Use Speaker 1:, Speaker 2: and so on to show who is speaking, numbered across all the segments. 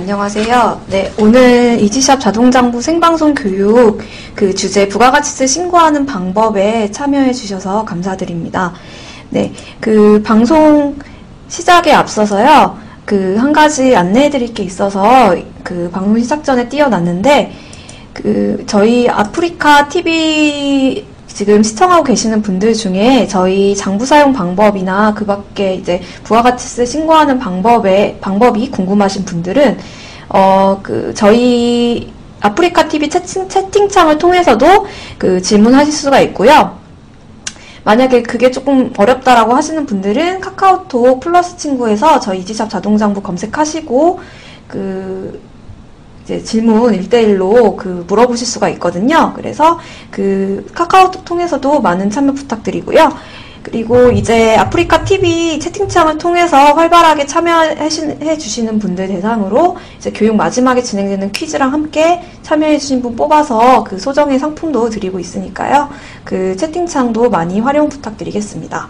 Speaker 1: 안녕하세요. 네, 오늘 이지샵 자동장부 생방송 교육 그 주제 부가가치세 신고하는 방법에 참여해 주셔서 감사드립니다. 네, 그 방송 시작에 앞서서요, 그 한 가지 안내해 드릴 게 있어서 그 방송 시작 전에 띄워놨는데, 그 저희 아프리카 TV 지금 시청하고 계시는 분들 중에 저희 장부 사용 방법이나 그 밖에 이제 부가가치세 신고하는 방법이 궁금하신 분들은, 저희 아프리카 TV 채팅창을 통해서도 그 질문하실 수가 있고요. 만약에 그게 조금 어렵다라고 하시는 분들은 카카오톡 플러스 친구에서 저희 이지샵 자동장부 검색하시고, 이제 질문 1대1로 물어보실 수가 있거든요. 그래서 카카오톡 통해서도 많은 참여 부탁드리고요. 그리고 이제 아프리카 TV 채팅창을 통해서 활발하게 참여해 주시는 분들 대상으로 이제 교육 마지막에 진행되는 퀴즈랑 함께 참여해 주신 분 뽑아서 그 소정의 상품도 드리고 있으니까요. 그 채팅창도 많이 활용 부탁드리겠습니다.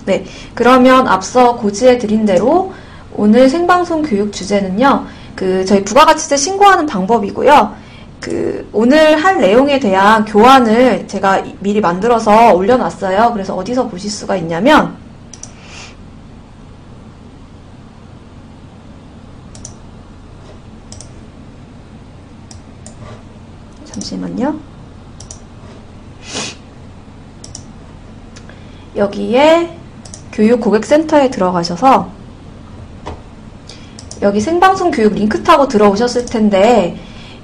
Speaker 1: 네, 그러면 앞서 고지해 드린 대로 오늘 생방송 교육 주제는요, 저희 부가가치세 신고하는 방법이고요. 오늘 할 내용에 대한 교환을 제가 미리 만들어서 올려놨어요. 그래서 어디서 보실 수가 있냐면, 잠시만요. 여기에 교육고객센터에 들어가셔서 여기 생방송 교육 링크 타고 들어오셨을 텐데,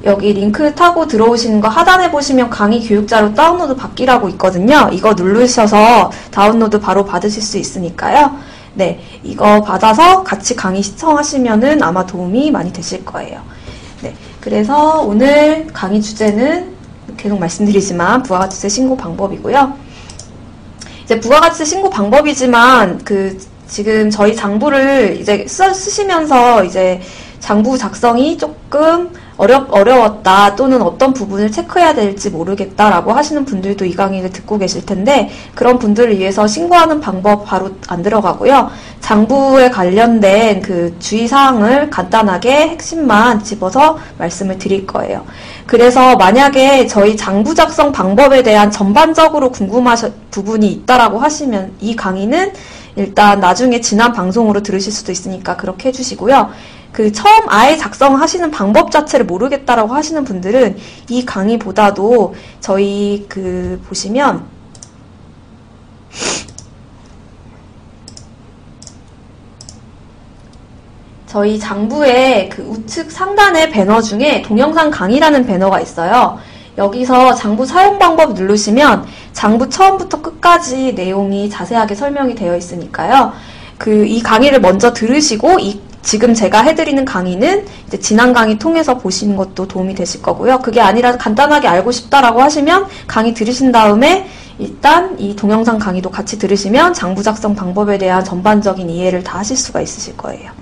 Speaker 1: 여기 링크 타고 들어오시는 거 하단에 보시면 강의 교육자료 다운로드 받기라고 있거든요. 이거 누르셔서 다운로드 바로 받으실 수 있으니까요. 네, 이거 받아서 같이 강의 시청하시면은 아마 도움이 많이 되실 거예요. 네, 그래서 오늘 강의 주제는 계속 말씀드리지만 부가가치세 신고 방법이고요. 이제 부가가치세 신고 방법이지만 지금 저희 장부를 이제 쓰시면서 이제 장부 작성이 조금 어려웠다, 또는 어떤 부분을 체크해야 될지 모르겠다라고 하시는 분들도 이 강의를 듣고 계실 텐데, 그런 분들을 위해서 신고하는 방법 바로 안 들어가고요. 장부에 관련된 주의사항을 간단하게 핵심만 집어서 말씀을 드릴 거예요. 그래서 만약에 저희 장부 작성 방법에 대한 전반적으로 궁금하신 부분이 있다라고 하시면 이 강의는 일단 나중에 지난 방송으로 들으실 수도 있으니까 그렇게 해주시고요. 처음 아예 작성하시는 방법 자체를 모르겠다라고 하시는 분들은 이 강의보다도 저희 보시면 저희 장부의 우측 상단의 배너 중에 동영상 강의라는 배너가 있어요. 여기서 장부 사용 방법 누르시면 장부 처음부터 끝까지 내용이 자세하게 설명이 되어 있으니까요. 이 강의를 먼저 들으시고 지금 제가 해드리는 강의는 이제 지난 강의 통해서 보시는 것도 도움이 되실 거고요. 그게 아니라 간단하게 알고 싶다라고 하시면 강의 들으신 다음에 일단 이 동영상 강의도 같이 들으시면 장부 작성 방법에 대한 전반적인 이해를 다 하실 수가 있으실 거예요.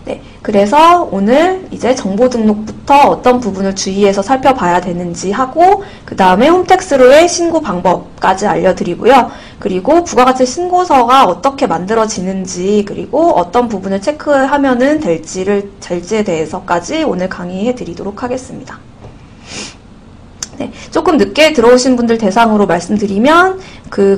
Speaker 1: 네, 그래서 오늘 이제 정보 등록부터 어떤 부분을 주의해서 살펴봐야 되는지 하고, 그 다음에 홈택스로의 신고 방법까지 알려드리고요. 그리고 부가가치 신고서가 어떻게 만들어지는지, 그리고 어떤 부분을 체크하면은 될지에 대해서까지 오늘 강의해 드리도록 하겠습니다. 네, 조금 늦게 들어오신 분들 대상으로 말씀드리면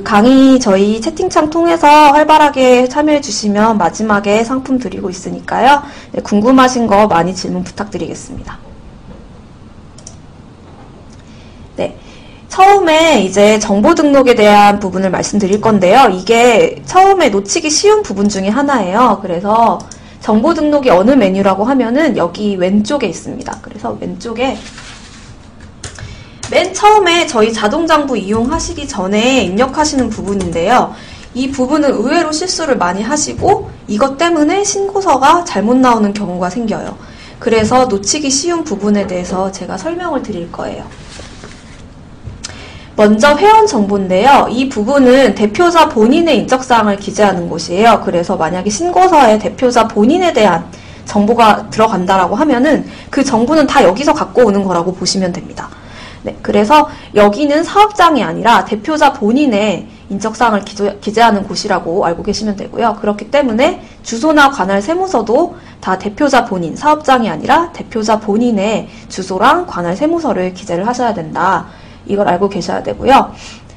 Speaker 1: 강의 저희 채팅창 통해서 활발하게 참여해 주시면 마지막에 상품 드리고 있으니까요. 네, 궁금하신 거 많이 질문 부탁드리겠습니다. 네, 처음에 이제 정보 등록에 대한 부분을 말씀드릴 건데요. 이게 처음에 놓치기 쉬운 부분 중에 하나예요. 그래서 정보 등록이 어느 메뉴라고 하면은 여기 왼쪽에 있습니다. 그래서 왼쪽에 맨 처음에 저희 자동장부 이용하시기 전에 입력하시는 부분인데요. 이 부분은 의외로 실수를 많이 하시고 이것 때문에 신고서가 잘못 나오는 경우가 생겨요. 그래서 놓치기 쉬운 부분에 대해서 제가 설명을 드릴 거예요. 먼저 회원 정보인데요. 이 부분은 대표자 본인의 인적사항을 기재하는 곳이에요. 그래서 만약에 신고서에 대표자 본인에 대한 정보가 들어간다라고 하면은 그 정보는 다 여기서 갖고 오는 거라고 보시면 됩니다. 네, 그래서 여기는 사업장이 아니라 대표자 본인의 인적사항을 기재하는 곳이라고 알고 계시면 되고요. 그렇기 때문에 주소나 관할 세무서도 다 대표자 본인, 사업장이 아니라 대표자 본인의 주소랑 관할 세무서를 기재를 하셔야 된다. 이걸 알고 계셔야 되고요.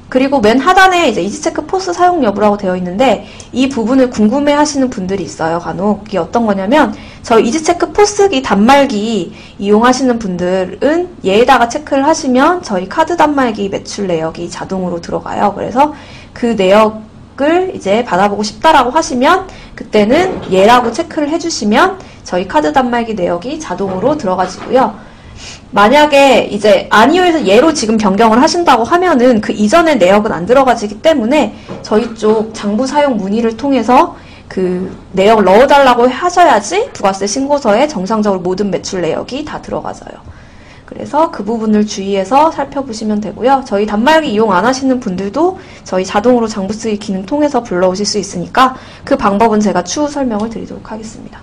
Speaker 1: 그리고 맨 하단에 이제 이지체크 포스 사용 여부라고 되어 있는데 이 부분을 궁금해 하시는 분들이 있어요. 간혹. 이게 어떤 거냐면 저희 이지체크 포스기 단말기 이용하시는 분들은 얘에다가 체크를 하시면 저희 카드 단말기 매출 내역이 자동으로 들어가요. 그래서 그 내역을 이제 받아보고 싶다라고 하시면 그때는 얘라고 체크를 해주시면 저희 카드 단말기 내역이 자동으로 들어가지고요. 만약에 이제 아니요에서 얘로 지금 변경을 하신다고 하면은 그 이전의 내역은 안 들어가지기 때문에 저희 쪽 장부 사용 문의를 통해서 그 내역을 넣어달라고 하셔야지 부가세 신고서에 정상적으로 모든 매출 내역이 다 들어가져요. 그래서 그 부분을 주의해서 살펴보시면 되고요. 저희 단말기 이용 안 하시는 분들도 저희 자동으로 장부 쓰기 기능 통해서 불러오실 수 있으니까 그 방법은 제가 추후 설명을 드리도록 하겠습니다.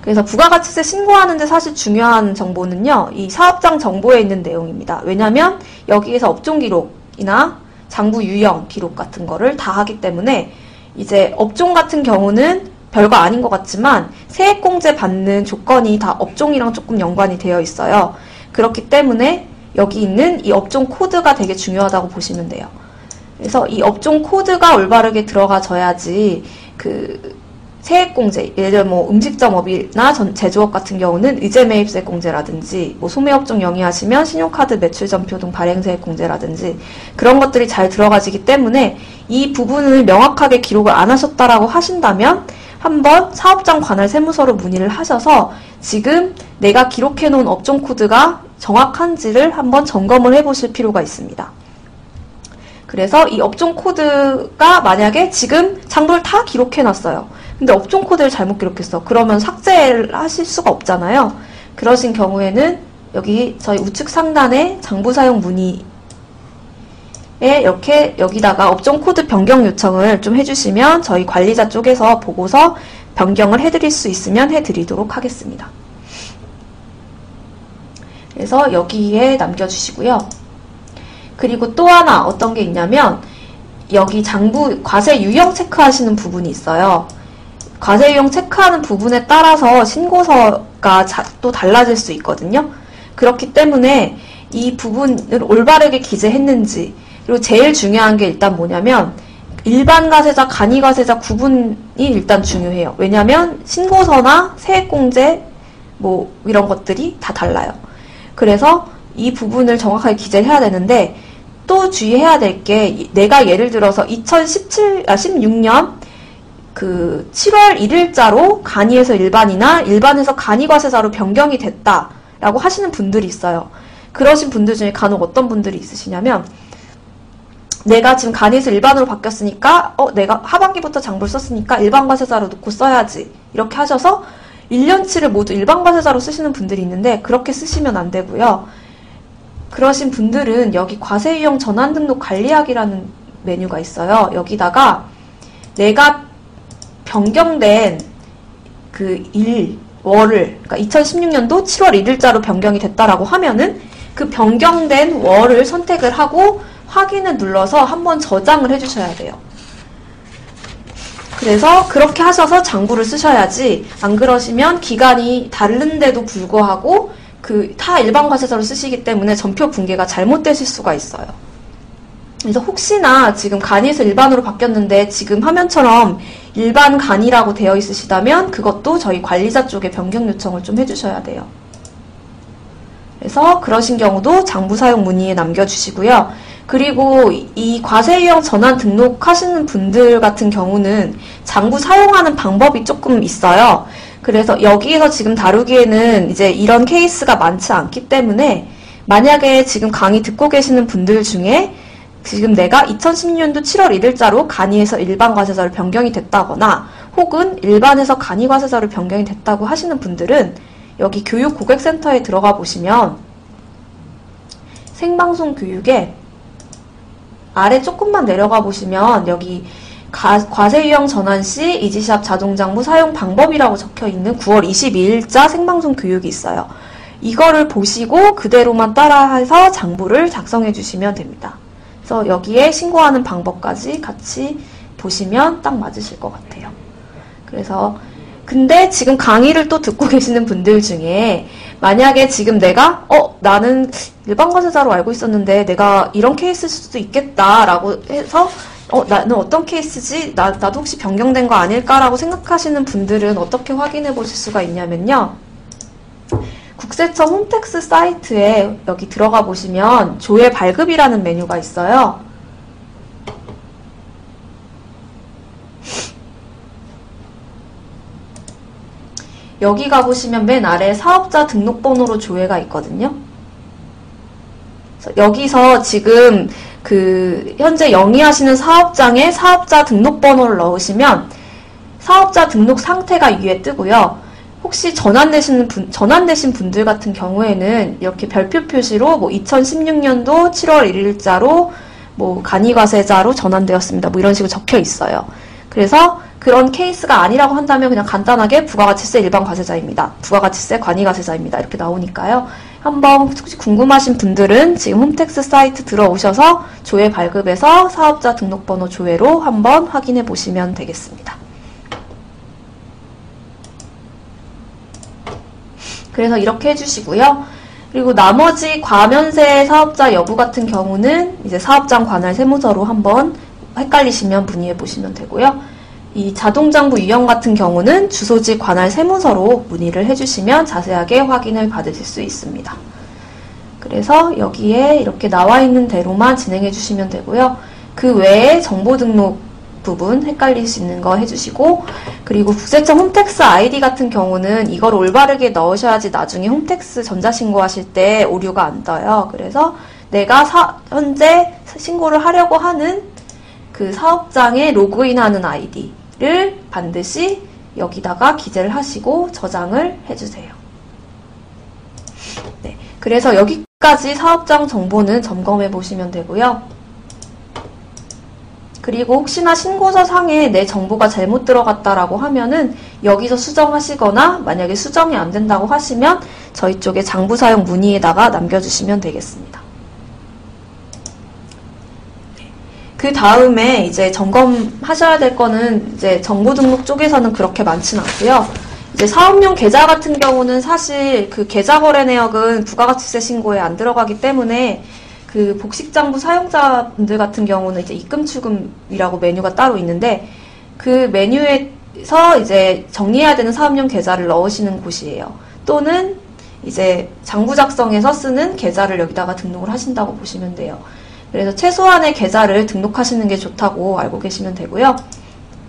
Speaker 1: 그래서 부가가치세 신고하는데 사실 중요한 정보는요. 이 사업장 정보에 있는 내용입니다. 왜냐하면 여기에서 업종 기록이나 장부 유형 기록 같은 거를 다 하기 때문에 이제 업종 같은 경우는 별거 아닌 것 같지만 세액공제 받는 조건이 다 업종이랑 조금 연관이 되어 있어요. 그렇기 때문에 여기 있는 이 업종 코드가 되게 중요하다고 보시면 돼요. 그래서 이 업종 코드가 올바르게 들어가져야지 그 세액공제, 예를 들어 뭐 음식점업이나 제조업 같은 경우는 의제매입세공제라든지 뭐 소매업종 영위하시면 신용카드 매출전표 등 발행세액공제라든지 그런 것들이 잘 들어가지기 때문에 이 부분을 명확하게 기록을 안 하셨다라고 하신다면 한번 사업장 관할 세무서로 문의를 하셔서 지금 내가 기록해 놓은 업종 코드가 정확한지를 한번 점검을 해보실 필요가 있습니다. 그래서 이 업종 코드가 만약에 지금 장부를 다 기록해 놨어요. 근데 업종 코드를 잘못 기록했어. 그러면 삭제를 하실 수가 없잖아요. 그러신 경우에는 여기 저희 우측 상단에 장부 사용 문의에 이렇게 여기다가 업종 코드 변경 요청을 좀 해주시면 저희 관리자 쪽에서 보고서 변경을 해드릴 수 있으면 해드리도록 하겠습니다. 그래서 여기에 남겨주시고요. 그리고 또 하나 어떤 게 있냐면 여기 장부 과세 유형 체크하시는 부분이 있어요. 과세 유형 체크하는 부분에 따라서 신고서가 또 달라질 수 있거든요. 그렇기 때문에 이 부분을 올바르게 기재했는지 그리고 제일 중요한 게 일단 뭐냐면 일반 과세자, 간이 과세자 구분이 일단 중요해요. 왜냐하면 신고서나 세액공제 뭐 이런 것들이 다 달라요. 그래서 이 부분을 정확하게 기재를 해야 되는데 또 주의해야 될 게 내가 예를 들어서 16년 그 7월 1일자로 간이에서 일반이나 일반에서 간이 과세자로 변경이 됐다라고 하시는 분들이 있어요. 그러신 분들 중에 간혹 어떤 분들이 있으시냐면 내가 지금 간이에서 일반으로 바뀌었으니까 내가 하반기부터 장부를 썼으니까 일반 과세자로 놓고 써야지 이렇게 하셔서 1년치를 모두 일반 과세자로 쓰시는 분들이 있는데 그렇게 쓰시면 안 되고요. 그러신 분들은 여기 과세 유형 전환 등록 관리하기라는 메뉴가 있어요. 여기다가 내가 변경된 그 월을 그러니까 2016년도 7월 1일자로 변경이 됐다라고 하면은 그 변경된 월을 선택을 하고 확인을 눌러서 한번 저장을 해주셔야 돼요. 그래서 그렇게 하셔서 장부를 쓰셔야지 안 그러시면 기간이 다른데도 불구하고 그 타 일반 과세자로 쓰시기 때문에 전표 붕괴가 잘못되실 수가 있어요. 그래서 혹시나 지금 간이에서 일반으로 바뀌었는데 지금 화면처럼 일반 간이라고 되어 있으시다면 그것도 저희 관리자 쪽에 변경 요청을 좀 해주셔야 돼요. 그래서 그러신 경우도 장부 사용 문의에 남겨주시고요. 그리고 이 과세 유형 전환 등록하시는 분들 같은 경우는 장부 사용하는 방법이 조금 있어요. 그래서 여기에서 지금 다루기에는 이제 이런 케이스가 많지 않기 때문에 만약에 지금 강의 듣고 계시는 분들 중에 지금 내가 2016년도 7월 1일자로 간이에서 일반 과세자로 변경이 됐다거나 혹은 일반에서 간이 과세자로 변경이 됐다고 하시는 분들은 여기 교육 고객센터에 들어가 보시면 생방송 교육에 아래 조금만 내려가 보시면 여기 과세 유형 전환 시 이지샵 자동장부 사용 방법이라고 적혀 있는 9월 22일자 생방송 교육이 있어요. 이거를 보시고 그대로만 따라해서 장부를 작성해 주시면 됩니다. 그래서 여기에 신고하는 방법까지 같이 보시면 딱 맞으실 것 같아요. 그래서 근데 지금 강의를 또 듣고 계시는 분들 중에 만약에 지금 내가 나는 일반 과세자로 알고 있었는데 내가 이런 케이스일 수도 있겠다라고 해서 나는 어떤 케이스지? 나도 혹시 변경된 거 아닐까라고 생각하시는 분들은 어떻게 확인해 보실 수가 있냐면요. 국세청 홈택스 사이트에 여기 들어가 보시면 조회 발급이라는 메뉴가 있어요. 여기 가보시면 맨 아래 사업자 등록번호로 조회가 있거든요. 여기서 지금 현재 영위하시는 사업장에 사업자 등록번호를 넣으시면 사업자 등록 상태가 위에 뜨고요. 혹시 전환되신 분들 같은 경우에는 이렇게 별표 표시로 2016년도 7월 1일자로 간이과세자로 전환되었습니다. 이런 식으로 적혀 있어요. 그래서 그런 케이스가 아니라고 한다면 그냥 간단하게 부가가치세 일반 과세자입니다. 부가가치세 관이과세자입니다. 이렇게 나오니까요. 한번 혹시 궁금하신 분들은 지금 홈택스 사이트 들어오셔서 조회 발급에서 사업자 등록번호 조회로 한번 확인해 보시면 되겠습니다. 그래서 이렇게 해주시고요. 그리고 나머지 과면세 사업자 여부 같은 경우는 이제 사업장 관할 세무서로 한번 헷갈리시면 문의해 보시면 되고요. 이 자동장부 유형 같은 경우는 주소지 관할 세무서로 문의를 해주시면 자세하게 확인을 받으실 수 있습니다. 그래서 여기에 이렇게 나와 있는 대로만 진행해 주시면 되고요. 그 외에 정보 등록 부분 헷갈릴 수 있는 거 해주시고, 그리고 국세청 홈택스 아이디 같은 경우는 이걸 올바르게 넣으셔야지 나중에 홈택스 전자신고 하실 때 오류가 안 떠요. 그래서 내가 현재 신고를 하려고 하는 그 사업장에 로그인하는 아이디를 반드시 여기다가 기재를 하시고 저장을 해주세요. 네, 그래서 여기까지 사업장 정보는 점검해 보시면 되고요. 그리고 혹시나 신고서 상에 내 정보가 잘못 들어갔다라고 하면은 여기서 수정하시거나 만약에 수정이 안 된다고 하시면 저희 쪽에 장부 사용 문의에다가 남겨주시면 되겠습니다. 그 다음에 이제 점검하셔야 될 거는 이제 정보 등록 쪽에서는 그렇게 많지는 않고요. 이제 사업용 계좌 같은 경우는 사실 그 계좌 거래 내역은 부가가치세 신고에 안 들어가기 때문에 그 복식장부 사용자분들 같은 경우는 이제 입금 추금이라고 메뉴가 따로 있는데 그 메뉴에서 이제 정리해야 되는 사업용 계좌를 넣으시는 곳이에요. 또는 이제 장부 작성에서 쓰는 계좌를 여기다가 등록을 하신다고 보시면 돼요. 그래서 최소한의 계좌를 등록하시는 게 좋다고 알고 계시면 되고요.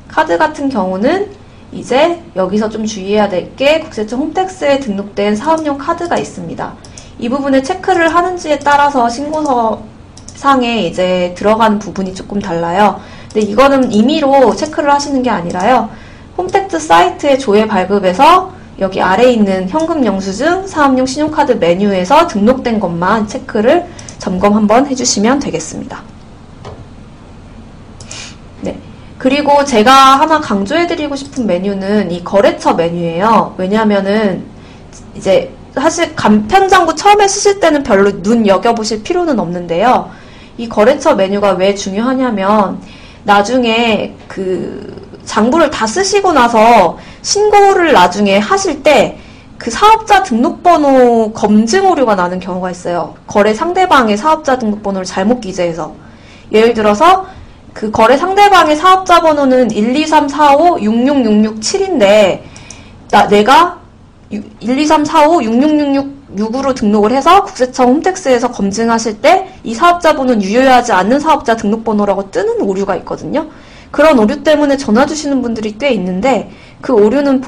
Speaker 1: 카드 같은 경우는 이제 여기서 좀 주의해야 될 게 국세청 홈택스에 등록된 사업용 카드가 있습니다. 이 부분에 체크를 하는지에 따라서 신고서 상에 이제 들어가는 부분이 조금 달라요. 근데 이거는 임의로 체크를 하시는 게 아니라요. 홈택스 사이트의 조회 발급에서 여기 아래에 있는 현금 영수증, 사업용 신용카드 메뉴에서 등록된 것만 체크를 점검 한번 해주시면 되겠습니다. 네. 그리고 제가 하나 강조해드리고 싶은 메뉴는 이 거래처 메뉴예요. 왜냐하면은 이제 사실 간편장부 처음에 쓰실 때는 별로 눈여겨보실 필요는 없는데요. 이 거래처 메뉴가 왜 중요하냐면 나중에 그 장부를 다 쓰시고 나서 신고를 나중에 하실 때 그 사업자 등록번호 검증 오류가 나는 경우가 있어요. 거래 상대방의 사업자 등록번호를 잘못 기재해서. 예를 들어서 그 거래 상대방의 사업자 번호는 12345666667인데 내가 123456666으로 등록을 해서 국세청 홈택스에서 검증하실 때 이 사업자 번호는 유효하지 않는 사업자 등록번호라고 뜨는 오류가 있거든요. 그런 오류 때문에 전화 주시는 분들이 꽤 있는데 그 오류는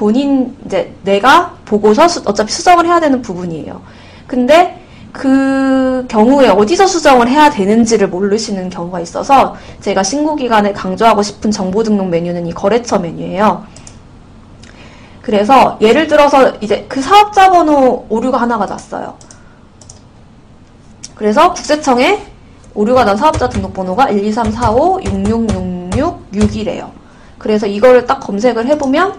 Speaker 1: 이제 내가 보고서 어차피 수정을 해야 되는 부분이에요. 근데 그 경우에 어디서 수정을 해야 되는지를 모르시는 경우가 있어서 제가 신고기간에 강조하고 싶은 정보 등록 메뉴는 이 거래처 메뉴예요. 그래서 예를 들어서 이제 그 사업자 번호 오류가 하나가 났어요. 그래서 국세청에 오류가 난 사업자 등록번호가 12345666661이에요. 그래서 이거를 딱 검색을 해보면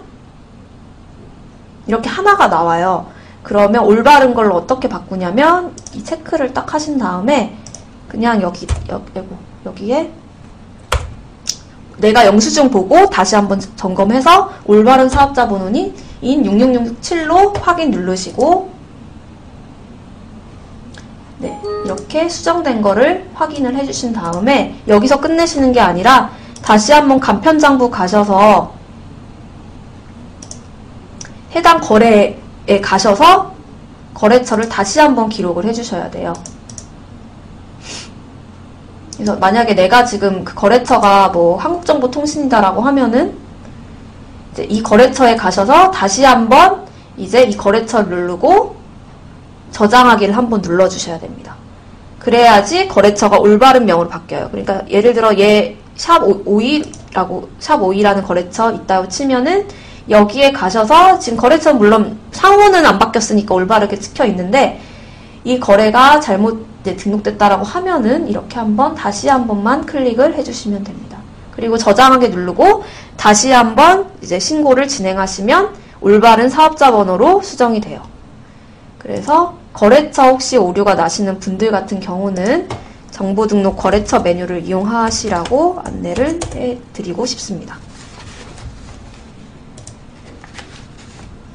Speaker 1: 이렇게 하나가 나와요. 그러면 올바른 걸로 어떻게 바꾸냐면 이 체크를 딱 하신 다음에 그냥 여기에 내가 영수증 보고 다시 한번 점검해서 올바른 사업자 번호인 66667로 확인 누르시고, 네, 이렇게 수정된 거를 확인을 해주신 다음에 여기서 끝내시는 게 아니라 다시 한번 간편장부 가셔서 해당 거래에 가셔서 거래처를 다시 한번 기록을 해주셔야 돼요. 그래서 만약에 내가 지금 그 거래처가 뭐 한국정보통신이다라고 하면은 이제 이 거래처에 가셔서 다시 한번 이제 이 거래처를 누르고 저장하기를 한번 눌러주셔야 됩니다. 그래야지 거래처가 올바른 명으로 바뀌어요. 그러니까 예를 들어 얘 샵52라는 거래처 있다고 치면은 여기에 가셔서 지금 거래처는 물론 상호는 안 바뀌었으니까 올바르게 찍혀 있는데 이 거래가 잘못 등록됐다라고 하면은 이렇게 다시 한 번만 클릭을 해주시면 됩니다. 그리고 저장하기 누르고 다시 한번 이제 신고를 진행하시면 올바른 사업자 번호로 수정이 돼요. 그래서 거래처 혹시 오류가 나시는 분들 같은 경우는 정보 등록 거래처 메뉴를 이용하시라고 안내를 해드리고 싶습니다.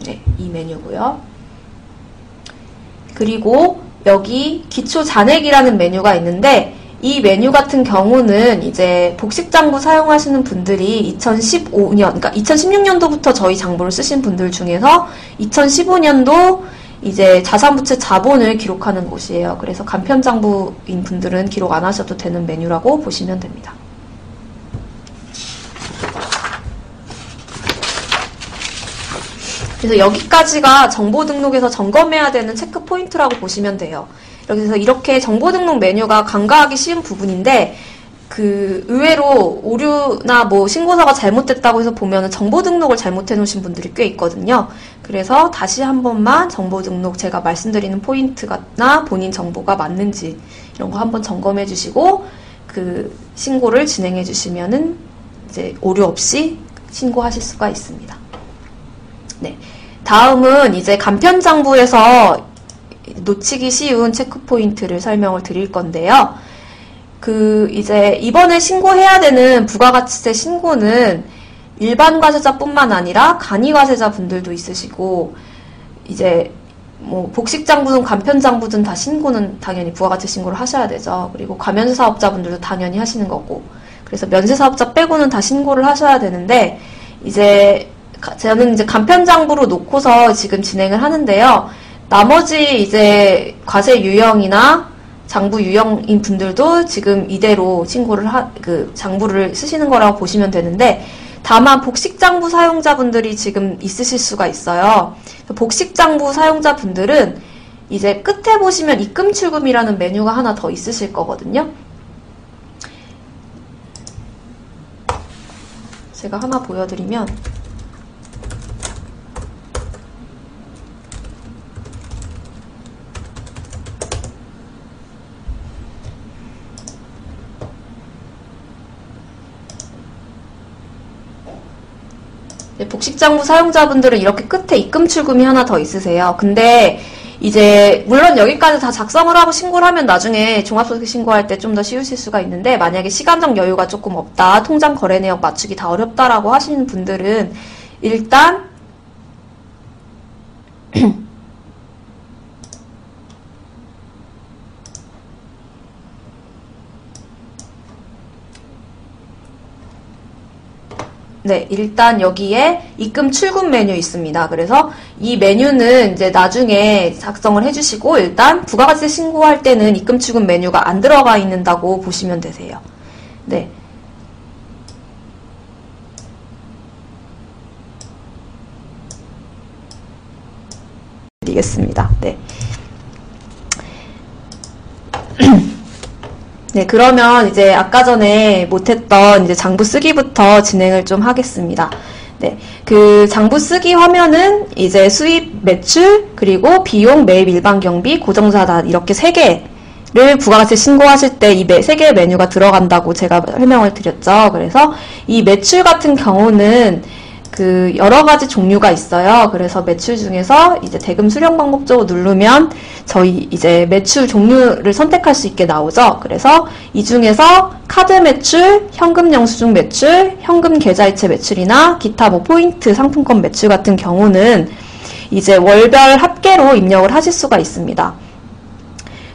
Speaker 1: 네, 이 메뉴고요. 그리고 여기 기초 잔액이라는 메뉴가 있는데 이 메뉴 같은 경우는 이제 복식장부 사용하시는 분들이 그러니까 2016년도부터 저희 장부를 쓰신 분들 중에서 2015년도 이제 자산부채 자본을 기록하는 곳이에요. 그래서 간편장부인 분들은 기록 안 하셔도 되는 메뉴라고 보시면 됩니다. 그래서 여기까지가 정보 등록에서 점검해야 되는 체크 포인트라고 보시면 돼요. 그래서 이렇게 정보 등록 메뉴가 간과하기 쉬운 부분인데 그 의외로 오류나 뭐 신고서가 잘못됐다고 해서 보면은 정보 등록을 잘못해 놓으신 분들이 꽤 있거든요. 그래서 다시 한 번만 정보 등록 제가 말씀드리는 포인트나 본인 정보가 맞는지 이런 거 한번 점검해 주시고 그 신고를 진행해 주시면은 이제 오류 없이 신고하실 수가 있습니다. 네. 다음은 이제 간편장부에서 놓치기 쉬운 체크 포인트를 설명을 드릴 건데요. 이제 이번에 신고해야 되는 부가가치세 신고는 일반 과세자뿐만 아니라 간이 과세자 분들도 있으시고, 이제 뭐 복식장부든 간편장부든 다 신고는 당연히 부가가치 신고를 하셔야 되죠. 그리고 가면세 사업자분들도 당연히 하시는 거고, 그래서 면세 사업자 빼고는 다 신고를 하셔야 되는데, 저는 이제 간편장부로 놓고서 지금 진행을 하는데요. 나머지 이제 과세 유형이나 장부 유형인 분들도 지금 이대로 신고를 장부를 쓰시는 거라고 보시면 되는데, 다만 복식장부 사용자분들이 지금 있으실 수가 있어요. 복식장부 사용자분들은 이제 끝에 보시면 입금출금이라는 메뉴가 하나 더 있으실 거거든요. 제가 하나 보여드리면, 복식장부 사용자분들은 이렇게 끝에 입금출금이 하나 더 있으세요. 근데 이제 물론 여기까지 다 작성을 하고 신고를 하면 나중에 종합소득세 신고할 때 좀 더 쉬우실 수가 있는데, 만약에 시간적 여유가 조금 없다, 통장 거래 내역 맞추기 다 어렵다라고 하시는 분들은 일단 네, 일단 여기에 입금 출금 메뉴 있습니다. 그래서 이 메뉴는 이제 나중에 작성을 해주시고, 일단 부가가치세 신고할 때는 입금 출금 메뉴가 안 들어가 있는다고 보시면 되세요. 네. 드리겠습니다. 네. 네, 그러면 이제 아까 전에 못했던 이제 장부 쓰기부터 진행을 좀 하겠습니다. 네, 그 장부 쓰기 화면은 이제 수입, 매출, 그리고 비용, 매입, 일반 경비, 고정자산 이렇게 3개를 부가가치 신고하실 때 이 3개의 메뉴가 들어간다고 제가 설명을 드렸죠. 그래서 이 매출 같은 경우는 그 여러 가지 종류가 있어요. 그래서 매출 중에서 이제 대금 수령 방법 쪽을 누르면 저희 이제 매출 종류를 선택할 수 있게 나오죠. 그래서 이 중에서 카드 매출, 현금 영수증 매출, 현금 계좌이체 매출이나 기타 뭐 포인트 상품권 매출 같은 경우는 이제 월별 합계로 입력을 하실 수가 있습니다.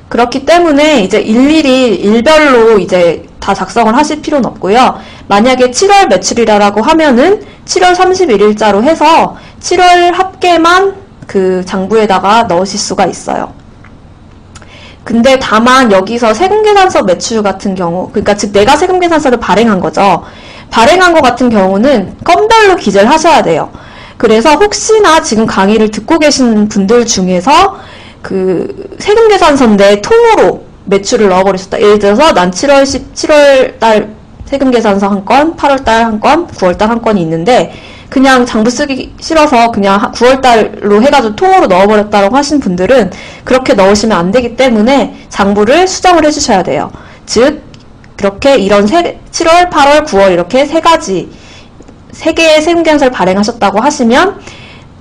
Speaker 1: 그렇기 때문에 이제 일일이 일별로 이제 다 작성을 하실 필요는 없고요. 만약에 7월 매출이라고 하면은 7월 31일자로 해서 7월 합계만 그 장부에다가 넣으실 수가 있어요. 근데 다만 여기서 세금계산서 매출 같은 경우, 그러니까 즉 내가 세금계산서를 발행한 거죠. 발행한 거 같은 경우는 건별로 기재를 하셔야 돼요. 그래서 혹시나 지금 강의를 듣고 계신 분들 중에서 그 세금계산서인데 통으로 매출을 넣어버리셨다. 예를 들어서 난 7월달 세금계산서 한 건, 8월달 한 건, 9월달 한 건이 있는데 그냥 장부 쓰기 싫어서 그냥 9월달로 해가지고 통으로 넣어버렸다고 하신 분들은 그렇게 넣으시면 안 되기 때문에 장부를 수정을 해주셔야 돼요. 즉 그렇게 이런 7월, 8월, 9월 이렇게 세 개의 세금계산서를 발행하셨다고 하시면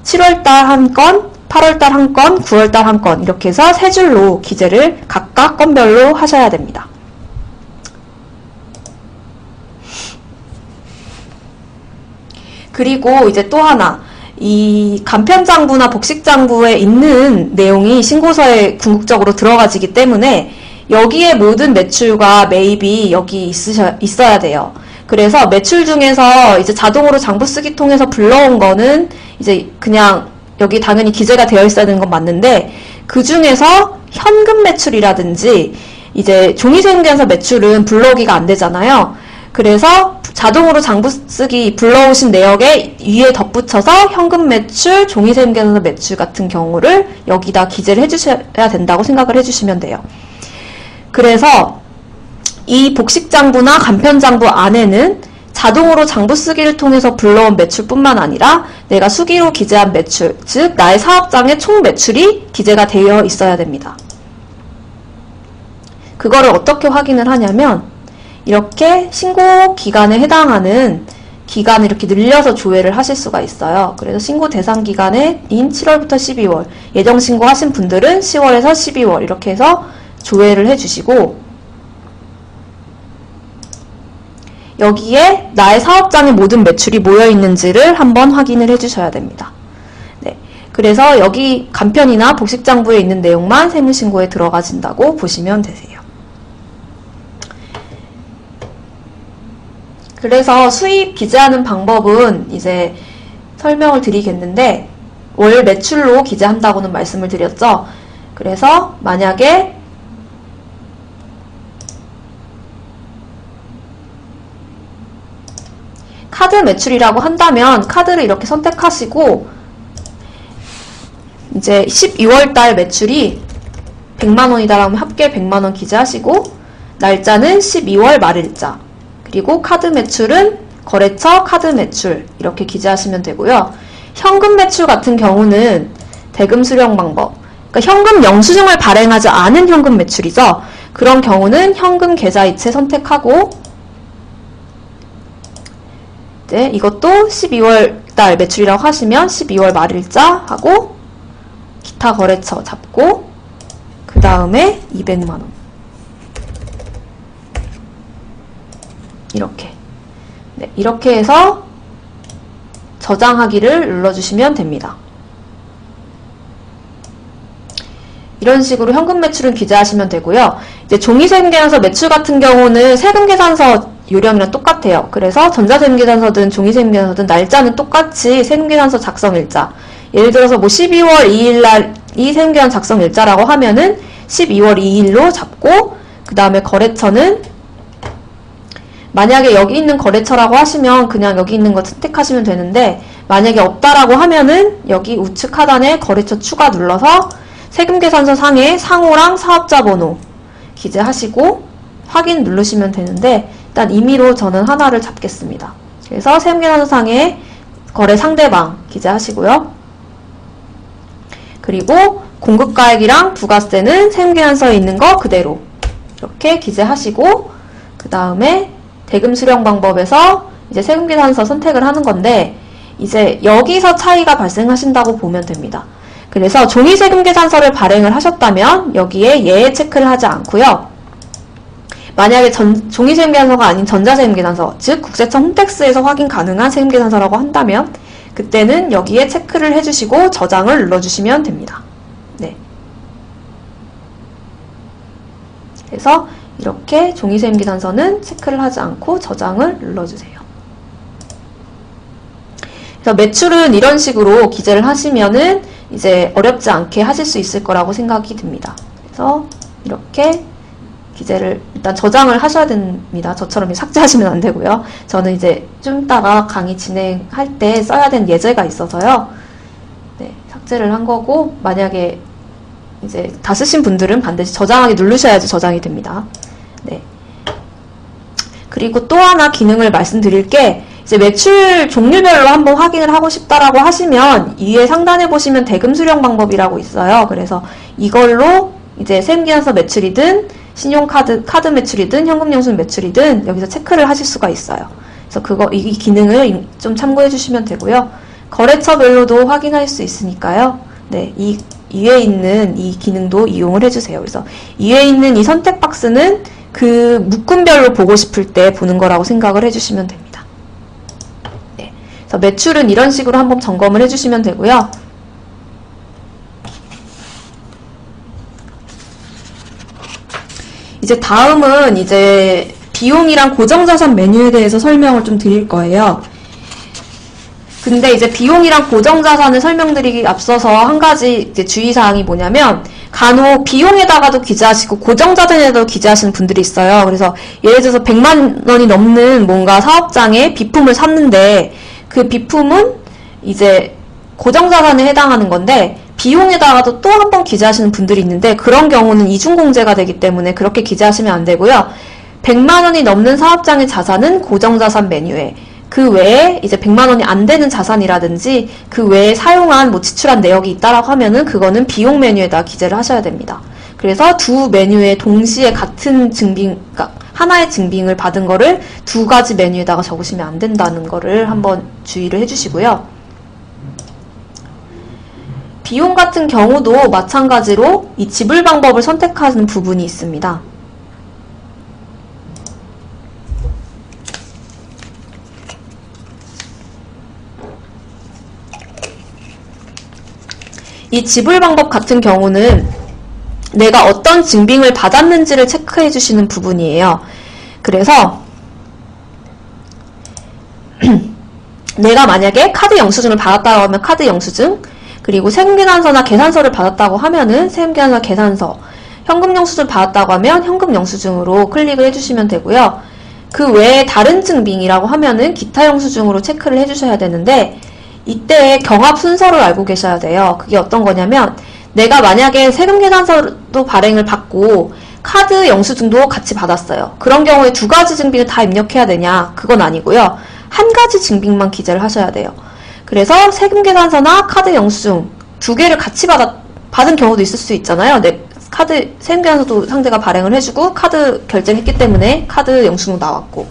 Speaker 1: 7월달 한 건, 8월달 한 건, 9월달 한 건 이렇게 해서 세 줄로 기재를 각각 건별로 하셔야 됩니다. 그리고 이제 또 하나, 이 간편장부나 복식장부에 있는 내용이 신고서에 궁극적으로 들어가지기 때문에 여기에 모든 매출과 매입이 여기 있어야 돼요. 그래서 매출 중에서 이제 자동으로 장부 쓰기 통해서 불러온 거는 이제 그냥 여기 당연히 기재가 되어 있어야 되는 건 맞는데 그 중에서 현금 매출이라든지 이제 종이세금계산서 매출은 불러오기가 안 되잖아요. 그래서 자동으로 장부 쓰기 불러오신 내역에 위에 덧붙여서 현금 매출, 종이세금계산서 매출 같은 경우를 여기다 기재를 해주셔야 된다고 생각을 해주시면 돼요. 그래서 이 복식장부나 간편장부 안에는 자동으로 장부 쓰기를 통해서 불러온 매출뿐만 아니라 내가 수기로 기재한 매출, 즉 나의 사업장의 총 매출이 기재가 되어 있어야 됩니다. 그거를 어떻게 확인을 하냐면 이렇게 신고 기간에 해당하는 기간을 이렇게 늘려서 조회를 하실 수가 있어요. 그래서 신고 대상 기간인 7월부터 12월, 예정 신고하신 분들은 10월에서 12월 이렇게 해서 조회를 해주시고 여기에 나의 사업장의 모든 매출이 모여 있는지를 한번 확인을 해주셔야 됩니다. 네, 그래서 여기 간편이나 복식장부에 있는 내용만 세무신고에 들어가진다고 보시면 되세요. 그래서 수입 기재하는 방법은 이제 설명을 드리겠는데 월 매출로 기재한다고는 말씀을 드렸죠. 그래서 만약에 카드 매출이라고 한다면 카드를 이렇게 선택하시고 이제 12월 달 매출이 100만원이다 라면 합계 100만원 기재하시고 날짜는 12월 말일자 그리고 카드 매출은 거래처 카드 매출 이렇게 기재하시면 되고요. 현금 매출 같은 경우는 대금 수령 방법, 그러니까 현금 영수증을 발행하지 않은 현금 매출이죠. 그런 경우는 현금 계좌이체 선택하고 네, 이것도 12월 달 매출이라고 하시면 12월 말일자 하고 기타 거래처 잡고 그 다음에 200만원 이렇게 네, 이렇게 해서 저장하기를 눌러주시면 됩니다. 이런 식으로 현금 매출은 기재하시면 되고요. 이제 종이세금계산서 매출 같은 경우는 세금계산서 요령이랑 똑같아요. 그래서 전자세금계산서든 종이세금계산서든 날짜는 똑같이 세금계산서 작성일자. 예를 들어서 뭐 12월 2일날 이 세금계산 작성일자라고 하면은 12월 2일로 잡고 그 다음에 거래처는 만약에 여기 있는 거래처라고 하시면 그냥 여기 있는 거 선택하시면 되는데 만약에 없다라고 하면은 여기 우측 하단에 거래처 추가 눌러서 세금계산서 상에 상호랑 사업자 번호 기재하시고 확인 누르시면 되는데 일단 임의로 저는 하나를 잡겠습니다. 그래서 세금계산서 상에 거래 상대방 기재하시고요. 그리고 공급가액이랑 부가세는 세금계산서에 있는 거 그대로 이렇게 기재하시고 그 다음에 대금 수령 방법에서 이제 세금계산서 선택을 하는 건데 이제 여기서 차이가 발생하신다고 보면 됩니다. 그래서 종이세금계산서를 발행을 하셨다면 여기에 예외 체크를 하지 않고요. 만약에 종이세금계산서가 아닌 전자세금계산서, 즉 국세청 홈택스에서 확인 가능한 세금계산서라고 한다면 그때는 여기에 체크를 해주시고 저장을 눌러주시면 됩니다. 네. 그래서 이렇게 종이세금계산서는 체크를 하지 않고 저장을 눌러주세요. 그래서 매출은 이런 식으로 기재를 하시면은 이제 어렵지 않게 하실 수 있을 거라고 생각이 듭니다. 그래서 이렇게 기재를 일단 저장을 하셔야 됩니다. 저처럼 삭제하시면 안 되고요. 저는 이제 좀 이따가 강의 진행할 때 써야 되는 예제가 있어서요. 네, 삭제를 한 거고, 만약에 이제 다 쓰신 분들은 반드시 저장하기 누르셔야지 저장이 됩니다. 네. 그리고 또 하나 기능을 말씀드릴 게, 이제 매출 종류별로 한번 확인을 하고 싶다라고 하시면 위에 상단에 보시면 대금 수령 방법이라고 있어요. 그래서 이걸로 이제 세금계산서 매출이든 카드 매출이든 현금영수증 매출이든 여기서 체크를 하실 수가 있어요. 그래서 이 기능을 좀 참고해 주시면 되고요. 거래처별로도 확인할 수 있으니까요. 네, 이 위에 있는 이 기능도 이용을 해주세요. 그래서 위에 있는 이 선택 박스는 그 묶음별로 보고 싶을 때 보는 거라고 생각을 해주시면 됩니다. 네, 그래서 매출은 이런 식으로 한번 점검을 해주시면 되고요. 이제 다음은 이제 비용이랑 고정자산 메뉴에 대해서 설명을 좀 드릴 거예요. 근데 이제 비용이랑 고정자산을 설명드리기 앞서서 한 가지 이제 주의사항이 뭐냐면, 간혹 비용에다가도 기재하시고 고정자산에도 기재하시는 분들이 있어요. 그래서 예를 들어서 100만 원이 넘는 뭔가 사업장에 비품을 샀는데 그 비품은 이제 고정자산에 해당하는 건데 비용에다가도 또 한 번 기재하시는 분들이 있는데, 그런 경우는 이중공제가 되기 때문에 그렇게 기재하시면 안 되고요. 100만 원이 넘는 사업장의 자산은 고정자산 메뉴에, 그 외에 이제 100만 원이 안 되는 자산이라든지 그 외에 사용한 지출한 내역이 있다라고 하면은 그거는 비용 메뉴에다 기재를 하셔야 됩니다. 그래서 두 메뉴에 동시에 같은 그러니까 하나의 증빙을 받은 거를 두 가지 메뉴에다가 적으시면 안 된다는 거를 한번 주의를 해주시고요. 비용 같은 경우도 마찬가지로 이 지불 방법을 선택하는 부분이 있습니다. 이 지불 방법 같은 경우는 내가 어떤 증빙을 받았는지를 체크해 주시는 부분이에요. 그래서 내가 만약에 카드 영수증을 받았다고 하면 카드 영수증, 그리고 세금계산서나 계산서를 받았다고 하면은 세금계산서 계산서, 현금영수증을 받았다고 하면 현금영수증으로 클릭을 해주시면 되고요. 그 외에 다른 증빙이라고 하면은 기타 영수증으로 체크를 해주셔야 되는데, 이때 경합 순서를 알고 계셔야 돼요. 그게 어떤 거냐면, 내가 만약에 세금계산서도 발행을 받고 카드 영수증도 같이 받았어요. 그런 경우에 두 가지 증빙을 다 입력해야 되냐? 그건 아니고요. 한 가지 증빙만 기재를 하셔야 돼요. 그래서 세금계산서나 카드 영수증 두 개를 같이 받은 경우도 있을 수 있잖아요. 내 세금계산서도 상대가 발행을 해주고 카드 결제를 했기 때문에 카드 영수증도 나왔고,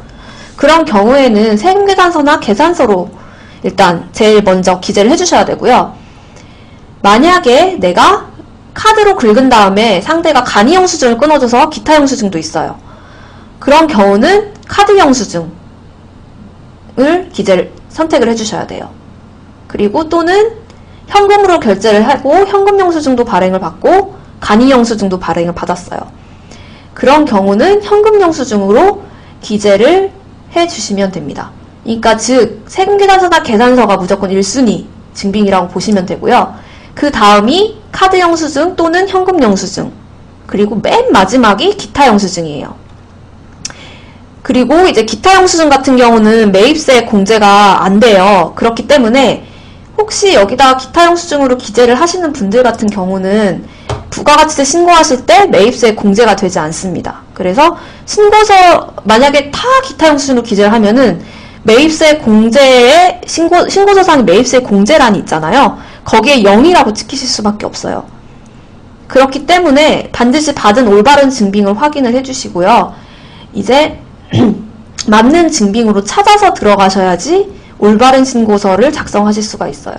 Speaker 1: 그런 경우에는 세금계산서나 계산서로 일단 제일 먼저 기재를 해주셔야 되고요. 만약에 내가 카드로 긁은 다음에 상대가 간이 영수증을 끊어줘서 기타 영수증도 있어요. 그런 경우는 카드 영수증을 선택을 해주셔야 돼요. 그리고 또는 현금으로 결제를 하고 현금 영수증도 발행을 받고 간이 영수증도 발행을 받았어요. 그런 경우는 현금 영수증으로 기재를 해주시면 됩니다. 그러니까 즉 세금계산서나 계산서가 무조건 1순위 증빙이라고 보시면 되고요. 그 다음이 카드 영수증 또는 현금 영수증, 그리고 맨 마지막이 기타 영수증이에요. 그리고 이제 기타 영수증 같은 경우는 매입세 공제가 안 돼요. 그렇기 때문에 혹시 여기다가 기타 영수증으로 기재를 하시는 분들 같은 경우는 부가가치세 신고하실 때 매입세 공제가 되지 않습니다. 그래서 신고서 만약에 다 기타 영수증으로 기재를 하면은 매입세 공제에 신고서상에 매입세 공제란이 있잖아요. 거기에 0이라고 찍히실 수밖에 없어요. 그렇기 때문에 반드시 받은 올바른 증빙을 확인을 해주시고요. 이제 맞는 증빙으로 찾아서 들어가셔야지 올바른 신고서를 작성하실 수가 있어요.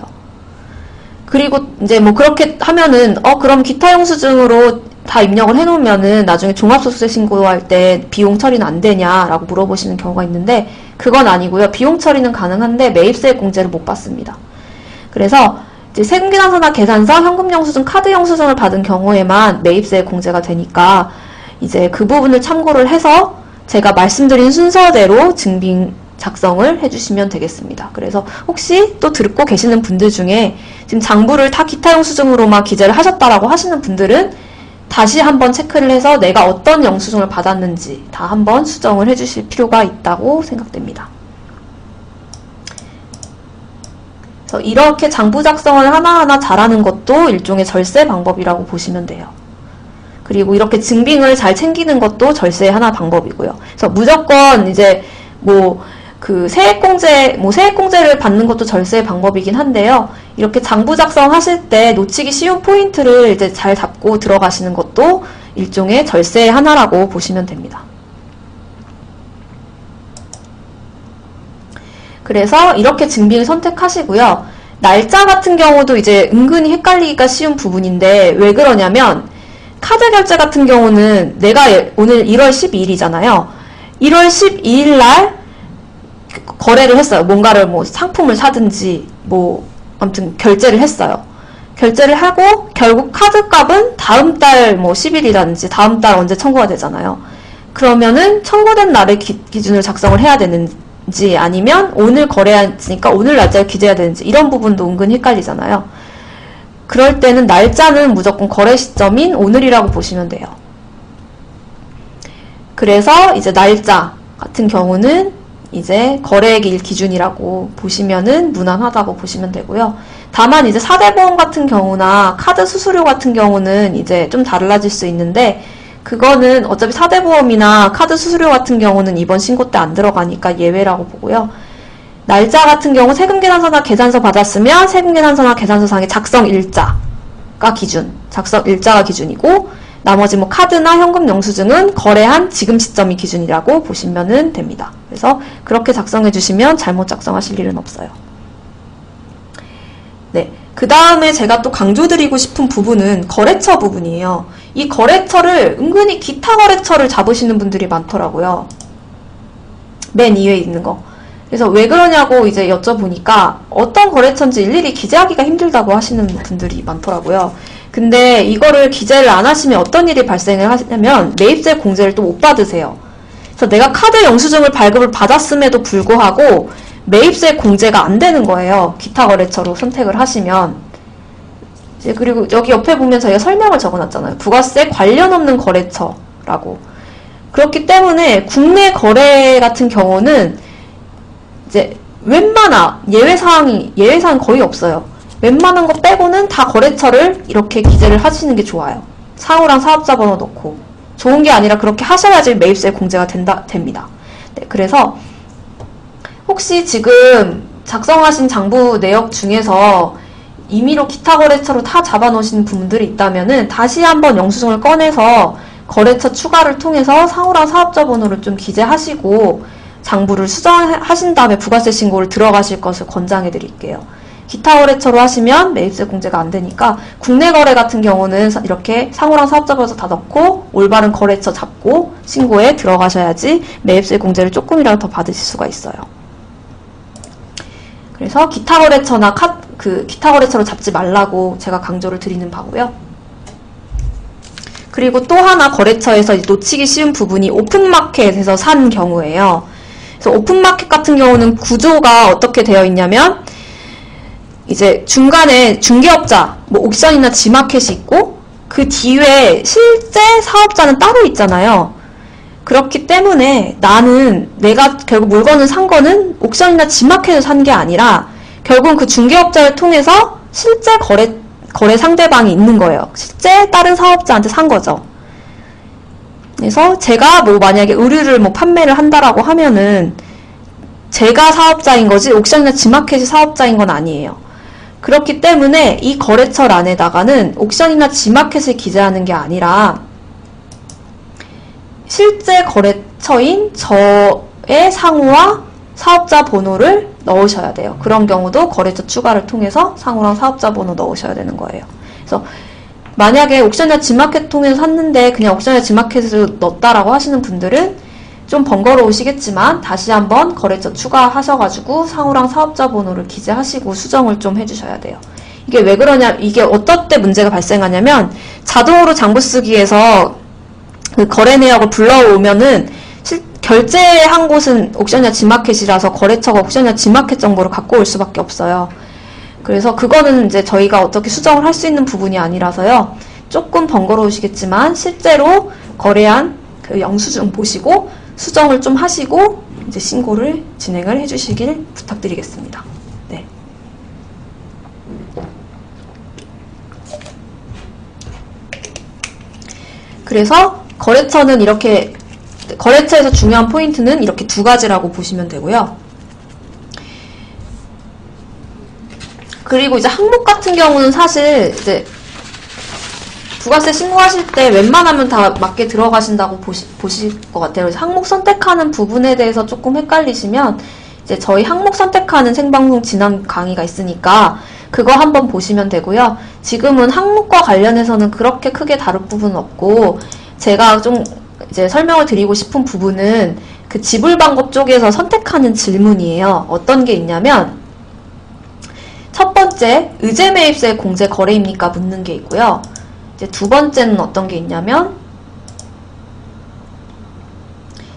Speaker 1: 그리고 이제 뭐 그렇게 하면은 그럼 기타 영수증으로 다 입력을 해놓으면은 나중에 종합소득세 신고할 때 비용 처리는 안 되냐라고 물어보시는 경우가 있는데 그건 아니고요. 비용 처리는 가능한데 매입세액 공제를 못 받습니다. 그래서 이제 세금계산서나 계산서, 현금 영수증, 카드 영수증을 받은 경우에만 매입세액 공제가 되니까 이제 그 부분을 참고를 해서 제가 말씀드린 순서대로 증빙 작성을 해주시면 되겠습니다. 그래서 혹시 또 듣고 계시는 분들 중에 지금 장부를 다 기타 영수증으로만 기재를 하셨다라고 하시는 분들은 다시 한번 체크를 해서 내가 어떤 영수증을 받았는지 다 한번 수정을 해주실 필요가 있다고 생각됩니다. 그래서 이렇게 장부 작성을 하나하나 잘하는 것도 일종의 절세 방법이라고 보시면 돼요. 그리고 이렇게 증빙을 잘 챙기는 것도 절세의 하나 방법이고요. 그래서 무조건 이제 세액공제를 받는 것도 절세의 방법이긴 한데요. 이렇게 장부 작성하실 때 놓치기 쉬운 포인트를 이제 잘 잡고 들어가시는 것도 일종의 절세의 하나라고 보시면 됩니다. 그래서 이렇게 증빙을 선택하시고요. 날짜 같은 경우도 이제 은근히 헷갈리기가 쉬운 부분인데 왜 그러냐면 카드 결제 같은 경우는 내가 오늘 1월 12일이잖아요. 1월 12일 날 거래를 했어요. 뭔가를 상품을 사든지 아무튼 결제를 했어요. 결제를 하고 결국 카드 값은 다음 달 10일이라든지 다음 달 언제 청구가 되잖아요. 그러면은 청구된 날을 기준으로 작성을 해야 되는지 아니면 오늘 거래했으니까 오늘 날짜를 기재해야 되는지 이런 부분도 은근히 헷갈리잖아요. 그럴 때는 날짜는 무조건 거래 시점인 오늘이라고 보시면 돼요. 그래서 이제 날짜 같은 경우는 이제 거래일 기준이라고 보시면은 무난하다고 보시면 되고요. 다만 이제 사대보험 같은 경우나 카드 수수료 같은 경우는 이제 좀 달라질 수 있는데 그거는 어차피 사대보험이나 카드 수수료 같은 경우는 이번 신고 때 안 들어가니까 예외라고 보고요. 날짜 같은 경우 세금계산서나 계산서 받았으면 세금계산서나 계산서상의 작성 일자가 기준이고 나머지 카드나 현금 영수증은 거래한 지금 시점이 기준이라고 보시면 됩니다. 그래서 그렇게 작성해 주시면 잘못 작성하실 일은 없어요. 네, 그 다음에 제가 또 강조드리고 싶은 부분은 거래처 부분이에요. 이 거래처를 은근히 기타 거래처를 잡으시는 분들이 많더라고요. 맨 위에 있는 거. 그래서 왜 그러냐고 이제 여쭤보니까 어떤 거래처인지 일일이 기재하기가 힘들다고 하시는 분들이 많더라고요. 근데 이거를 기재를 안 하시면 어떤 일이 발생을 하냐면 매입세 공제를 또 못 받으세요. 그래서 내가 카드 영수증을 발급을 받았음에도 불구하고 매입세 공제가 안 되는 거예요. 기타 거래처로 선택을 하시면. 이제 그리고 여기 옆에 보면 저희가 설명을 적어놨잖아요. 부가세 관련 없는 거래처라고. 그렇기 때문에 국내 거래 같은 경우는 이제 예외사항 거의 없어요. 웬만한 거 빼고는 다 거래처를 이렇게 기재를 하시는 게 좋아요. 상호랑 사업자 번호 넣고. 좋은 게 아니라 그렇게 하셔야지 매입세 공제가 됩니다. 네, 그래서 혹시 지금 작성하신 장부 내역 중에서 임의로 기타 거래처로 다 잡아놓으신 분들이 있다면은 다시 한번 영수증을 꺼내서 거래처 추가를 통해서 상호랑 사업자 번호를 좀 기재하시고 장부를 수정하신 다음에 부가세 신고를 들어가실 것을 권장해 드릴게요. 기타 거래처로 하시면 매입세 공제가 안 되니까 국내 거래 같은 경우는 이렇게 상호랑 사업자 번호 다 넣고 올바른 거래처 잡고 신고에 들어가셔야지 매입세 공제를 조금이라도 더 받으실 수가 있어요. 그래서 기타 거래처나 기타 거래처로 잡지 말라고 제가 강조를 드리는 바고요. 그리고 또 하나 거래처에서 놓치기 쉬운 부분이 오픈마켓에서 산 경우예요. 그래서 오픈마켓 같은 경우는 구조가 어떻게 되어 있냐면 이제 중간에 중개업자, 옥션이나 지마켓이 있고 그 뒤에 실제 사업자는 따로 있잖아요. 그렇기 때문에 내가 결국 물건을 산 거는 옥션이나 지마켓을 산 게 아니라 결국은 그 중개업자를 통해서 실제 거래 상대방이 있는 거예요. 실제 다른 사업자한테 산 거죠. 그래서 제가 만약에 의류를 판매를 한다라고 하면은 제가 사업자인 거지 옥션이나 지마켓이 사업자인 건 아니에요. 그렇기 때문에 이 거래처란에다가는 옥션이나 지마켓을 기재하는 게 아니라 실제 거래처인 저의 상호와 사업자 번호를 넣으셔야 돼요. 그런 경우도 거래처 추가를 통해서 상호랑 사업자 번호 넣으셔야 되는 거예요. 그래서 만약에 옥션이나 지마켓 통해서 샀는데 그냥 옥션이나 지마켓을 넣었다라고 하시는 분들은 좀 번거로우시겠지만 다시 한번 거래처 추가하셔가지고 상호랑 사업자 번호를 기재하시고 수정을 좀 해주셔야 돼요. 이게 왜 그러냐, 이게 어떨 때 문제가 발생하냐면 자동으로 장부 쓰기에서 그 거래 내역을 불러오면은 결제한 곳은 옥션이나 지마켓이라서 거래처가 옥션이나 지마켓 정보를 갖고 올 수밖에 없어요. 그래서 그거는 이제 저희가 어떻게 수정을 할 수 있는 부분이 아니라서요. 조금 번거로우시겠지만 실제로 거래한 그 영수증 보시고 수정을 좀 하시고 이제 신고를 진행을 해주시길 부탁드리겠습니다. 네. 그래서 거래처는 이렇게, 거래처에서 중요한 포인트는 이렇게 두 가지라고 보시면 되고요. 그리고 이제 항목 같은 경우는 사실 이제 부가세 신고하실 때 웬만하면 다 맞게 들어가신다고 보실 것 같아요. 그래서 항목 선택하는 부분에 대해서 조금 헷갈리시면 이제 저희 항목 선택하는 생방송 지난 강의가 있으니까 그거 한번 보시면 되고요. 지금은 항목과 관련해서는 그렇게 크게 다룰 부분은 없고 제가 좀 이제 설명을 드리고 싶은 부분은 그 지불 방법 쪽에서 선택하는 질문이에요. 어떤 게 있냐면 첫 번째, 의제 매입세 공제 거래입니까? 묻는 게 있고요. 이제 두 번째는 어떤 게 있냐면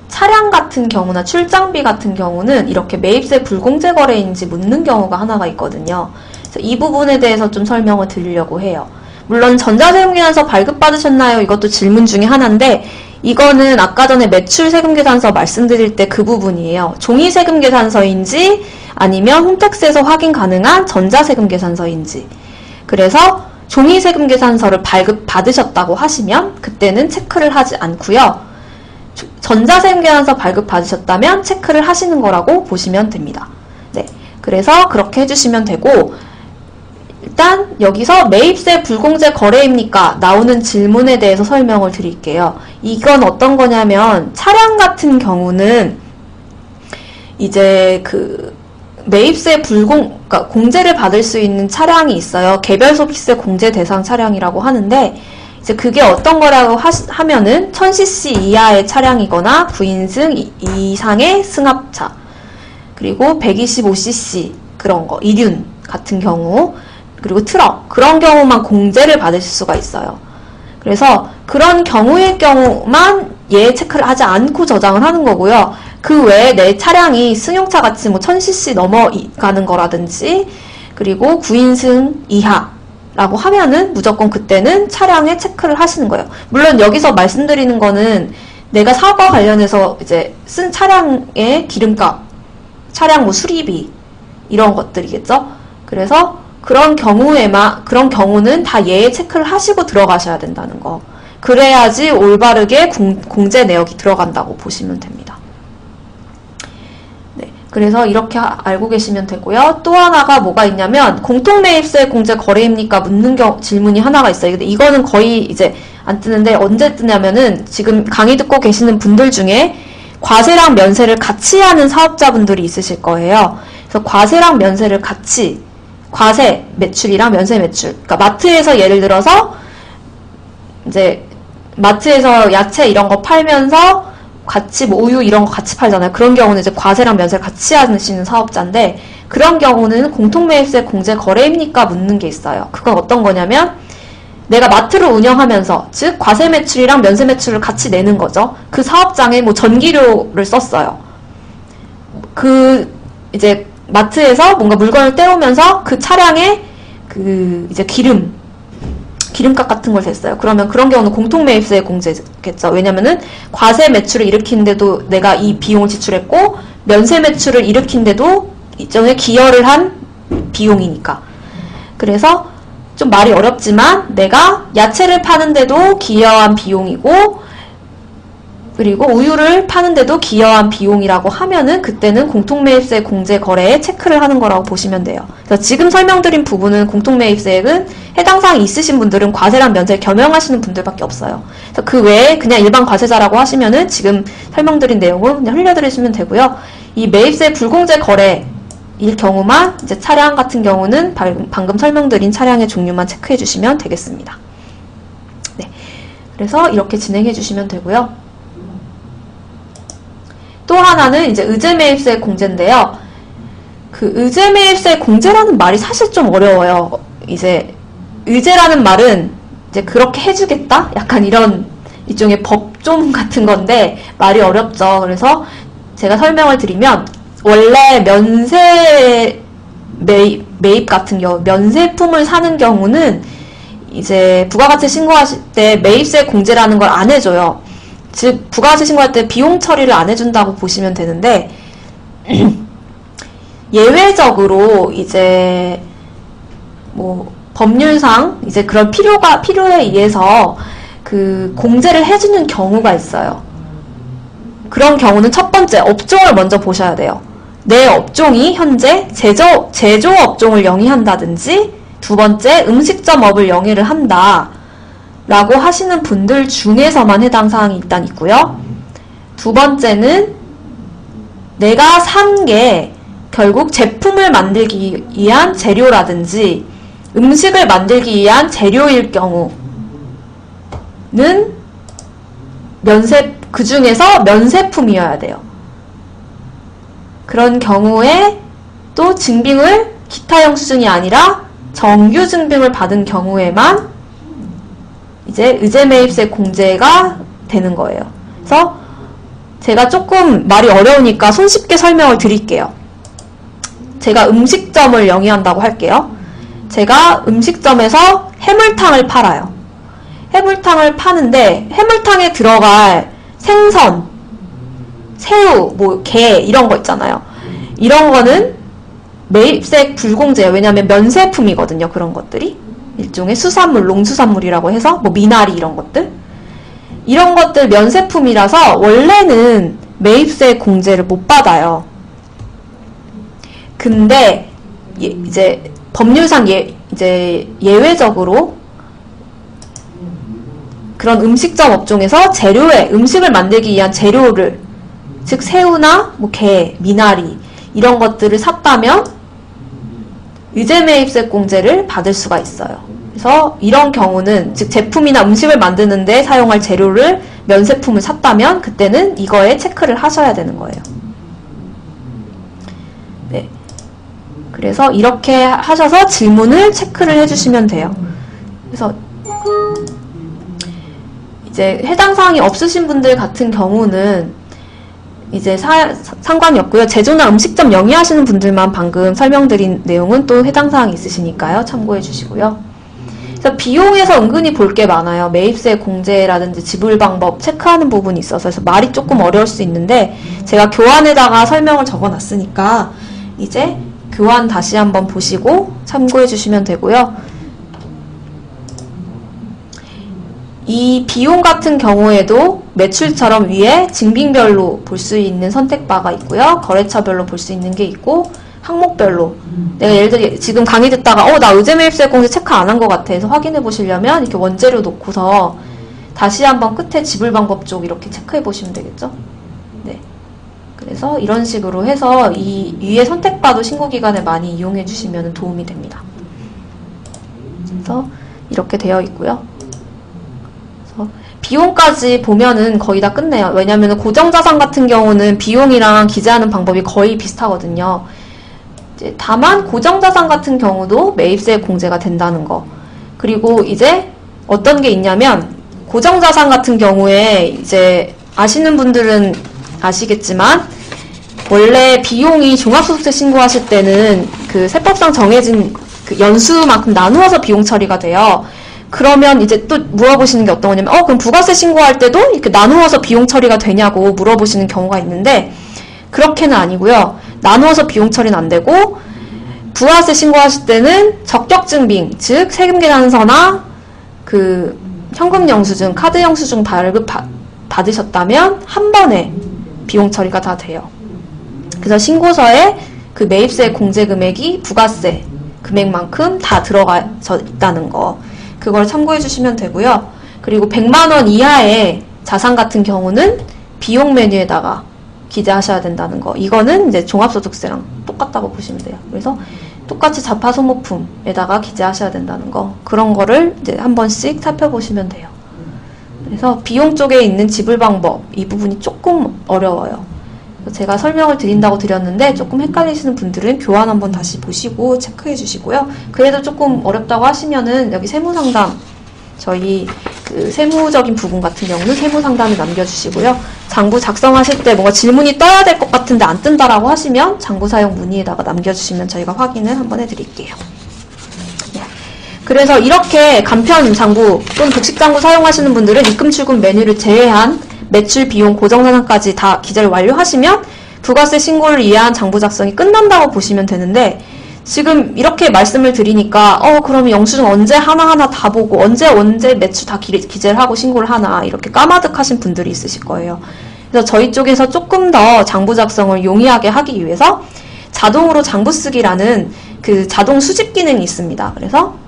Speaker 1: 차량 같은 경우나 출장비 같은 경우는 이렇게 매입세 불공제 거래인지 묻는 경우가 하나가 있거든요. 그래서 이 부분에 대해서 좀 설명을 드리려고 해요. 물론 전자세금계산서 발급받으셨나요? 이것도 질문 중에 하나인데 이거는 아까 전에 매출세금계산서 말씀드릴 때 그 부분이에요. 종이세금계산서인지 아니면 홈택스에서 확인 가능한 전자세금계산서인지. 그래서 종이세금계산서를 발급받으셨다고 하시면 그때는 체크를 하지 않고요. 전자세금계산서 발급받으셨다면 체크를 하시는 거라고 보시면 됩니다. 네, 그래서 그렇게 해주시면 되고 일단 여기서 매입세 불공제 거래입니까? 나오는 질문에 대해서 설명을 드릴게요. 이건 어떤 거냐면 차량 같은 경우는 이제 그 매입세 그러니까 공제를 받을 수 있는 차량이 있어요. 개별 소비세 공제 대상 차량이라고 하는데 이제 그게 어떤 거라고 하면은 1000cc 이하의 차량이거나 9인승 이상의 승합차 그리고 125cc 그런 거 이륜 같은 경우 그리고 트럭 그런 경우만 공제를 받으실 수가 있어요. 그래서 그런 경우의 경우만 얘 체크를 하지 않고 저장을 하는 거고요. 그 외에 내 차량이 승용차 같이 뭐 1000cc 넘어가는 거라든지 그리고 9인승 이하라고 하면은 무조건 그때는 차량에 체크를 하시는 거예요. 물론 여기서 말씀드리는 거는 내가 사업과 관련해서 이제 쓴 차량의 기름값, 차량 뭐 수리비 이런 것들이겠죠. 그래서 그런 경우는 다 얘에 체크를 하시고 들어가셔야 된다는 거. 그래야지 올바르게 공제 내역이 들어간다고 보시면 됩니다. 네, 그래서 이렇게 알고 계시면 되고요. 또 하나가 뭐가 있냐면 공통매입세 공제 거래입니까? 묻는 질문이 하나가 있어요. 근데 이거는 거의 이제 안 뜨는데 언제 뜨냐면은 지금 강의 듣고 계시는 분들 중에 과세랑 면세를 같이 하는 사업자분들이 있으실 거예요. 그래서 과세랑 면세를 같이 과세 매출이랑 면세 매출. 그러니까 마트에서 예를 들어서 이제 마트에서 야채 이런 거 팔면서 같이 뭐 우유 이런 거 같이 팔잖아요. 그런 경우는 이제 과세랑 면세를 같이 하시는 사업자인데 그런 경우는 공통매입세 공제 거래입니까? 묻는 게 있어요. 그건 어떤 거냐면 내가 마트를 운영하면서 즉 과세 매출이랑 면세 매출을 같이 내는 거죠. 그 사업장에 뭐 전기료를 썼어요. 그 이제 마트에서 뭔가 물건을 떼오면서 그 차량에 그 이제 기름값 같은 걸 댔어요. 그러면 그런 경우는 공통매입세 공제겠죠. 왜냐면은 과세 매출을 일으키는데도 내가 이 비용을 지출했고 면세 매출을 일으키는데도 일종의 기여를 한 비용이니까. 그래서 좀 말이 어렵지만 내가 야채를 파는데도 기여한 비용이고 그리고 우유를 파는데도 기여한 비용이라고 하면은 그때는 공통매입세 공제 거래에 체크를 하는 거라고 보시면 돼요. 그래서 지금 설명드린 부분은 공통매입세액은 해당 사항이 있으신 분들은 과세랑 면세를 겸용하시는 분들밖에 없어요. 그래서 그 외에 그냥 일반 과세자라고 하시면은 지금 설명드린 내용을 그냥 흘려드리시면 되고요. 이 매입세 불공제 거래일 경우만 이제 차량 같은 경우는 방금 설명드린 차량의 종류만 체크해 주시면 되겠습니다. 네. 그래서 이렇게 진행해 주시면 되고요. 또 하나는 이제 의제매입세 공제인데요. 그 의제매입세 공제라는 말이 사실 좀 어려워요. 이제 의제라는 말은 이제 그렇게 해주겠다? 약간 이런 일종의 법조문 같은 건데 말이 어렵죠. 그래서 제가 설명을 드리면 원래 면세 매입 같은 경우 면세품을 사는 경우는 이제 부가가치 신고하실 때 매입세 공제라는 걸 안 해줘요. 즉 부가가치 신고할 때 비용 처리를 안 해준다고 보시면 되는데 예외적으로 이제 뭐 법률상 이제 그런 필요에 의해서 그 공제를 해주는 경우가 있어요. 그런 경우는 첫 번째 업종을 먼저 보셔야 돼요. 내 업종이 현재 제조 업종을 영위한다든지 두 번째 음식점업을 영위를 한다 라고 하시는 분들 중에서만 해당 사항이 일단 있고요. 두 번째는 내가 산 게 결국 제품을 만들기 위한 재료라든지 음식을 만들기 위한 재료일 경우는 그 중에서 면세품이어야 돼요. 그런 경우에 또 증빙을 기타 영수증이 아니라 정규 증빙을 받은 경우에만 이제 의제매입세 공제가 되는 거예요. 그래서 제가 조금 말이 어려우니까 손쉽게 설명을 드릴게요. 제가 음식점을 영위한다고 할게요. 제가 음식점에서 해물탕을 팔아요. 해물탕을 파는데 해물탕에 들어갈 생선, 새우, 뭐 게 이런 거 있잖아요. 이런 거는 매입세 불공제예요. 왜냐하면 면세품이거든요. 그런 것들이 일종의 수산물, 농수산물이라고 해서 뭐 미나리 이런 것들 면세품이라서 원래는 매입세 공제를 못 받아요. 근데 이제 법률상 이제 예외적으로 그런 음식점 업종에서 음식을 만들기 위한 재료를 즉 새우나 뭐 게, 미나리 이런 것들을 샀다면 의제매입세 공제를 받을 수가 있어요. 그래서 이런 경우는 즉 제품이나 음식을 만드는데 사용할 재료를 면세품을 샀다면 그때는 이거에 체크를 하셔야 되는 거예요. 네. 그래서 이렇게 하셔서 질문을 체크를 해주시면 돼요. 그래서 이제 해당 사항이 없으신 분들 같은 경우는 이제 상관이 없고요. 제조나 음식점 영위하시는 분들만 방금 설명드린 내용은 또 해당 사항이 있으시니까요. 참고해 주시고요. 그래서 비용에서 은근히 볼 게 많아요. 매입세 공제라든지 지불 방법 체크하는 부분이 있어서 그래서 말이 조금 어려울 수 있는데 제가 교환에다가 설명을 적어놨으니까 이제 교환 다시 한번 보시고 참고해 주시면 되고요. 이 비용 같은 경우에도 매출처럼 위에 증빙별로 볼 수 있는 선택바가 있고요. 거래처별로 볼 수 있는 게 있고 항목별로 내가 예를 들어 지금 강의 듣다가 나 의제매입세 공제 체크 안 한 것 같아 해서 확인해 보시려면 이렇게 원재료 놓고서 다시 한번 끝에 지불 방법 쪽 이렇게 체크해 보시면 되겠죠. 네. 그래서 이런 식으로 해서 이 위에 선택바도 신고기간에 많이 이용해 주시면 도움이 됩니다. 그래서 이렇게 되어 있고요. 비용까지 보면은 거의 다 끝내요. 왜냐하면 고정자산 같은 경우는 비용이랑 기재하는 방법이 거의 비슷하거든요. 이제 다만 고정자산 같은 경우도 매입세 공제가 된다는 거. 그리고 이제 어떤 게 있냐면 고정자산 같은 경우에 이제 아시는 분들은 아시겠지만 원래 비용이 종합소득세 신고하실 때는 그 세법상 정해진 그 연수만큼 나누어서 비용 처리가 돼요. 그러면 이제 또 물어보시는 게 어떤 거냐면 그럼 부가세 신고할 때도 이렇게 나누어서 비용 처리가 되냐고 물어보시는 경우가 있는데 그렇게는 아니고요. 나누어서 비용 처리는 안 되고 부가세 신고하실 때는 적격증빙, 즉 세금 계산서나 그 현금 영수증, 카드 영수증 발급 받으셨다면 한 번에 비용 처리가 다 돼요. 그래서 신고서에 그 매입세 공제 금액이 부가세 금액만큼 다 들어가 있다는 거. 그걸 참고해 주시면 되고요. 그리고 100만 원 이하의 자산 같은 경우는 비용 메뉴에다가 기재하셔야 된다는 거. 이거는 이제 종합소득세랑 똑같다고 보시면 돼요. 그래서 똑같이 자파 소모품에다가 기재하셔야 된다는 거. 그런 거를 이제 한 번씩 살펴보시면 돼요. 그래서 비용 쪽에 있는 지불 방법, 이 부분이 조금 어려워요. 제가 설명을 드린다고 드렸는데 조금 헷갈리시는 분들은 교환 한번 다시 보시고 체크해 주시고요. 그래도 조금 어렵다고 하시면은 여기 세무상담, 저희 그 세무적인 부분 같은 경우는 세무상담에 남겨주시고요. 장부 작성하실 때 뭔가 질문이 떠야 될 것 같은데 안 뜬다라고 하시면 장부 사용 문의에다가 남겨주시면 저희가 확인을 한번 해드릴게요. 네. 그래서 이렇게 간편 장부 또는 복식 장부 사용하시는 분들은 입금 출금 메뉴를 제외한 매출, 비용, 고정사상까지 다 기재를 완료하시면 부가세 신고를 위한 장부 작성이 끝난다고 보시면 되는데, 지금 이렇게 말씀을 드리니까 그러면 영수증 언제 하나하나 다 보고 언제 매출 다 기재를 하고 신고를 하나, 이렇게 까마득하신 분들이 있으실 거예요. 그래서 저희 쪽에서 조금 더 장부 작성을 용이하게 하기 위해서 자동으로 장부 쓰기라는 그 자동 수집 기능이 있습니다. 그래서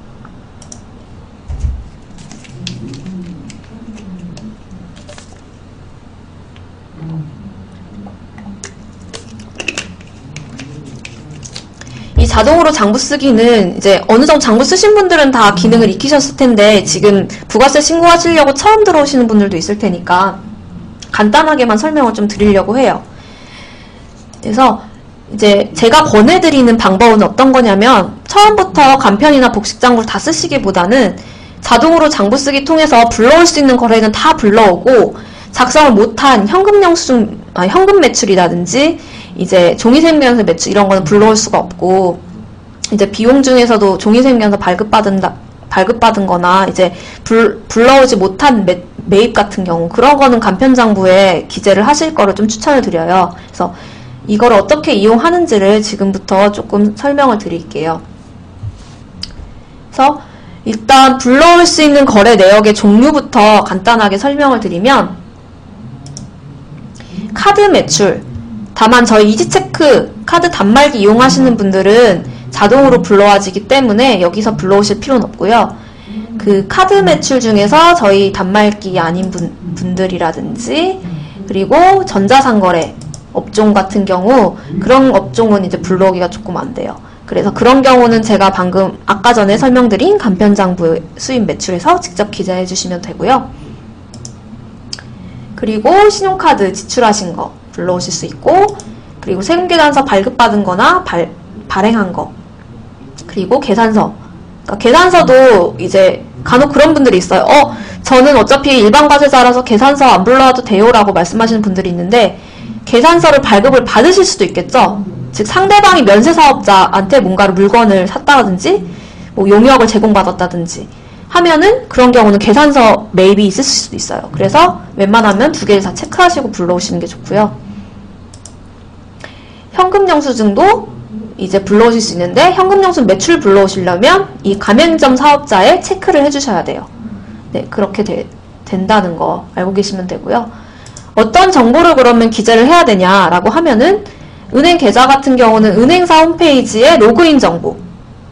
Speaker 1: 이 자동으로 장부 쓰기는 이제 어느 정도 장부 쓰신 분들은 다 기능을 익히셨을 텐데, 지금 부가세 신고하시려고 처음 들어오시는 분들도 있을 테니까 간단하게만 설명을 좀 드리려고 해요. 그래서 이제 제가 권해드리는 방법은 어떤 거냐면, 처음부터 간편이나 복식 장부를 다 쓰시기보다는 자동으로 장부 쓰기 통해서 불러올 수 있는 거래는 다 불러오고, 작성을 못한 현금 매출이라든지 이제 종이세무계산서 매출 이런 거는 불러올 수가 없고, 이제 비용 중에서도 종이세무계산서 발급받은 거나 이제 불러오지 못한 매입 같은 경우, 그런 거는 간편장부에 기재를 하실 거를 좀 추천을 드려요. 그래서 이걸 어떻게 이용하는지를 지금부터 조금 설명을 드릴게요. 그래서 일단 불러올 수 있는 거래 내역의 종류부터 간단하게 설명을 드리면, 카드 매출, 다만 저희 이지체크 카드 단말기 이용하시는 분들은 자동으로 불러와지기 때문에 여기서 불러오실 필요는 없고요. 그 카드 매출 중에서 저희 단말기 아닌 분들이라든지, 그리고 전자상거래 업종 같은 경우, 그런 업종은 이제 불러오기가 조금 안 돼요. 그래서 그런 경우는 제가 방금 아까 전에 설명드린 간편장부 수입 매출에서 직접 기재해 주시면 되고요. 그리고 신용카드 지출하신 거 불러오실 수 있고, 그리고 세금계산서 발급받은 거나 발행한 거, 그리고 계산서. 그러니까 계산서도 이제 간혹 그런 분들이 있어요. 저는 어차피 일반 과세자라서 계산서 안 불러와도 돼요 라고 말씀하시는 분들이 있는데, 계산서를 발급을 받으실 수도 있겠죠. 즉 상대방이 면세사업자한테 뭔가를 물건을 샀다든지 뭐 용역을 제공받았다든지 하면은 그런 경우는 계산서 매입이 있을 수도 있어요. 그래서 웬만하면 두 개를 다 체크하시고 불러오시는 게 좋고요. 현금 영수증도 이제 불러오실 수 있는데, 현금 영수증 매출 불러오시려면 이 가맹점 사업자에 체크를 해주셔야 돼요. 네, 그렇게 된다는 거 알고 계시면 되고요. 어떤 정보를 그러면 기재를 해야 되냐라고 하면은, 은행 계좌 같은 경우는 은행사 홈페이지에 로그인 정보,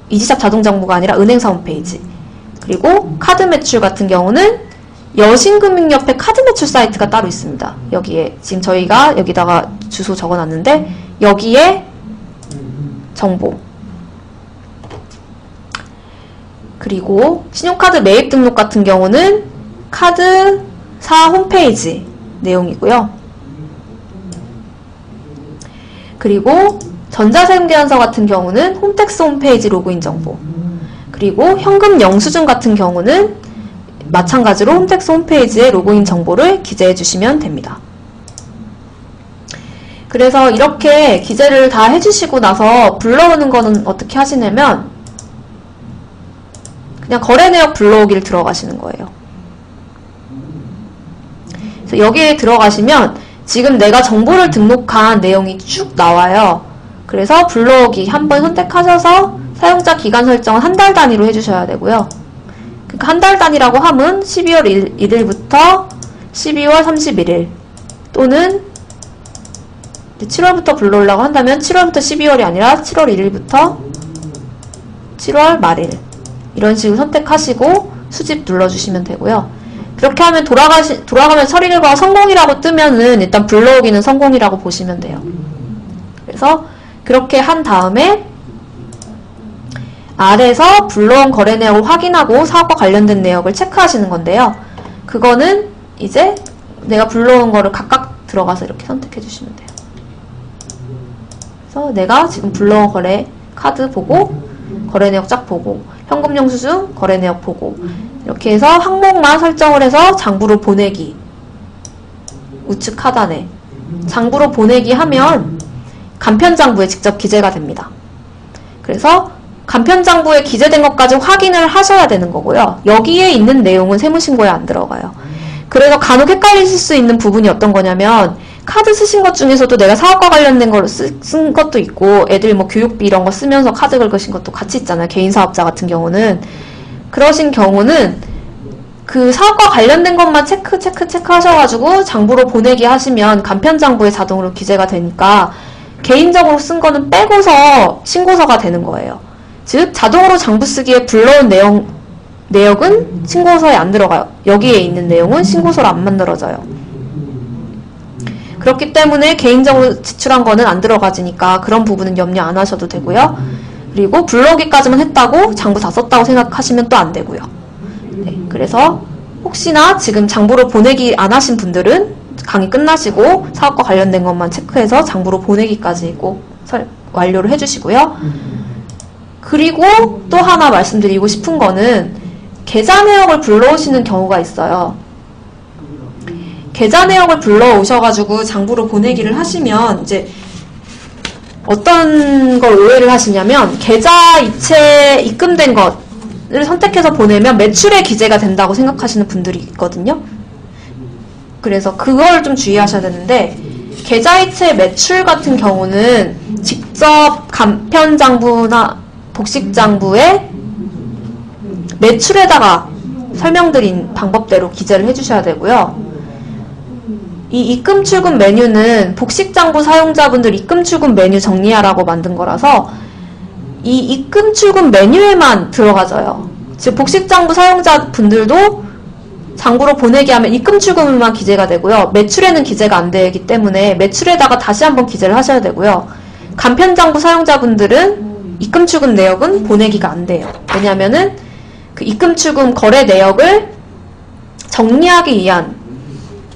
Speaker 1: 이지샵 자동 정보가 아니라 은행사 홈페이지, 그리고 카드 매출 같은 경우는 여신금융협회 카드 매출 사이트가 따로 있습니다. 여기에 지금 저희가 여기다가 주소 적어놨는데, 여기에 정보, 그리고 신용카드 매입 등록 같은 경우는 카드사 홈페이지 내용이고요. 그리고 전자세금계산서 같은 경우는 홈택스 홈페이지 로그인 정보, 그리고 현금 영수증 같은 경우는 마찬가지로 홈택스 홈페이지에 로그인 정보를 기재해 주시면 됩니다. 그래서 이렇게 기재를 다 해주시고 나서 불러오는 거는 어떻게 하시냐면, 그냥 거래 내역 불러오기를 들어가시는 거예요. 그래서 여기에 들어가시면 지금 내가 정보를 등록한 내용이 쭉 나와요. 그래서 불러오기 한번 선택하셔서 사용자 기간 설정은 한 달 단위로 해주셔야 되고요. 그러니까 한 달 단위라고 하면 12월 1일부터 12월 31일, 또는 7월부터 불러오려고 한다면 7월부터 12월이 아니라 7월 1일부터 7월 말일, 이런 식으로 선택하시고 수집 눌러주시면 되고요. 그렇게 하면 돌아가면 처리 결과가 성공이라고 뜨면은 일단 불러오기는 성공이라고 보시면 돼요. 그래서 그렇게 한 다음에 아래서 불러온 거래 내역을 확인하고 사업과 관련된 내역을 체크하시는 건데요. 그거는 이제 내가 불러온 거를 각각 들어가서 이렇게 선택해 주시면 돼요. 그래서 내가 지금 불러온 거래 카드 보고 거래 내역 쫙 보고 현금 영수증 거래 내역 보고 이렇게 해서 항목만 설정을 해서 장부로 보내기 우측 하단에 장부로 보내기 하면 간편장부에 직접 기재가 됩니다. 그래서 간편장부에 기재된 것까지 확인을 하셔야 되는 거고요. 여기에 있는 내용은 세무신고에 안 들어가요. 그래서 간혹 헷갈리실 수 있는 부분이 어떤 거냐면 카드 쓰신 것 중에서도 내가 사업과 관련된 걸 쓴 것도 있고 애들 뭐 교육비 이런 거 쓰면서 카드 긁으신 것도 같이 있잖아요. 개인 사업자 같은 경우는. 그러신 경우는 그 사업과 관련된 것만 체크 하셔가지고 장부로 보내기 하시면 간편장부에 자동으로 기재가 되니까 개인적으로 쓴 거는 빼고서 신고서가 되는 거예요. 즉 자동으로 장부 쓰기에 불러온 내역은 신고서에 안 들어가요. 여기에 있는 내용은 신고서로 안 만들어져요. 그렇기 때문에 개인적으로 지출한 거는 안 들어가지니까 그런 부분은 염려 안 하셔도 되고요. 그리고 불러오기까지만 했다고 장부 다 썼다고 생각하시면 또 안 되고요. 네, 그래서 혹시나 지금 장부로 보내기 안 하신 분들은 강의 끝나시고 사업과 관련된 것만 체크해서 장부로 보내기까지 꼭 완료를 해주시고요. 그리고 또 하나 말씀드리고 싶은 거는 계좌 내역을 불러오시는 경우가 있어요. 계좌 내역을 불러오셔가지고 장부로 보내기를 하시면 이제 어떤 걸 오해를 하시냐면 계좌 이체 입금된 것을 선택해서 보내면 매출에 기재가 된다고 생각하시는 분들이 있거든요. 그래서 그걸 좀 주의하셔야 되는데 계좌 이체 매출 같은 경우는 직접 간편장부나 복식장부에 매출에다가 설명드린 방법대로 기재를 해주셔야 되고요. 이 입금 출금 메뉴는 복식장부 사용자분들 입금 출금 메뉴 정리하라고 만든 거라서 이 입금 출금 메뉴에만 들어가져요. 즉 복식장부 사용자분들도 장부로 보내기 하면 입금 출금만 기재가 되고요. 매출에는 기재가 안 되기 때문에 매출에다가 다시 한번 기재를 하셔야 되고요. 간편장부 사용자분들은 입금 출금 내역은 보내기가 안 돼요. 왜냐하면은 그 입금 출금 거래 내역을 정리하기 위한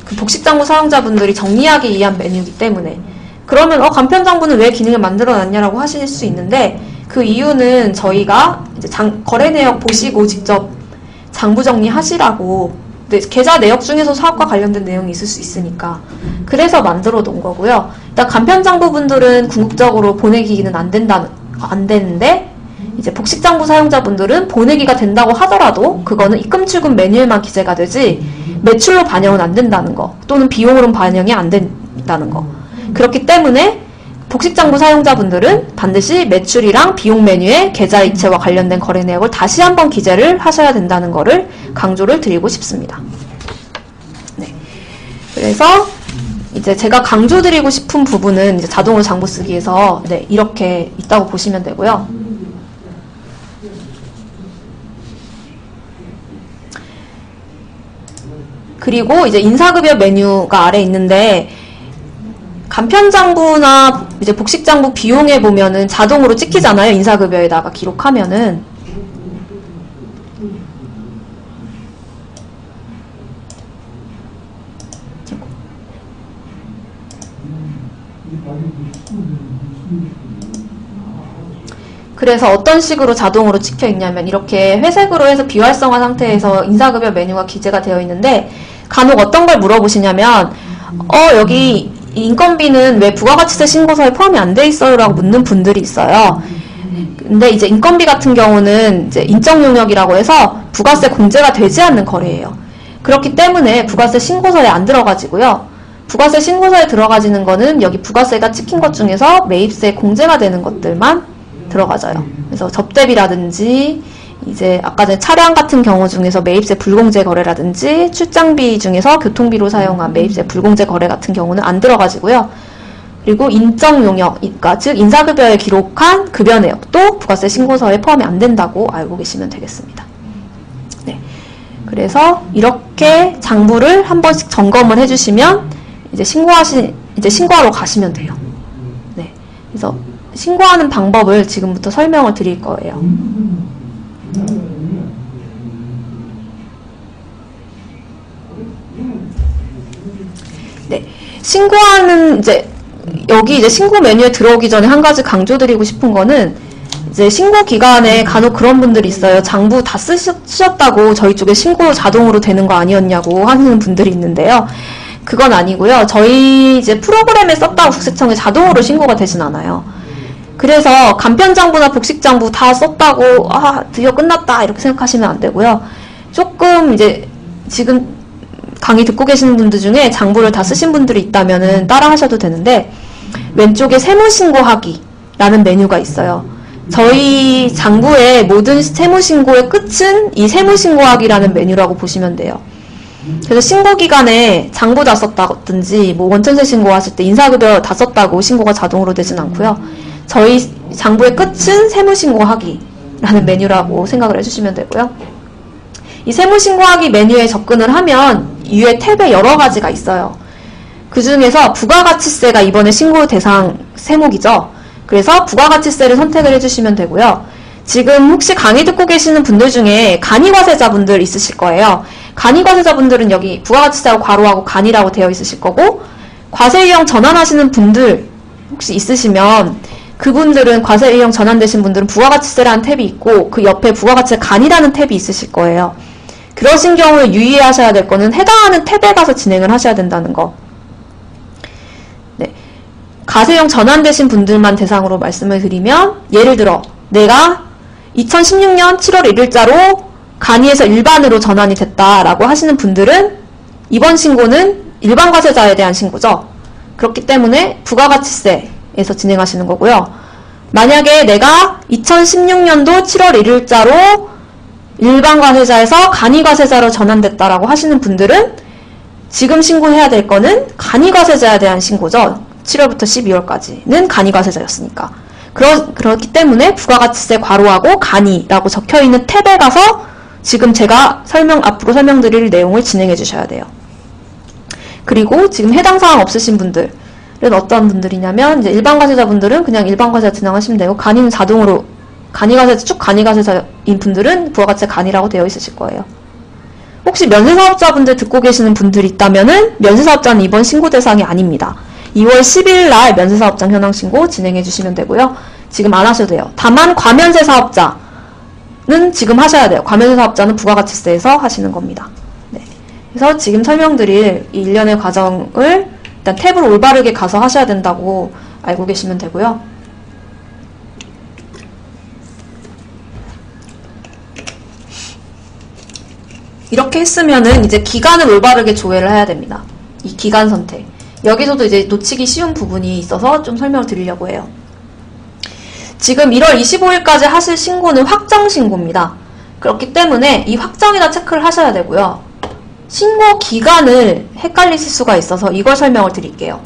Speaker 1: 그 복식장부 사용자분들이 정리하기 위한 메뉴이기 때문에 그러면 간편장부는 왜 기능을 만들어놨냐라고 하실 수 있는데 그 이유는 저희가 이제 거래 내역 보시고 직접 장부 정리하시라고 계좌 내역 중에서 사업과 관련된 내용이 있을 수 있으니까 그래서 만들어 놓은 거고요. 일단 간편장부분들은 궁극적으로 보내기는 안 되는데 이제 복식장부 사용자분들은 보내기가 된다고 하더라도 그거는 입금 출금 메뉴에만 기재가 되지 매출로 반영은 안 된다는 거 또는 비용으로는 반영이 안 된다는 거. 그렇기 때문에 복식장부 사용자분들은 반드시 매출이랑 비용 메뉴에 계좌 이체와 관련된 거래 내역을 다시 한번 기재를 하셔야 된다는 거를 강조를 드리고 싶습니다. 네. 그래서 이제 제가 강조드리고 싶은 부분은 이제 자동으로 장부 쓰기에서 네, 이렇게 있다고 보시면 되고요. 그리고 이제 인사급여 메뉴가 아래 있는데 간편장부나 이제 복식장부 비용에 보면은 자동으로 찍히잖아요. 인사급여에다가 기록하면은. 그래서 어떤 식으로 자동으로 찍혀 있냐면 이렇게 회색으로 해서 비활성화 상태에서 인사급여 메뉴가 기재가 되어 있는데 간혹 어떤 걸 물어보시냐면 여기 인건비는 왜 부가가치세 신고서에 포함이 안 돼 있어요? 라고 묻는 분들이 있어요. 근데 이제 인건비 같은 경우는 이제 인적 용역이라고 해서 부가세 공제가 되지 않는 거래예요. 그렇기 때문에 부가세 신고서에 안 들어가지고요. 부가세 신고서에 들어가지는 거는 여기 부가세가 찍힌 것 중에서 매입세 공제가 되는 것들만 들어가져요. 그래서 접대비라든지 이제 아까 전에 차량 같은 경우 중에서 매입세 불공제 거래라든지 출장비 중에서 교통비로 사용한 매입세 불공제 거래 같은 경우는 안 들어가지고요. 그리고 인적 용역, 그러니까 즉 인사급여에 기록한 급여 내역도 부가세 신고서에 포함이 안 된다고 알고 계시면 되겠습니다. 네. 그래서 이렇게 장부를 한 번씩 점검을 해주시면 이제 신고하러 가시면 돼요. 네. 그래서 신고하는 방법을 지금부터 설명을 드릴 거예요. 네. 신고하는 여기 이제 신고 메뉴에 들어오기 전에 한 가지 강조드리고 싶은 거는 이제 신고 기간에 간혹 그런 분들이 있어요. 장부 다 쓰셨다고 저희 쪽에 신고 자동으로 되는 거 아니었냐고 하는 분들이 있는데요. 그건 아니고요. 저희 이제 프로그램에 썼다고 국세청에 자동으로 신고가 되진 않아요. 그래서 간편장부나 복식장부 다 썼다고 드디어 끝났다 이렇게 생각하시면 안 되고요. 조금 이제 지금 강의 듣고 계시는 분들 중에 장부를 다 쓰신 분들이 있다면은 따라 하셔도 되는데 왼쪽에 세무신고하기라는 메뉴가 있어요. 저희 장부의 모든 세무신고의 끝은 이 세무신고하기라는 메뉴라고 보시면 돼요. 그래서 신고기간에 장부 다 썼다든지 뭐 원천세 신고하실 때 인사급여 다 썼다고 신고가 자동으로 되진 않고요. 저희 장부의 끝은 세무신고하기라는 메뉴라고 생각을 해주시면 되고요. 이 세무신고하기 메뉴에 접근을 하면 위에 탭에 여러 가지가 있어요. 그 중에서 부가가치세가 이번에 신고 대상 세목이죠. 그래서 부가가치세를 선택을 해주시면 되고요. 지금 혹시 강의 듣고 계시는 분들 중에 간이과세자분들 있으실 거예요. 간이과세자분들은 여기 부가가치세하고 괄호하고 간이라고 되어 있으실 거고, 과세유형 전환하시는 분들 혹시 있으시면 그분들은 과세유형 전환되신 분들은 부가가치세라는 탭이 있고 그 옆에 부가가치세 간이라는 탭이 있으실 거예요. 그러신 경우에 유의하셔야 될 거는 해당하는 탭에 가서 진행을 하셔야 된다는 거. 네. 과세형 전환되신 분들만 대상으로 말씀을 드리면, 예를 들어 내가 2016년 7월 1일자로 간이에서 일반으로 전환이 됐다라고 하시는 분들은 이번 신고는 일반 과세자에 대한 신고죠. 그렇기 때문에 부가가치세에서 진행하시는 거고요. 만약에 내가 2016년도 7월 1일자로 일반 과세자에서 간이 과세자로 전환됐다라고 하시는 분들은 지금 신고해야 될 거는 간이 과세자에 대한 신고죠. 7월부터 12월까지는 간이 과세자였으니까. 그렇기 때문에 부가가치세 괄호하고 간이라고 적혀있는 탭에 가서 지금 제가 앞으로 설명드릴 내용을 진행해 주셔야 돼요. 그리고 지금 해당 사항 없으신 분들은 어떤 분들이냐면, 이제 일반 과세자분들은 그냥 일반 과세자 진행하시면 되고, 간이는 자동으로 쭉 간이과세자인 분들은 부가가치세 간이라고 되어 있으실 거예요. 혹시 면세사업자분들 듣고 계시는 분들이 있다면은 면세사업자는 이번 신고 대상이 아닙니다. 2월 10일 날 면세사업장 현황신고 진행해 주시면 되고요. 지금 안 하셔도 돼요. 다만 과면세사업자는 지금 하셔야 돼요. 과면세사업자는 부가가치세에서 하시는 겁니다. 네. 그래서 지금 설명드릴 이 일련의 과정을 일단 탭으로 올바르게 가서 하셔야 된다고 알고 계시면 되고요. 이렇게 했으면은 이제 기간을 올바르게 조회를 해야 됩니다. 이 기간 선택. 여기서도 이제 놓치기 쉬운 부분이 있어서 좀 설명을 드리려고 해요. 지금 1월 25일까지 하실 신고는 확정 신고입니다. 그렇기 때문에 이 확정이나 체크를 하셔야 되고요. 신고 기간을 헷갈리실 수가 있어서 이걸 설명을 드릴게요.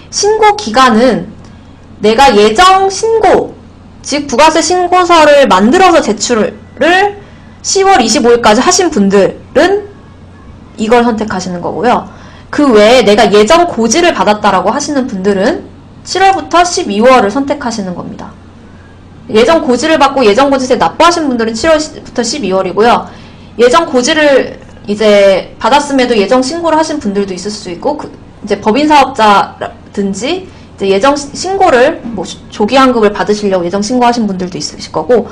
Speaker 1: 신고 기간은 내가 예정 신고, 즉 부가세 신고서를 만들어서 제출을 10월 25일까지 하신 분들은 이걸 선택하시는 거고요. 그 외에 내가 예정 고지를 받았다라고 하시는 분들은 7월부터 12월을 선택하시는 겁니다. 예정 고지를 받고 예정 고지세 납부하신 분들은 7월부터 12월이고요. 예정 고지를 이제 받았음에도 예정 신고를 하신 분들도 있을 수 있고, 이제 법인사업자든지 이제 예정 신고를 뭐 조기환급을 받으시려고 예정 신고하신 분들도 있으실 거고,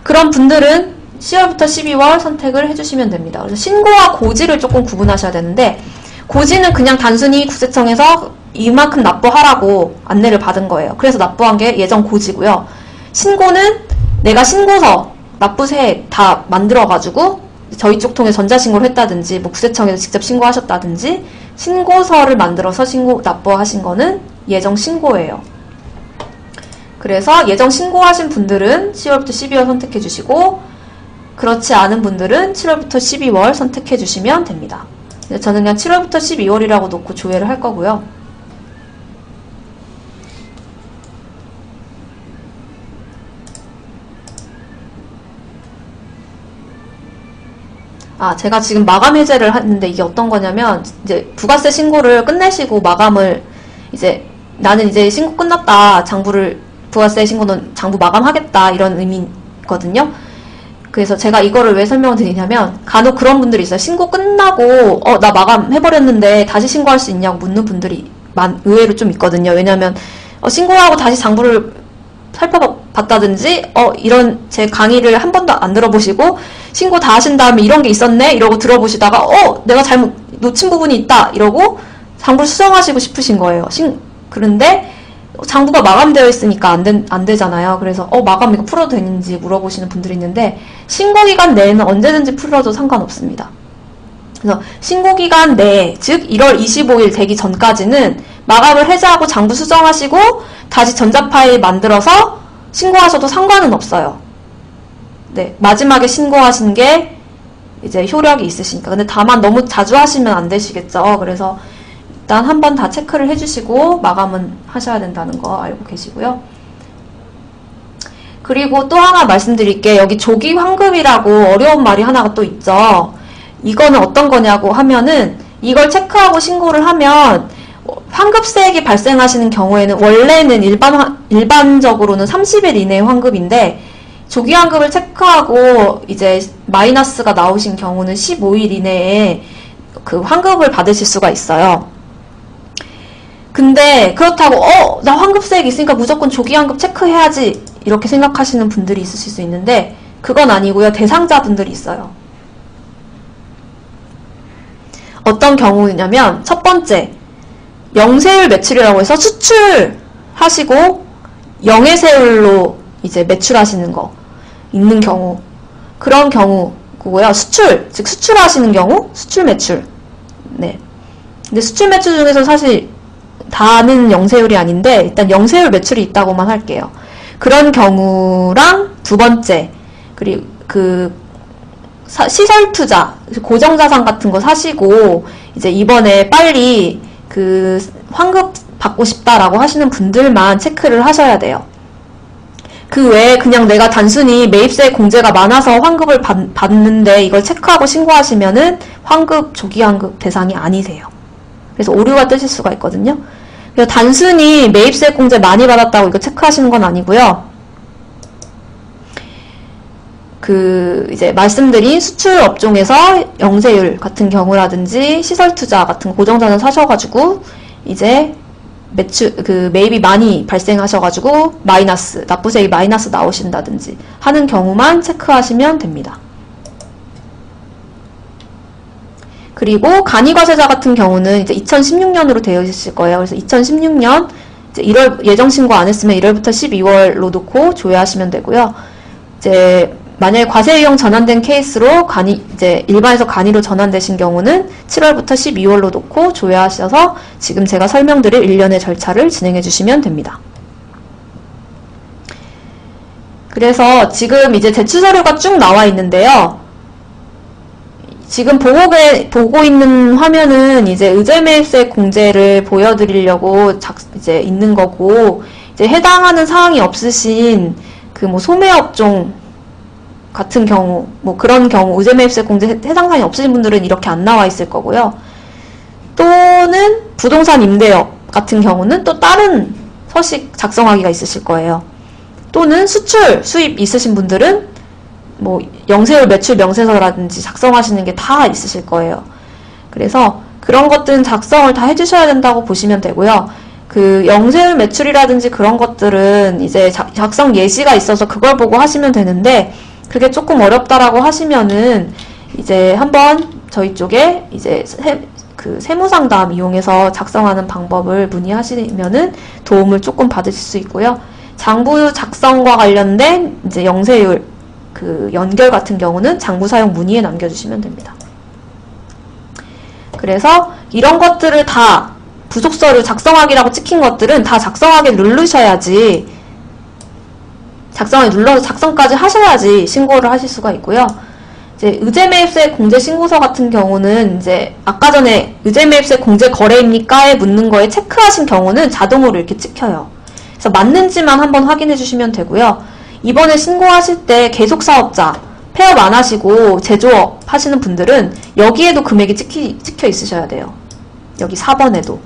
Speaker 1: 그런 분들은 10월부터 12월 선택을 해주시면 됩니다. 그래서 신고와 고지를 조금 구분하셔야 되는데, 고지는 그냥 단순히 국세청에서 이만큼 납부하라고 안내를 받은 거예요. 그래서 납부한 게 예정 고지고요. 신고는 내가 신고서, 납부세액 다 만들어가지고 저희 쪽 통해 전자신고를 했다든지, 뭐 국세청에서 직접 신고하셨다든지, 신고서를 만들어서 납부하신 거는 예정 신고예요. 그래서 예정 신고하신 분들은 10월부터 12월 선택해 주시고, 그렇지 않은 분들은 7월부터 12월 선택해 주시면 됩니다. 저는 그냥 7월부터 12월이라고 놓고 조회를 할 거고요. 제가 지금 마감 해제를 했는데 이게 어떤 거냐면, 이제 부가세 신고를 끝내시고 마감을, 이제 나는 이제 신고 끝났다. 부가세 신고는 장부 마감하겠다. 이런 의미거든요. 그래서 제가 이거를 왜 설명을 드리냐면, 간혹 그런 분들이 있어요. 신고 끝나고, 나 마감해버렸는데 다시 신고할 수 있냐고 묻는 분들이 의외로 좀 있거든요. 왜냐면, 신고하고 다시 장부를 살펴봤다든지, 이런 제 강의를 한 번도 안 들어보시고, 신고 다 하신 다음에 이런 게 있었네? 이러고 들어보시다가, 내가 잘못 놓친 부분이 있다! 이러고 장부를 수정하시고 싶으신 거예요. 그런데, 장부가 마감되어 있으니까 안 되잖아요. 그래서, 마감 이거 풀어도 되는지 물어보시는 분들이 있는데, 신고기간 내에는 언제든지 풀어도 상관없습니다. 그래서, 신고기간 내에, 즉, 1월 25일 되기 전까지는 마감을 해제하고 장부 수정하시고, 다시 전자파일 만들어서 신고하셔도 상관은 없어요. 네, 마지막에 신고하신 게 이제 효력이 있으시니까. 근데 다만 너무 자주 하시면 안 되시겠죠. 그래서 일단 한번 다 체크를 해주시고 마감은 하셔야 된다는 거 알고 계시고요. 그리고 또 하나 말씀드릴게. 여기 조기 환급이라고 어려운 말이 하나가 또 있죠. 이거는 어떤 거냐고 하면은 이걸 체크하고 신고를 하면 환급세액이 발생하시는 경우에는 원래는 일반적으로는 30일 이내의 환급인데 조기 환급을 체크하고 이제 마이너스가 나오신 경우는 15일 이내에 그 환급을 받으실 수가 있어요. 근데 그렇다고 나 환급세액 있으니까 무조건 조기 환급 체크해야지 이렇게 생각하시는 분들이 있으실 수 있는데 그건 아니고요. 대상자분들이 있어요. 어떤 경우냐면 첫 번째 영세율 매출이라고 해서 수출하시고 영해세율로 이제 매출하시는 거 있는 경우 그런 경우고요. 즉 수출하시는 경우 수출 매출. 네. 근데 수출 매출 중에서 사실 다는 영세율이 아닌데 일단 영세율 매출이 있다고만 할게요. 그런 경우랑 두 번째 그리고 시설 투자 고정자산 같은 거 사시고 이제 이번에 빨리 환급 받고 싶다라고 하시는 분들만 체크를 하셔야 돼요. 그 외에 그냥 내가 단순히 매입세 공제가 많아서 환급을 받는데 이걸 체크하고 신고하시면은 조기 환급 대상이 아니세요. 그래서 오류가 뜨실 수가 있거든요. 그래서 단순히 매입세 공제 많이 받았다고 이거 체크하시는 건 아니고요. 이제 말씀드린 수출 업종에서 영세율 같은 경우라든지 시설 투자 같은 고정자산 사셔가지고 이제 매입이 많이 발생하셔가지고 납부세액이 마이너스 나오신다든지 하는 경우만 체크하시면 됩니다. 그리고 간이과세자 같은 경우는 이제 2016년으로 되어 있을 거예요. 그래서 2016년 이제 1월 예정신고 안 했으면 1월부터 12월로 놓고 조회하시면 되고요. 이제 만약에 과세유형 전환된 케이스로 이제 일반에서 간이로 전환되신 경우는 7월부터 12월로 놓고 조회하셔서 지금 제가 설명드릴 1년의 절차를 진행해 주시면 됩니다. 그래서 지금 이제 제출서류가 쭉 나와 있는데요. 지금 보고 있는 화면은 이제 의제매입세 공제를 보여드리려고 이제 있는 거고, 이제 해당하는 사항이 없으신 소매업종 같은 경우, 그런 경우, 의제매입세 공제 해당 사항이 없으신 분들은 이렇게 안 나와 있을 거고요. 또는 부동산 임대업 같은 경우는 또 다른 서식 작성하기가 있으실 거예요. 또는 수출 수입 있으신 분들은 영세율 매출 명세서라든지 작성하시는 게 다 있으실 거예요. 그래서 그런 것들은 작성을 다 해주셔야 된다고 보시면 되고요. 영세율 매출이라든지 그런 것들은 이제 작성 예시가 있어서 그걸 보고 하시면 되는데, 그게 조금 어렵다라고 하시면은 이제 한번 저희 쪽에 이제 세무상담 이용해서 작성하는 방법을 문의하시면은 도움을 조금 받으실 수 있고요. 장부 작성과 관련된 이제 영세율 연결 같은 경우는 장부 사용 문의에 남겨주시면 됩니다. 그래서 이런 것들을 다 부속서류 작성하기라고 찍힌 것들은 다 작성하기 누르셔야지, 작성하기 눌러서 작성까지 하셔야지 신고를 하실 수가 있고요. 이제 의제매입세 공제 신고서 같은 경우는 이제 아까 전에 의제매입세 공제 거래입니까에 묻는 거에 체크하신 경우는 자동으로 이렇게 찍혀요. 그래서 맞는지만 한번 확인해 주시면 되고요. 이번에 신고하실 때 계속사업자 폐업 안 하시고 제조업 하시는 분들은 여기에도 금액이 찍혀 있으셔야 돼요. 여기 4번에도.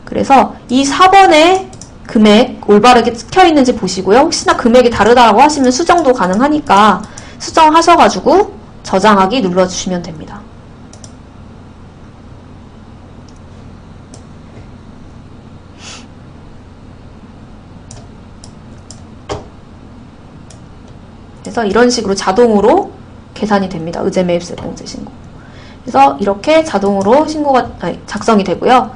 Speaker 1: 그래서 이 4번에 금액 올바르게 찍혀 있는지 보시고요. 혹시나 금액이 다르다고 하시면 수정도 가능하니까 수정하셔가지고 저장하기 눌러주시면 됩니다. 그래서 이런 식으로 자동으로 계산이 됩니다. 의제 매입세 공제 신고. 그래서 이렇게 자동으로 작성이 되고요.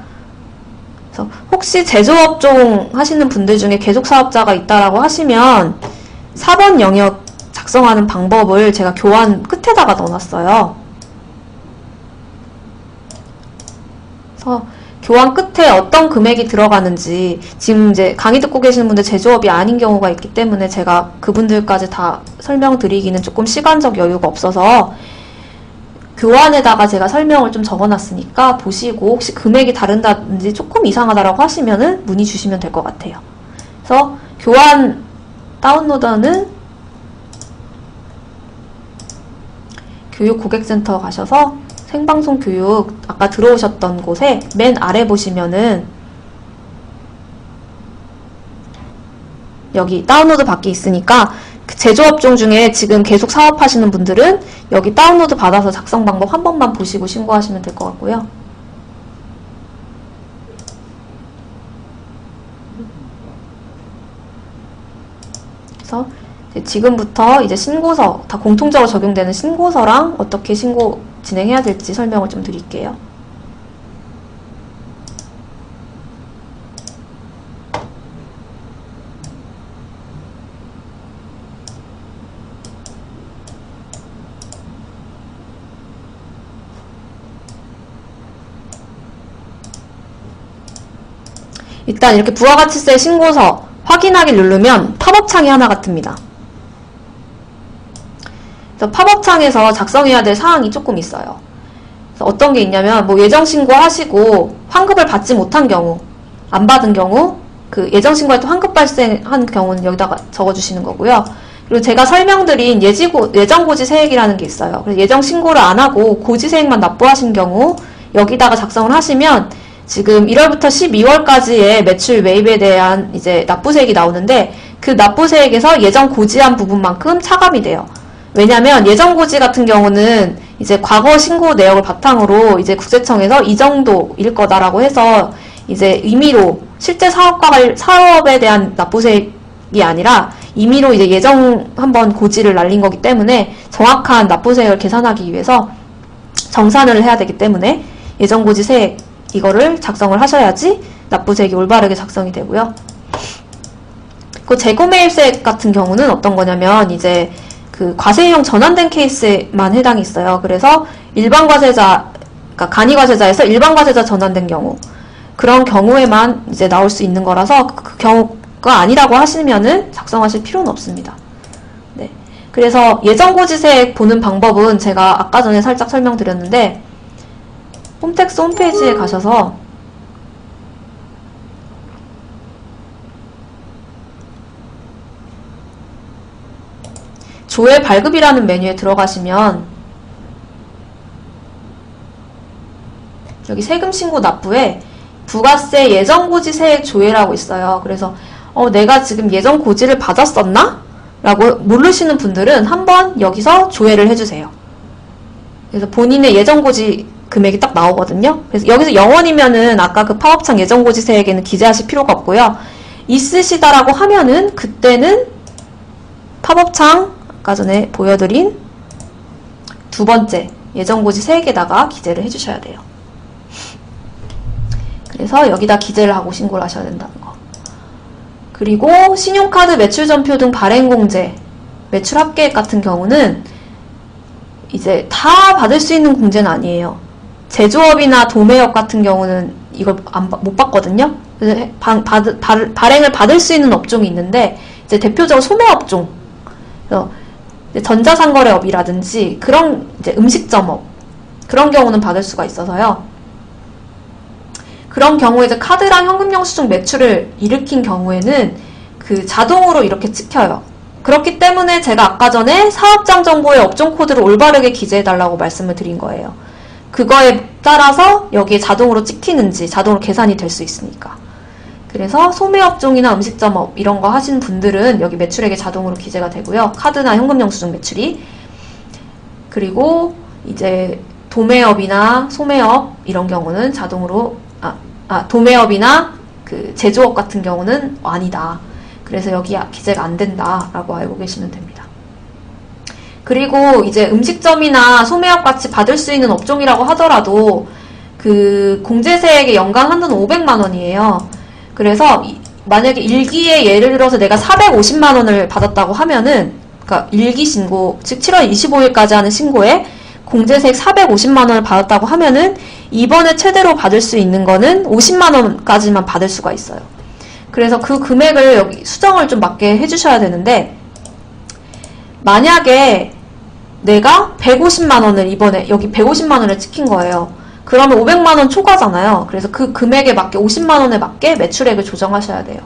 Speaker 1: 그래서 혹시 제조업종 하시는 분들 중에 계속사업자가 있다라고 하시면 4번 영역 작성하는 방법을 제가 교환 끝에다가 넣어놨어요. 그래서 교환 끝에 어떤 금액이 들어가는지 지금 이제 강의 듣고 계시는 분들 제조업이 아닌 경우가 있기 때문에 제가 그분들까지 다 설명드리기는 조금 시간적 여유가 없어서 교환에다가 제가 설명을 좀 적어놨으니까 보시고 혹시 금액이 다른다든지 조금 이상하다라고 하시면은 문의 주시면 될 것 같아요. 그래서 교환 다운로더는 교육고객센터 가셔서 생방송 교육 아까 들어오셨던 곳에 맨 아래 보시면은 여기 다운로드 받기 있으니까 그 제조업종 중에 지금 계속 사업하시는 분들은 여기 다운로드 받아서 작성 방법 한 번만 보시고 신고하시면 될 것 같고요. 그래서 지금부터 이제 신고서, 다 공통적으로 적용되는 신고서랑 어떻게 신고 진행해야 될지 설명을 좀 드릴게요. 일단 이렇게 부가가치세 신고서 확인하기 누르면 팝업창이 하나가 뜹니다. 그래서 팝업창에서 작성해야 될 사항이 조금 있어요. 그래서 어떤 게 있냐면 뭐 예정신고 하시고 환급을 받지 못한 경우, 안 받은 경우, 그 예정신고할 때 환급 발생한 경우는 여기다가 적어주시는 거고요. 그리고 제가 설명드린 예정고지세액이라는 게 있어요. 그래서 예정신고를 안 하고 고지세액만 납부하신 경우 여기다가 작성을 하시면 지금 1월부터 12월까지의 매출 매입에 대한 이제 납부세액이 나오는데 그 납부세액에서 예정 고지한 부분만큼 차감이 돼요. 왜냐면 예정 고지 같은 경우는 이제 과거 신고 내역을 바탕으로 이제 국세청에서 이 정도일 거다라고 해서 이제 임의로 실제 사업에 대한 납부세액이 아니라 임의로 이제 예정 한번 고지를 날린 거기 때문에 정확한 납부세액을 계산하기 위해서 정산을 해야 되기 때문에 예정 고지세액 이거를 작성을 하셔야지 납부세액이 올바르게 작성이 되고요. 그 재고매입세액 같은 경우는 어떤 거냐면 이제 그 과세형 전환된 케이스에만 해당이 있어요. 그래서 일반 과세자, 그러니까 간이 과세자에서 일반 과세자 전환된 경우 그런 경우에만 이제 나올 수 있는 거라서 그 경우가 아니라고 하시면은 작성하실 필요는 없습니다. 네. 그래서 예정고지세액 보는 방법은 제가 아까 전에 살짝 설명드렸는데 홈택스 홈페이지에 가셔서 조회 발급이라는 메뉴에 들어가시면 여기 세금 신고 납부에 부가세 예정고지세액 조회라고 있어요. 그래서 내가 지금 예정고지를 받았었나? 라고 모르시는 분들은 한번 여기서 조회를 해주세요. 그래서 본인의 예정고지 금액이 딱 나오거든요. 그래서 여기서 0원이면은 아까 그 파업창 예정고지세액에는 기재하실 필요가 없고요. 있으시다라고 하면은 그때는 팝업창 아까 전에 보여드린 두 번째 예정고지세액에다가 기재를 해주셔야 돼요. 그래서 여기다 기재를 하고 신고를 하셔야 된다는 거. 그리고 신용카드 매출전표 등 발행공제, 매출합계액 같은 경우는 이제 다 받을 수 있는 공제는 아니에요. 제조업이나 도매업 같은 경우는 이걸 못 받거든요. 그래서 발행을 받을 수 있는 업종이 있는데 이제 대표적으로 소매업종, 그래서 전자상거래업이라든지 그런 이제 음식점업 그런 경우는 받을 수가 있어서요. 그런 경우에 이제 카드랑 현금 영수증 매출을 일으킨 경우에는 그 자동으로 이렇게 찍혀요. 그렇기 때문에 제가 아까 전에 사업장 정보의 업종 코드를 올바르게 기재해달라고 말씀을 드린 거예요. 그거에 따라서 여기에 자동으로 찍히는지 자동으로 계산이 될 수 있으니까. 그래서 소매업종이나 음식점업 이런 거 하시는 분들은 여기 매출액에 자동으로 기재가 되고요. 카드나 현금 영수증 매출이. 그리고 이제 도매업이나 소매업 이런 경우는 자동으로 도매업이나 그 제조업 같은 경우는 아니다. 그래서 여기 기재가 안 된다라고 알고 계시면 됩니다. 그리고 이제 음식점이나 소매업 같이 받을 수 있는 업종이라고 하더라도 그 공제세액의 연간 한도는 500만 원이에요. 그래서 만약에 1기에 예를 들어서 내가 450만 원을 받았다고 하면은, 그러니까 1기 신고, 즉 7월 25일까지 하는 신고에 공제세액 450만 원을 받았다고 하면은 이번에 최대로 받을 수 있는 거는 50만 원까지만 받을 수가 있어요. 그래서 그 금액을 여기 수정을 좀 맞게 해주셔야 되는데, 만약에 내가 150만 원을 이번에 여기 150만 원을 찍힌 거예요. 그러면 500만 원 초과잖아요. 그래서 그 금액에 맞게 50만 원에 맞게 매출액을 조정하셔야 돼요.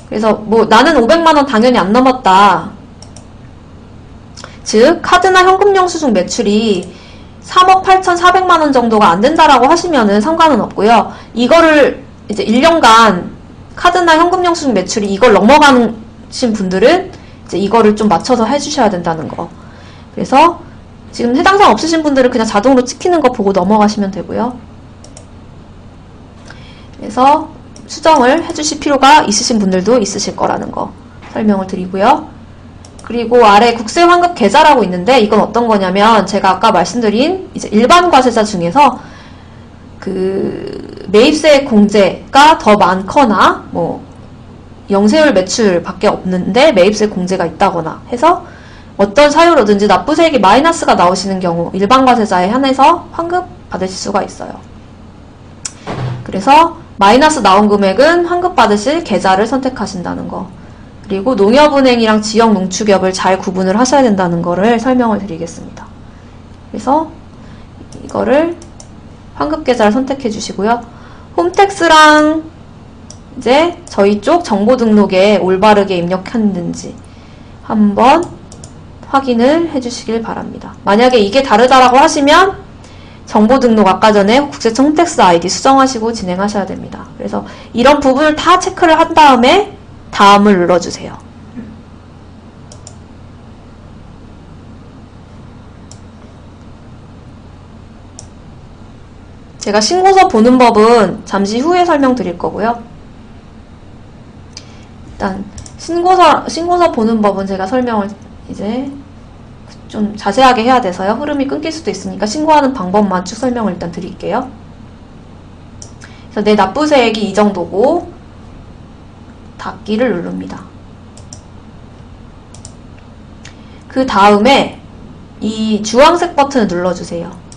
Speaker 1: 그래서 뭐 나는 500만 원 당연히 안 넘었다. 즉 카드나 현금 영수증 매출이 3억 8,400만 원 정도가 안 된다라고 하시면은 상관은 없고요. 이거를 이제 1년간 카드나 현금 영수증 매출이 이걸 넘어가신 분들은 이제 이거를 좀 맞춰서 해주셔야 된다는 거. 그래서 지금 해당 사항 없으신 분들은 그냥 자동으로 찍히는 거 보고 넘어가시면 되고요. 그래서 수정을 해주실 필요가 있으신 분들도 있으실 거라는 거 설명을 드리고요. 그리고 아래 국세 환급 계좌라고 있는데 이건 어떤 거냐면 제가 아까 말씀드린 이제 일반 과세자 중에서 그 매입세 공제가 더 많거나 뭐 영세율 매출밖에 없는데 매입세 공제가 있다거나 해서 어떤 사유로든지 납부세액이 마이너스가 나오시는 경우 일반 과세자에 한해서 환급 받으실 수가 있어요. 그래서 마이너스 나온 금액은 환급 받으실 계좌를 선택하신다는 거. 그리고 농협은행이랑 지역농축협을 잘 구분을 하셔야 된다는 거를 설명을 드리겠습니다. 그래서 이거를 환급 계좌를 선택해 주시고요. 홈택스랑 이제 저희 쪽 정보 등록에 올바르게 입력했는지 한번 확인을 해주시길 바랍니다. 만약에 이게 다르다라고 하시면 정보 등록 아까 전에 국세청 홈택스 아이디 수정하시고 진행하셔야 됩니다. 그래서 이런 부분을 다 체크를 한 다음에 다음을 눌러주세요. 제가 신고서 보는 법은 잠시 후에 설명드릴 거고요. 일단 신고서 보는 법은 제가 설명을 이제 좀 자세하게 해야 돼서요. 흐름이 끊길 수도 있으니까 신고하는 방법만 쭉 설명을 일단 드릴게요. 그래서 내 납부세액이 이 정도고 닫기를 누릅니다. 그 다음에 이 주황색 버튼을 눌러주세요.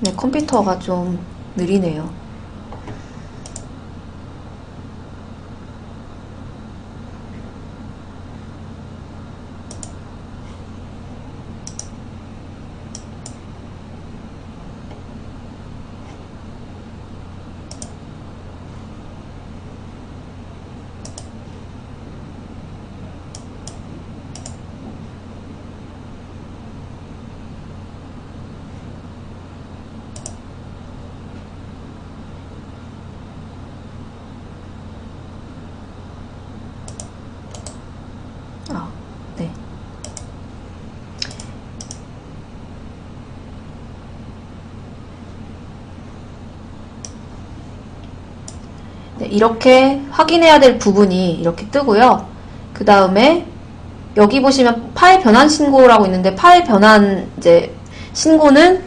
Speaker 1: 네, 컴퓨터가 좀 느리네요. 네. 네, 이렇게 확인해야 될 부분이 이렇게 뜨고요. 그 다음에 여기 보시면 파일 변환 신고라고 있는데 파일 변환 이제 신고는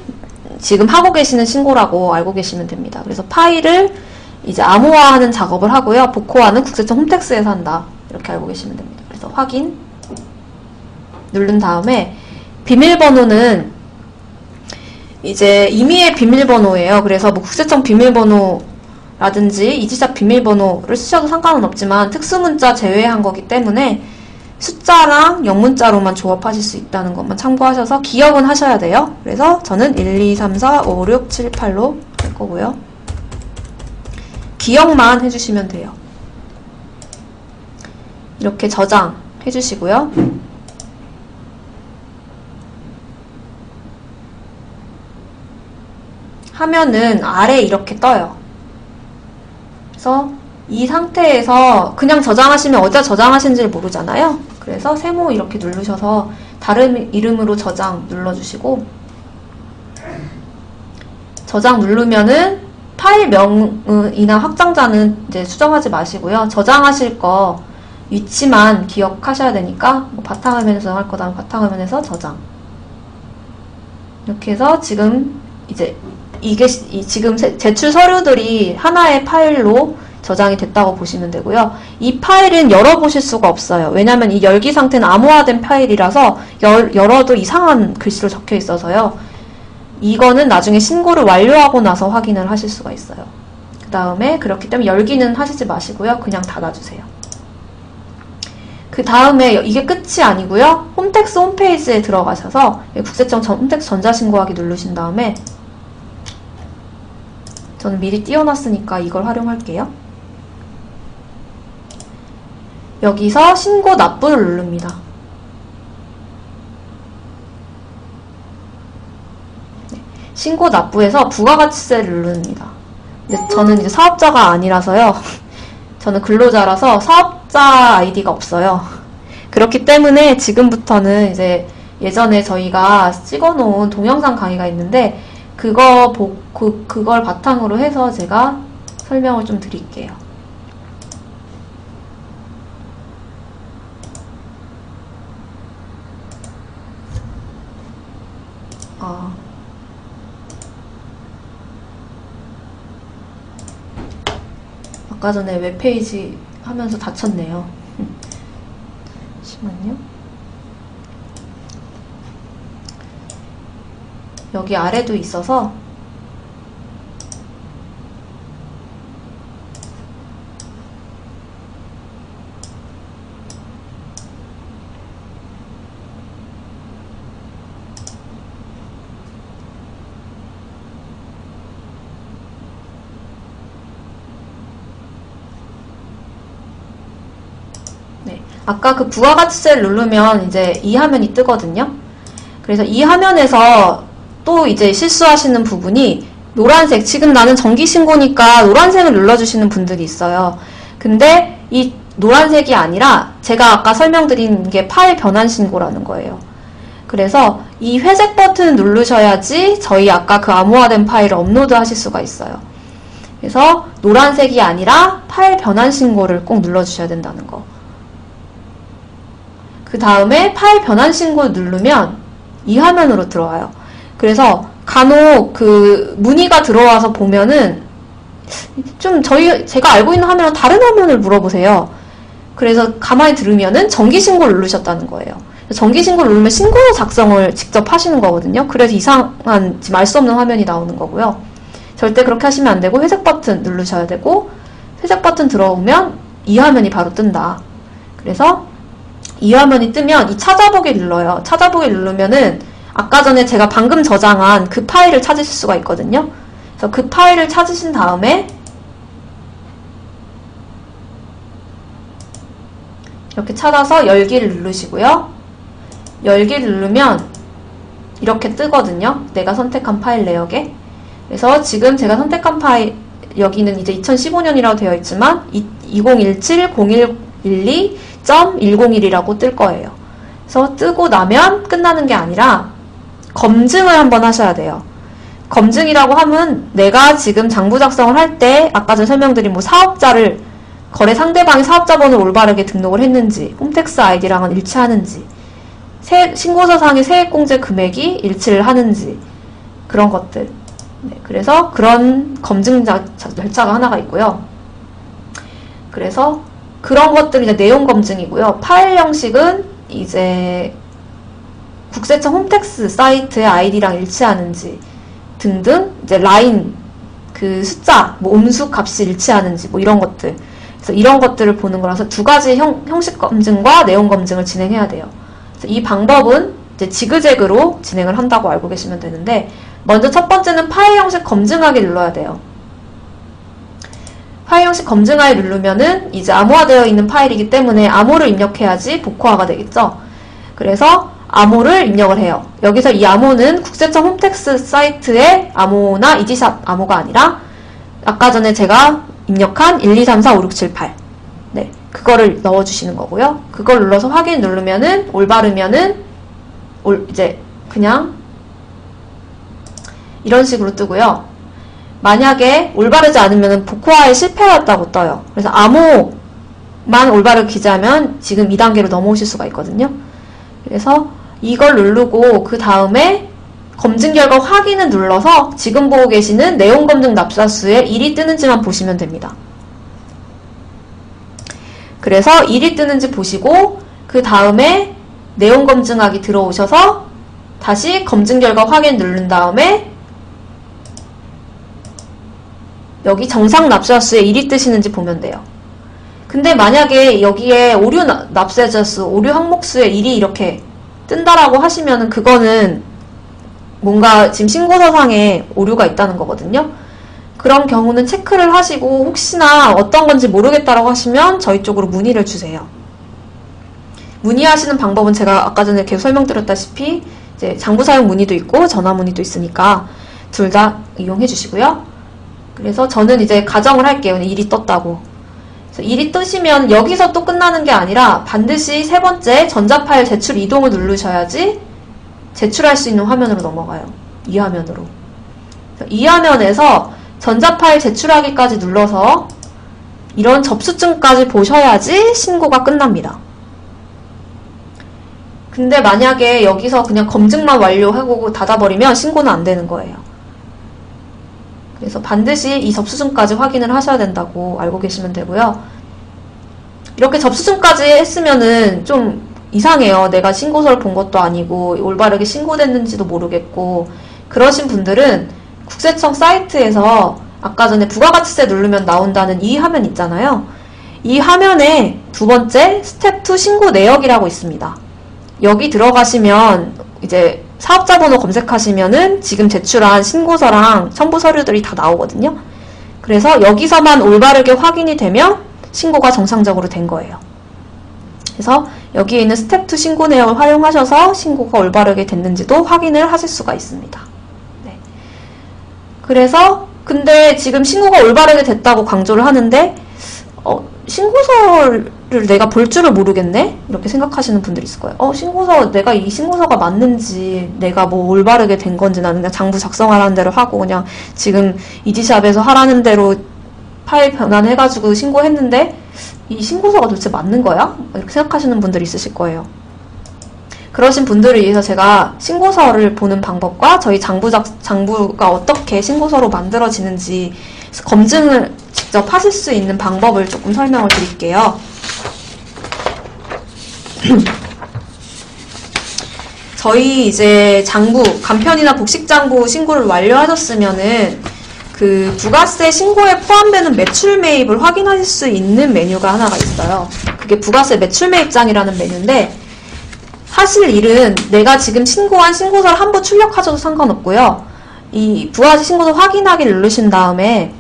Speaker 1: 지금 하고 계시는 신고라고 알고 계시면 됩니다. 그래서 파일을 이제 암호화하는 작업을 하고요. 복호화는 국세청 홈택스에서 한다. 이렇게 알고 계시면 됩니다. 그래서 확인 누른 다음에 비밀번호는 이제 임의의 비밀번호예요. 그래서 뭐 국세청 비밀번호라든지 이지샵 비밀번호를 쓰셔도 상관은 없지만 특수문자 제외한 거기 때문에 숫자랑 영문자로만 조합하실 수 있다는 것만 참고하셔서 기억은 하셔야 돼요. 그래서 저는 1, 2, 3, 4, 5, 6, 7, 8로 할 거고요. 기억만 해주시면 돼요. 이렇게 저장해 주시고요. 하면은 아래 이렇게 떠요. 그래서 이 상태에서 그냥 저장하시면 어디다 저장하신지를 모르잖아요. 그래서 세모 이렇게 누르셔서 다른 이름으로 저장 눌러주시고 저장 누르면은 파일명이나 확장자는 이제 수정하지 마시고요. 저장하실 거 위치만 기억하셔야 되니까 뭐 바탕화면에서 저장할 거다면 바탕화면에서 저장 이렇게 해서 지금 이제 이게 지금 제출 서류들이 하나의 파일로 저장이 됐다고 보시면 되고요. 이 파일은 열어보실 수가 없어요. 왜냐하면 이 열기 상태는 암호화된 파일이라서 열어도 이상한 글씨로 적혀 있어서요. 이거는 나중에 신고를 완료하고 나서 확인을 하실 수가 있어요. 그 다음에 그렇기 때문에 열기는 하시지 마시고요. 그냥 닫아주세요. 그 다음에 이게 끝이 아니고요. 홈택스 홈페이지에 들어가셔서 국세청 홈택스 전자신고하기 누르신 다음에 저는 미리 띄워놨으니까 이걸 활용할게요. 여기서 신고 납부를 누릅니다. 네, 신고 납부에서 부가가치세를 누릅니다. 근데 저는 이제 사업자가 아니라서요. 저는 근로자라서 사업자 아이디가 없어요. 그렇기 때문에 지금부터는 이제 예전에 저희가 찍어놓은 동영상 강의가 있는데 그걸 바탕으로 해서 제가 설명을 좀 드릴게요. 아까 전에 웹페이지 하면서 닫혔네요. 잠시만요. 여기 아래도 있어서 네, 아까 그 부가가치세를 누르면 이제 이 화면이 뜨거든요. 그래서 이 화면에서 또 이제 실수하시는 부분이 노란색, 지금 나는 정기신고니까 노란색을 눌러주시는 분들이 있어요. 근데 이 노란색이 아니라 제가 아까 설명드린 게 파일 변환 신고라는 거예요. 그래서 이 회색 버튼을 누르셔야지 저희 아까 그 암호화된 파일을 업로드 하실 수가 있어요. 그래서 노란색이 아니라 파일 변환 신고를 꼭 눌러주셔야 된다는 거. 그 다음에 파일 변환 신고를 누르면 이 화면으로 들어와요. 그래서 간혹 그 문의가 들어와서 보면은 좀 제가 알고 있는 화면은 다른 화면을 물어보세요. 그래서 가만히 들으면은 정기신고를 누르셨다는 거예요. 정기신고를 누르면 신고 작성을 직접 하시는 거거든요. 그래서 이상한 지금 알 수 없는 화면이 나오는 거고요. 절대 그렇게 하시면 안 되고 회색 버튼 누르셔야 되고 회색 버튼 들어오면 이 화면이 바로 뜬다. 그래서 이 화면이 뜨면 이 찾아보기 눌러요. 찾아보기 누르면은 아까 전에 제가 방금 저장한 그 파일을 찾으실 수가 있거든요. 그래서 그 파일을 찾으신 다음에 이렇게 찾아서 열기를 누르시고요. 열기를 누르면 이렇게 뜨거든요. 내가 선택한 파일 내역에. 그래서 지금 제가 선택한 파일 여기는 이제 2015년이라고 되어 있지만 2017-0112.101이라고 뜰 거예요. 그래서 뜨고 나면 끝나는 게 아니라 검증을 한번 하셔야 돼요. 검증이라고 하면 내가 지금 장부 작성을 할 때 아까 전에 설명드린 뭐 사업자를 거래 상대방이 사업자 번호를 올바르게 등록을 했는지, 홈택스 아이디랑은 일치하는지, 신고서상의 세액공제 금액이 일치를 하는지, 그런 것들. 네, 그래서 그런 검증 절차가 하나가 있고요. 그래서 그런 것들이 이제 내용 검증이고요. 파일 형식은 이제 국세청 홈택스 사이트의 아이디랑 일치하는지 등등, 이제 라인 그 숫자, 뭐 음수 값이 일치하는지 뭐 이런 것들. 그래서 이런 것들을 보는 거라서 두 가지 형식 검증과 내용 검증을 진행해야 돼요. 그래서 이 방법은 이제 지그재그로 진행을 한다고 알고 계시면 되는데, 먼저 첫 번째는 파일 형식 검증하기 눌러야 돼요. 파일 형식 검증하기 누르면은 이제 암호화되어 있는 파일이기 때문에 암호를 입력해야지 복호화가 되겠죠. 그래서 암호를 입력을 해요. 여기서 이 암호는 국세청 홈택스 사이트의 암호나 이지샵 암호가 아니라 아까 전에 제가 입력한 1, 2, 3, 4, 5, 6, 7, 8. 네, 그거를 넣어주시는 거고요. 그걸 눌러서 확인 누르면은 올바르면은 이제 그냥 이런 식으로 뜨고요. 만약에 올바르지 않으면 복호화에 실패하였다고 떠요. 그래서 암호만 올바르게 기재하면 지금 2단계로 넘어오실 수가 있거든요. 그래서 이걸 누르고 그 다음에 검증 결과 확인을 눌러서 지금 보고 계시는 내용 검증 납사수에 1이 뜨는지만 보시면 됩니다. 그래서 1이 뜨는지 보시고 그 다음에 내용 검증하기 들어오셔서 다시 검증 결과 확인 누른 다음에 여기 정상 납세자수에 1이 뜨시는지 보면 돼요. 근데 만약에 여기에 오류 납세자수, 오류 항목수에 1이 이렇게 뜬다라고 하시면은 그거는 뭔가 지금 신고서상에 오류가 있다는 거거든요. 그런 경우는 체크를 하시고 혹시나 어떤 건지 모르겠다라고 하시면 저희 쪽으로 문의를 주세요. 문의하시는 방법은 제가 아까 전에 계속 설명드렸다시피 이제 장부 사용 문의도 있고 전화 문의도 있으니까 둘 다 이용해 주시고요. 그래서 저는 이제 가정을 할게요. 1이 떴다고. 그래서 1이 뜨시면 여기서 또 끝나는 게 아니라 반드시 세 번째 전자파일 제출 이동을 누르셔야지 제출할 수 있는 화면으로 넘어가요. 이 화면으로. 이 화면에서 전자파일 제출하기까지 눌러서 이런 접수증까지 보셔야지 신고가 끝납니다. 근데 만약에 여기서 그냥 검증만 완료하고 닫아버리면 신고는 안 되는 거예요. 그래서 반드시 이 접수증까지 확인을 하셔야 된다고 알고 계시면 되고요. 이렇게 접수증까지 했으면은 좀 이상해요. 내가 신고서를 본 것도 아니고 올바르게 신고됐는지도 모르겠고, 그러신 분들은 국세청 사이트에서 아까 전에 부가가치세 누르면 나온다는 이 화면 있잖아요. 이 화면에 두 번째 스텝 2 신고 내역이라고 있습니다. 여기 들어가시면 이제 사업자 번호 검색하시면은 지금 제출한 신고서랑 첨부 서류들이 다 나오거든요. 그래서 여기서만 올바르게 확인이 되면 신고가 정상적으로 된 거예요. 그래서 여기에 있는 스텝 2 신고 내역을 활용하셔서 신고가 올바르게 됐는지도 확인을 하실 수가 있습니다. 네. 그래서 근데 지금 신고가 올바르게 됐다고 강조를 하는데 신고서를 내가 볼 줄을 모르겠네? 이렇게 생각하시는 분들이 있을 거예요. 내가 이 신고서가 맞는지, 내가 뭐 올바르게 된 건지, 나는 그냥 장부 작성하라는 대로 하고, 그냥 지금 이지샵에서 하라는 대로 파일 변환해가지고 신고했는데, 이 신고서가 도대체 맞는 거야? 이렇게 생각하시는 분들이 있으실 거예요. 그러신 분들을 위해서 제가 신고서를 보는 방법과 저희 장부가 어떻게 신고서로 만들어지는지 검증을 직접 하실 수 있는 방법을 조금 설명을 드릴게요. 저희 이제 장부, 간편이나 복식장부 신고를 완료하셨으면은 그 부가세 신고에 포함되는 매출 매입을 확인하실 수 있는 메뉴가 하나가 있어요. 그게 부가세 매출 매입장이라는 메뉴인데, 하실 일은 내가 지금 신고한 신고서를 한부 출력하셔도 상관없고요. 이 부가세 신고서 확인하기 누르신 다음에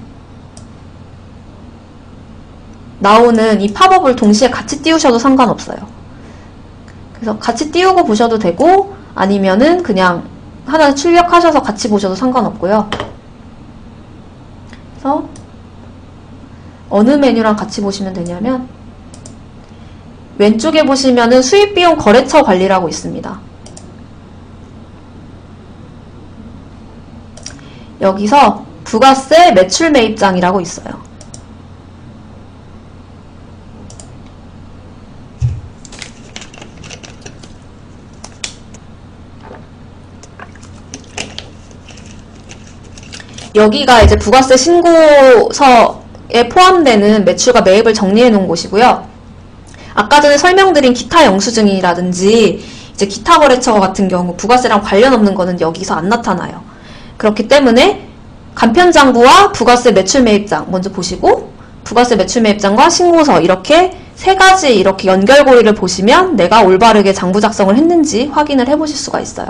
Speaker 1: 나오는 이 팝업을 동시에 같이 띄우셔도 상관없어요. 그래서 같이 띄우고 보셔도 되고, 아니면은 그냥 하나 출력하셔서 같이 보셔도 상관없고요. 그래서 어느 메뉴랑 같이 보시면 되냐면, 왼쪽에 보시면은 수입비용 거래처 관리라고 있습니다. 여기서 부가세 매출 매입장이라고 있어요. 여기가 이제 부가세 신고서에 포함되는 매출과 매입을 정리해 놓은 곳이고요. 아까 전에 설명드린 기타 영수증이라든지 이제 기타 거래처 같은 경우 부가세랑 관련 없는 거는 여기서 안 나타나요. 그렇기 때문에 간편장부와 부가세 매출 매입장 먼저 보시고, 부가세 매출 매입장과 신고서 이렇게 세 가지 이렇게 연결고리를 보시면 내가 올바르게 장부 작성을 했는지 확인을 해보실 수가 있어요.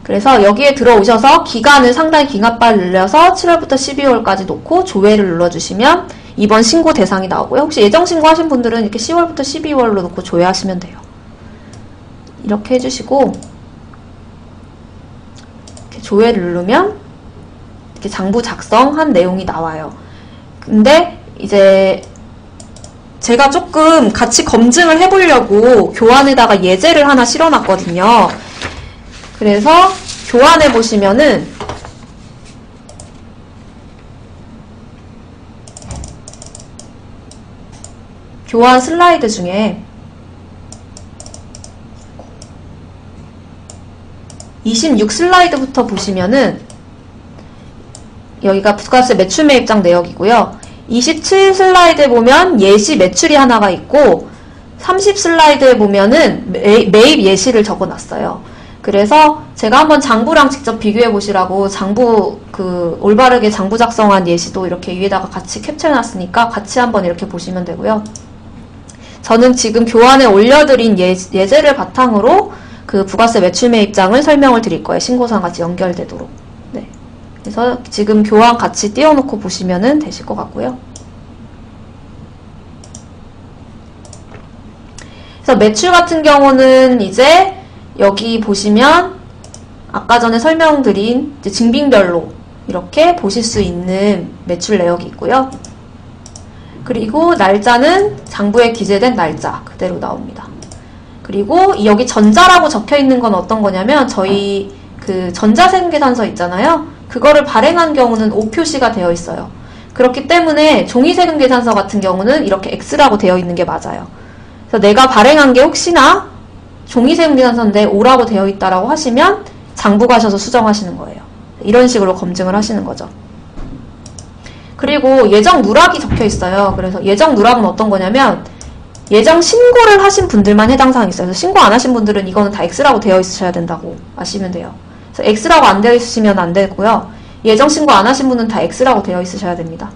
Speaker 1: 그래서 여기에 들어오셔서 기간을 상당히 긴급발 늘려서 7월부터 12월까지 놓고 조회를 눌러주시면 이번 신고 대상이 나오고요. 혹시 예정 신고하신 분들은 이렇게 10월부터 12월로 놓고 조회하시면 돼요. 이렇게 해주시고 이렇게 조회를 누르면 이렇게 장부 작성한 내용이 나와요. 근데 이제 제가 조금 같이 검증을 해보려고 교환에다가 예제를 하나 실어놨거든요. 그래서 교환해 보시면은 교환 슬라이드 중에 26 슬라이드부터 보시면은 여기가 부가세 매출 매입장 내역이고요. 27 슬라이드에 보면 예시 매출이 하나가 있고 30 슬라이드에 보면은 매입 예시를 적어놨어요. 그래서 제가 한번 장부랑 직접 비교해 보시라고 장부 올바르게 장부 작성한 예시도 이렇게 위에다가 같이 캡처해 놨으니까 같이 한번 이렇게 보시면 되고요. 저는 지금 교환에 올려드린 예제를 바탕으로 그 부가세 매출 매입장을 설명을 드릴 거예요. 신고서랑 같이 연결되도록. 네. 그래서 지금 교환 같이 띄워놓고 보시면 되실 것 같고요. 그래서 매출 같은 경우는 이제 여기 보시면 아까 전에 설명드린 이제 증빙별로 이렇게 보실 수 있는 매출 내역이 있고요. 그리고 날짜는 장부에 기재된 날짜 그대로 나옵니다. 그리고 여기 전자라고 적혀 있는 건 어떤 거냐면 저희 그 전자세금계산서 있잖아요. 그거를 발행한 경우는 O 표시가 되어 있어요. 그렇기 때문에 종이세금계산서 같은 경우는 이렇게 X라고 되어 있는 게 맞아요. 그래서 내가 발행한 게 혹시나 종이세금계산서인데 O라고 되어 있다라고 하시면 장부 가셔서 수정하시는 거예요. 이런 식으로 검증을 하시는 거죠. 그리고 예정 누락이 적혀 있어요. 그래서 예정 누락은 어떤 거냐면 예정 신고를 하신 분들만 해당 사항이 있어요. 그래서 신고 안 하신 분들은 이거는 다 X라고 되어 있으셔야 된다고 아시면 돼요. 그래서 X라고 안 되어 있으시면 안 되고요. 예정 신고 안 하신 분은 다 X라고 되어 있으셔야 됩니다.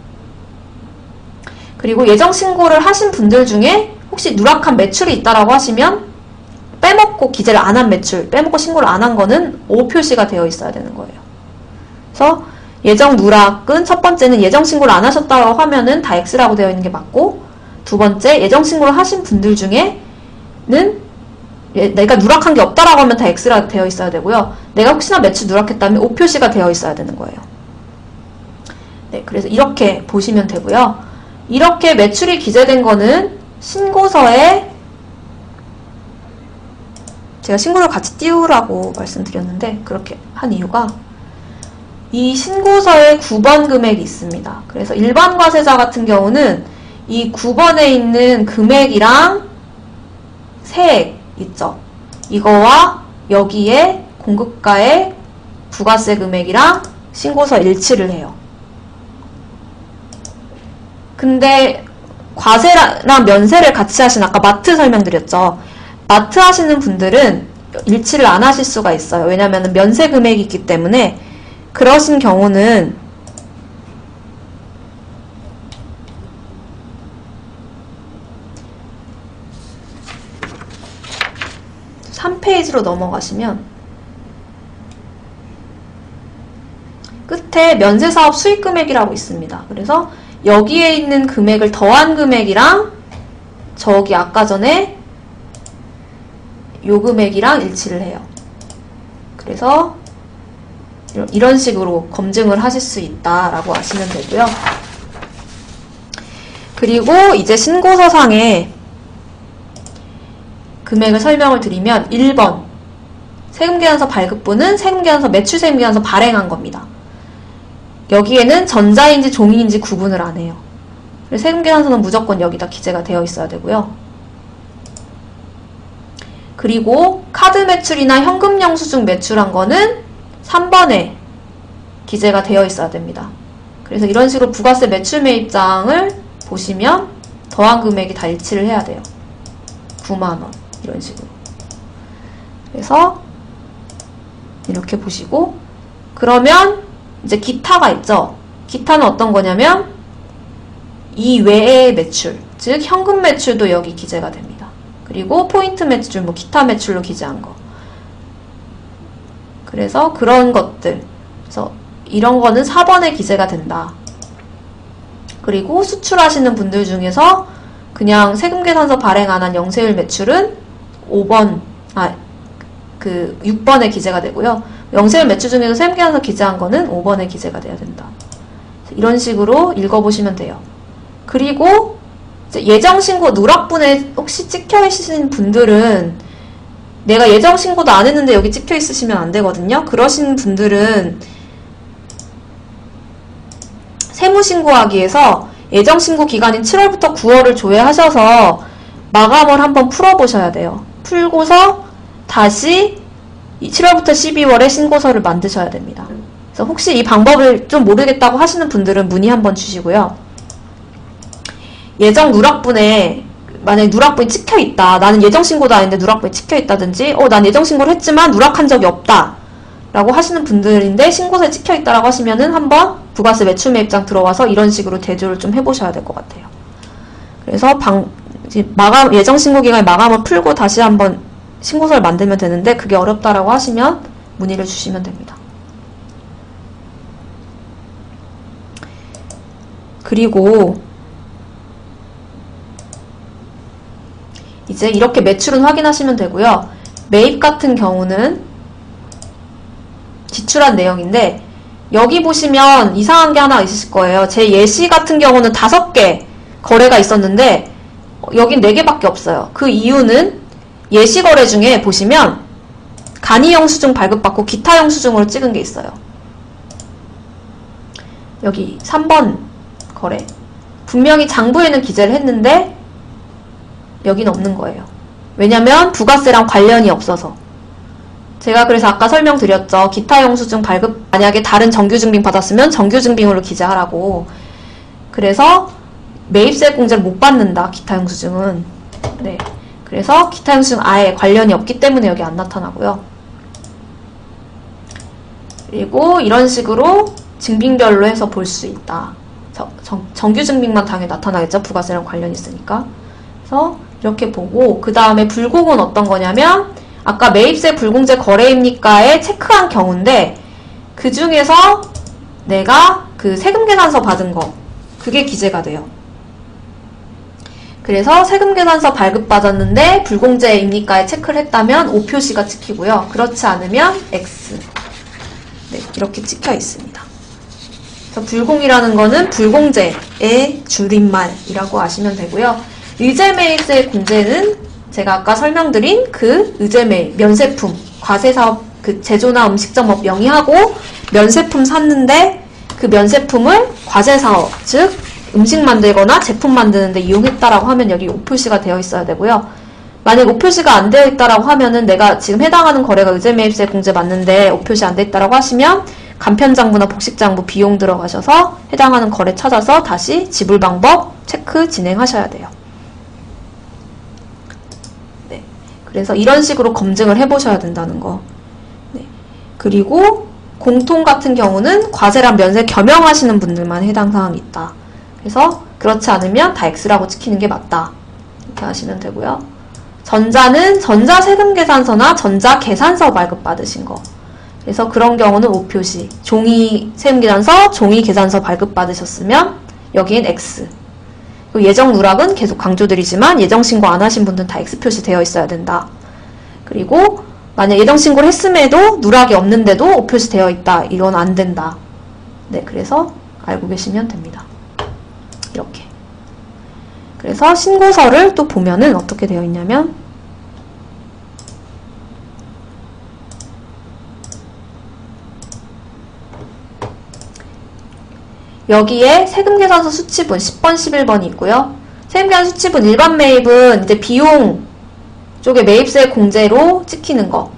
Speaker 1: 그리고 예정 신고를 하신 분들 중에 혹시 누락한 매출이 있다라고 하시면 빼먹고 기재를 안 한 매출, 빼먹고 신고를 안 한 거는 O 표시가 되어 있어야 되는 거예요. 그래서 예정 누락은 첫 번째는 예정 신고를 안 하셨다고 하면은 다 X라고 되어 있는 게 맞고, 두 번째 예정 신고를 하신 분들 중에는 내가 누락한 게 없다라고 하면 다 X라고 되어 있어야 되고요. 내가 혹시나 매출 누락했다면 O 표시가 되어 있어야 되는 거예요. 네, 그래서 이렇게 보시면 되고요. 이렇게 매출이 기재된 거는 신고서에 제가 신고를 같이 띄우라고 말씀드렸는데 그렇게 한 이유가 이 신고서에 9번 금액이 있습니다. 그래서 일반 과세자 같은 경우는 이 9번에 있는 금액이랑 세액 있죠. 이거와 여기에 공급가의 부가세 금액이랑 신고서 일치를 해요. 근데 과세랑 면세를 같이 하신 아까 마트 설명드렸죠. 마트 하시는 분들은 일치를 안 하실 수가 있어요. 왜냐하면 면세 금액이 있기 때문에. 그러신 경우는 (3페이지로) 넘어가시면 끝에 면세사업 수익금액이라고 있습니다. 그래서 여기에 있는 금액을 더한 금액이랑 저기 아까 전에 요 금액이랑 일치를 해요. 그래서 이런 식으로 검증을 하실 수 있다라고 아시면 되고요. 그리고 이제 신고서상에 금액을 설명을 드리면 1번 세금계산서 발급부는 세금계산서 매출세금계산서 발행한 겁니다. 여기에는 전자인지 종이인지 구분을 안 해요. 그래서 세금계산서는 무조건 여기다 기재가 되어 있어야 되고요. 그리고 카드 매출이나 현금 영수증 매출한 거는 3번에 기재가 되어 있어야 됩니다. 그래서 이런 식으로 부가세 매출 매입장을 보시면 더한 금액이 다 일치를 해야 돼요. 9만원 이런 식으로. 그래서 이렇게 보시고, 그러면 이제 기타가 있죠. 기타는 어떤 거냐면 이 외의 매출, 즉 현금 매출도 여기 기재가 됩니다. 그리고 포인트 매출, 뭐 기타 매출로 기재한 거. 그래서 그런 것들, 그래서 이런 거는 4번에 기재가 된다. 그리고 수출하시는 분들 중에서 그냥 세금계산서 발행 안 한 영세율 매출은 6번에 기재가 되고요. 영세율 매출 중에서 세금계산서 기재한 거는 5번에 기재가 돼야 된다. 이런 식으로 읽어보시면 돼요. 그리고 이제 예정신고 누락분에 혹시 찍혀 있으신 분들은, 내가 예정신고도 안 했는데 여기 찍혀 있으시면 안 되거든요. 그러신 분들은 세무신고하기에서 예정신고 기간인 7월부터 9월을 조회하셔서 마감을 한번 풀어보셔야 돼요. 풀고서 다시 7월부터 12월에 신고서를 만드셔야 됩니다. 그래서 혹시 이 방법을 좀 모르겠다고 하시는 분들은 문의 한번 주시고요. 예정 누락분에 만약에 누락분이 찍혀있다. 나는 예정신고도 아닌데 누락분이 찍혀있다든지, 난 예정신고를 했지만 누락한 적이 없다 라고 하시는 분들인데 신고서에 찍혀있다라고 하시면은 한번 부가세 매출 매입장 들어와서 이런 식으로 대조를 좀 해보셔야 될 것 같아요. 그래서 예정신고 기간에 마감을 풀고 다시 한번 신고서를 만들면 되는데, 그게 어렵다라고 하시면 문의를 주시면 됩니다. 그리고 이제 이렇게 매출은 확인하시면 되고요. 매입 같은 경우는 지출한 내용인데, 여기 보시면 이상한 게 하나 있으실 거예요. 제 예시 같은 경우는 5개 거래가 있었는데 여긴 4개밖에 없어요. 그 이유는 예시 거래 중에 보시면 간이 영수증 발급받고 기타 영수증으로 찍은 게 있어요. 여기 3번 거래. 분명히 장부에는 기재를 했는데 여긴 없는 거예요. 왜냐면 부가세랑 관련이 없어서. 제가 그래서 아까 설명드렸죠. 기타 영수증 발급, 만약에 다른 정규증빙 받았으면 정규증빙으로 기재하라고. 그래서 매입세 공제를 못 받는다, 기타 영수증은. 네. 그래서 기타 영수증 아예 관련이 없기 때문에 여기 안 나타나고요. 그리고 이런 식으로 증빙별로 해서 볼 수 있다. 정규증빙만 당연히 나타나겠죠. 부가세랑 관련이 있으니까. 그래서 이렇게 보고, 그 다음에 불공은 어떤 거냐면, 아까 매입세 불공제 거래입니까에 체크한 경우인데, 그 중에서 내가 그 세금계산서 받은 거, 그게 기재가 돼요. 그래서 세금계산서 발급받았는데 불공제입니까에 체크를 했다면 O 표시가 찍히고요. 그렇지 않으면 X. 네, 이렇게 찍혀 있습니다. 그래서 불공이라는 거는 불공제의 줄임말이라고 아시면 되고요. 의제매입세 공제는 제가 아까 설명드린 그 의제매입, 면세품, 과세사업, 그 제조나 음식점업 영위하고 면세품 샀는데 그 면세품을 과세사업, 즉 음식 만들거나 제품 만드는데 이용했다라고 하면 여기 O 표시가 되어 있어야 되고요. 만약 O 표시가 안 되어 있다라고 하면은 내가 지금 해당하는 거래가 의제매입세 공제 맞는데 O 표시 안 되어 있다라고 하시면 간편장부나 복식장부 비용 들어가셔서 해당하는 거래 찾아서 다시 지불 방법 체크 진행하셔야 돼요. 네. 그래서 이런 식으로 검증을 해보셔야 된다는 거. 네. 그리고 공통 같은 경우는 과세랑 면세 겸용하시는 분들만 해당 사항이 있다. 그래서 그렇지 않으면 다 X라고 찍히는 게 맞다. 이렇게 하시면 되고요. 전자는 전자세금계산서나 전자계산서 발급받으신 거. 그래서 그런 경우는 O 표시. 종이 세금계산서, 종이 계산서 발급받으셨으면 여기엔 X. 그리고 예정 누락은 계속 강조드리지만 예정신고 안 하신 분들은 다 X 표시 되어 있어야 된다. 그리고 만약 예정신고를 했음에도 누락이 없는데도 O 표시 되어 있다. 이건 안 된다. 네, 그래서 알고 계시면 됩니다. 이렇게. 그래서 신고서를 또 보면은 어떻게 되어 있냐면 여기에 세금계산서 수치분 10번, 11번이 있고요. 세금계산서 수치분 일반 매입은 이제 비용 쪽에 매입세 공제로 찍히는 거.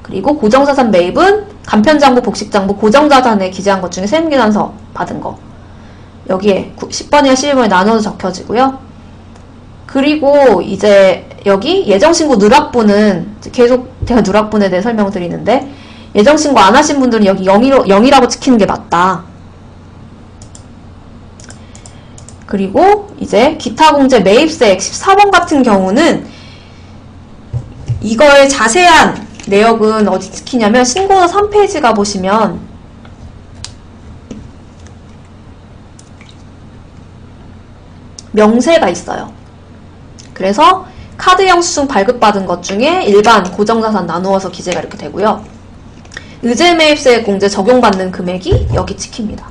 Speaker 1: 그리고 고정자산 매입은 간편장부, 복식장부, 고정자산에 기재한 것 중에 세금계산서 받은 거. 여기에 10번이나 11번에 나눠서 적혀지고요. 그리고 이제 여기 예정신고 누락분은 계속 제가 누락분에 대해 설명드리는데 예정신고 안 하신 분들은 여기 0이라고 찍히는 게 맞다. 그리고 이제 기타공제 매입세액 14번 같은 경우는 이거의 자세한 내역은 어디 찍히냐면 신고서 3페이지 가보시면 명세가 있어요. 그래서 카드 영수증 발급받은 것 중에 일반 고정자산 나누어서 기재가 이렇게 되고요. 의제매입세액 공제 적용받는 금액이 여기 찍힙니다.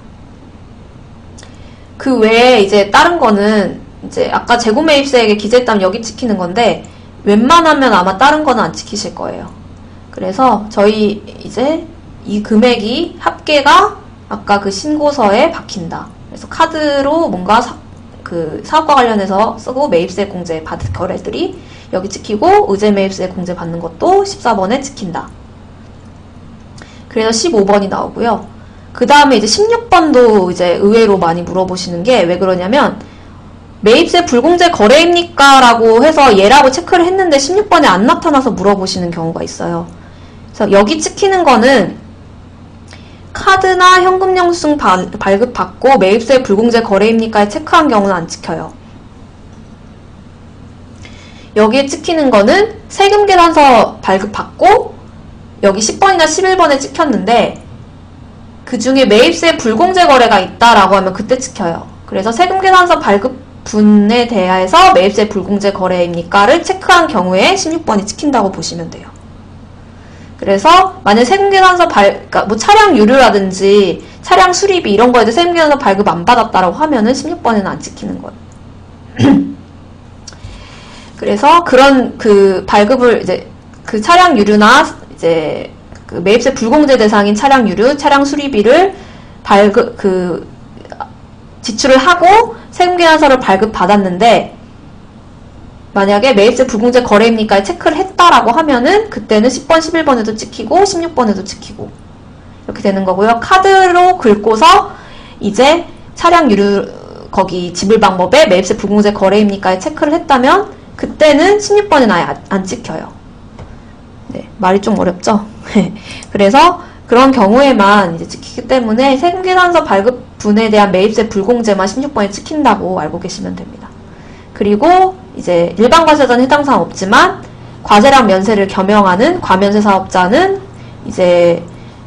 Speaker 1: 그 외에 이제 다른 거는 이제 아까 재고매입세액에 기재했다면 여기 찍히는 건데 웬만하면 아마 다른 거는 안 찍히실 거예요. 그래서 저희 이제 이 금액이 합계가 아까 그 신고서에 박힌다. 그래서 카드로 뭔가 사업과 관련해서 쓰고 매입세 공제 받은 거래들이 여기 찍히고 의제 매입세 공제 받는 것도 14번에 찍힌다. 그래서 15번이 나오고요. 그 다음에 이제 16번도 이제 의외로 많이 물어보시는 게 왜 그러냐면 매입세 불공제 거래입니까? 라고 해서 예라고 체크를 했는데 16번에 안 나타나서 물어보시는 경우가 있어요. 그래서 여기 찍히는 거는 카드나 현금 영수증 발급받고 매입세 불공제 거래입니까에 체크한 경우는 안 찍혀요. 여기에 찍히는 거는 세금계산서 발급받고 여기 10번이나 11번에 찍혔는데 그 중에 매입세 불공제 거래가 있다라고 하면 그때 찍혀요. 그래서 세금계산서 발급분에 대해서 매입세 불공제 거래입니까를 체크한 경우에 16번이 찍힌다고 보시면 돼요. 그래서 만약 세금계산서 그러니까 뭐 차량 유류라든지 차량 수리비 이런 거에도 세금계산서 발급 안 받았다라고 하면은 16번에는 안 찍히는 거예요. 그래서 그런 그 발급을 이제 그 차량 유류나 이제 그 매입세 불공제 대상인 차량 유류, 차량 수리비를 지출을 하고 세금계산서를 발급 받았는데 만약에 매입세 불공제 거래입니까 체크를 했다라고 하면은 그때는 10번, 11번에도 찍히고 16번에도 찍히고 이렇게 되는 거고요. 카드로 긁고서 이제 차량 유류 거기 지불 방법에 매입세 불공제 거래입니까에 체크를 했다면 그때는 16번은 아예 안 찍혀요. 네, 말이 좀 어렵죠? 그래서 그런 경우에만 이제 찍히기 때문에 세금계산서 발급분에 대한 매입세 불공제만 16번에 찍힌다고 알고 계시면 됩니다. 그리고 이제 일반 과세자는 해당 사항 없지만 과세랑 면세를 겸용하는 과면세 사업자는 이제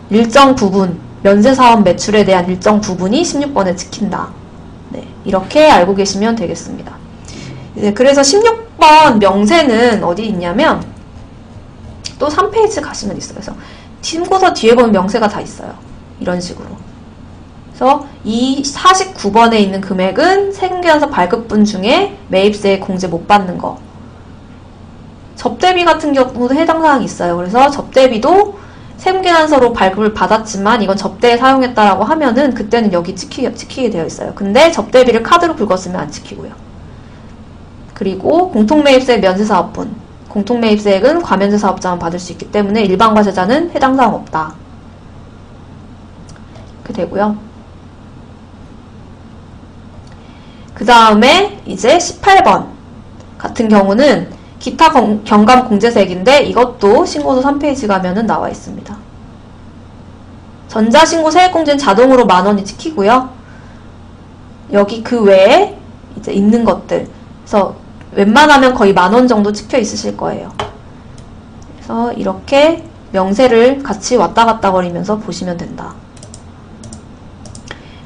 Speaker 1: 일정 부분, 면세 사업 매출에 대한 일정 부분이 16번에 찍힌다. 네, 이렇게 알고 계시면 되겠습니다. 이제 그래서 16번 명세는 어디 있냐면 또 3페이지 가시면 있어요. 그래서 신고서 뒤에 보면 명세가 다 있어요. 이런 식으로. 그래서 이 49번에 있는 금액은 세금계산서 발급분 중에 매입세 공제 못 받는 거. 접대비 같은 경우도 해당 사항이 있어요. 그래서 접대비도 세금계산서로 발급을 받았지만 이건 접대에 사용했다라고 하면은 그때는 여기 찍히게 되어 있어요. 근데 접대비를 카드로 긁었으면 안 찍히고요. 그리고 공통매입세 면세사업분. 공통매입세액은 과면세 사업자만 받을 수 있기 때문에 일반 과세자는 해당 사항 없다. 이렇게 되고요. 그 다음에 이제 18번 같은 경우는 기타 경감 공제세액인데 이것도 신고서 3페이지 가면은 나와 있습니다. 전자신고 세액공제는 자동으로 10,000원이 찍히고요. 여기 그 외에 이제 있는 것들. 그래서 웬만하면 거의 10,000원 정도 찍혀 있으실 거예요. 그래서 이렇게 명세를 같이 왔다 갔다 거리면서 보시면 된다.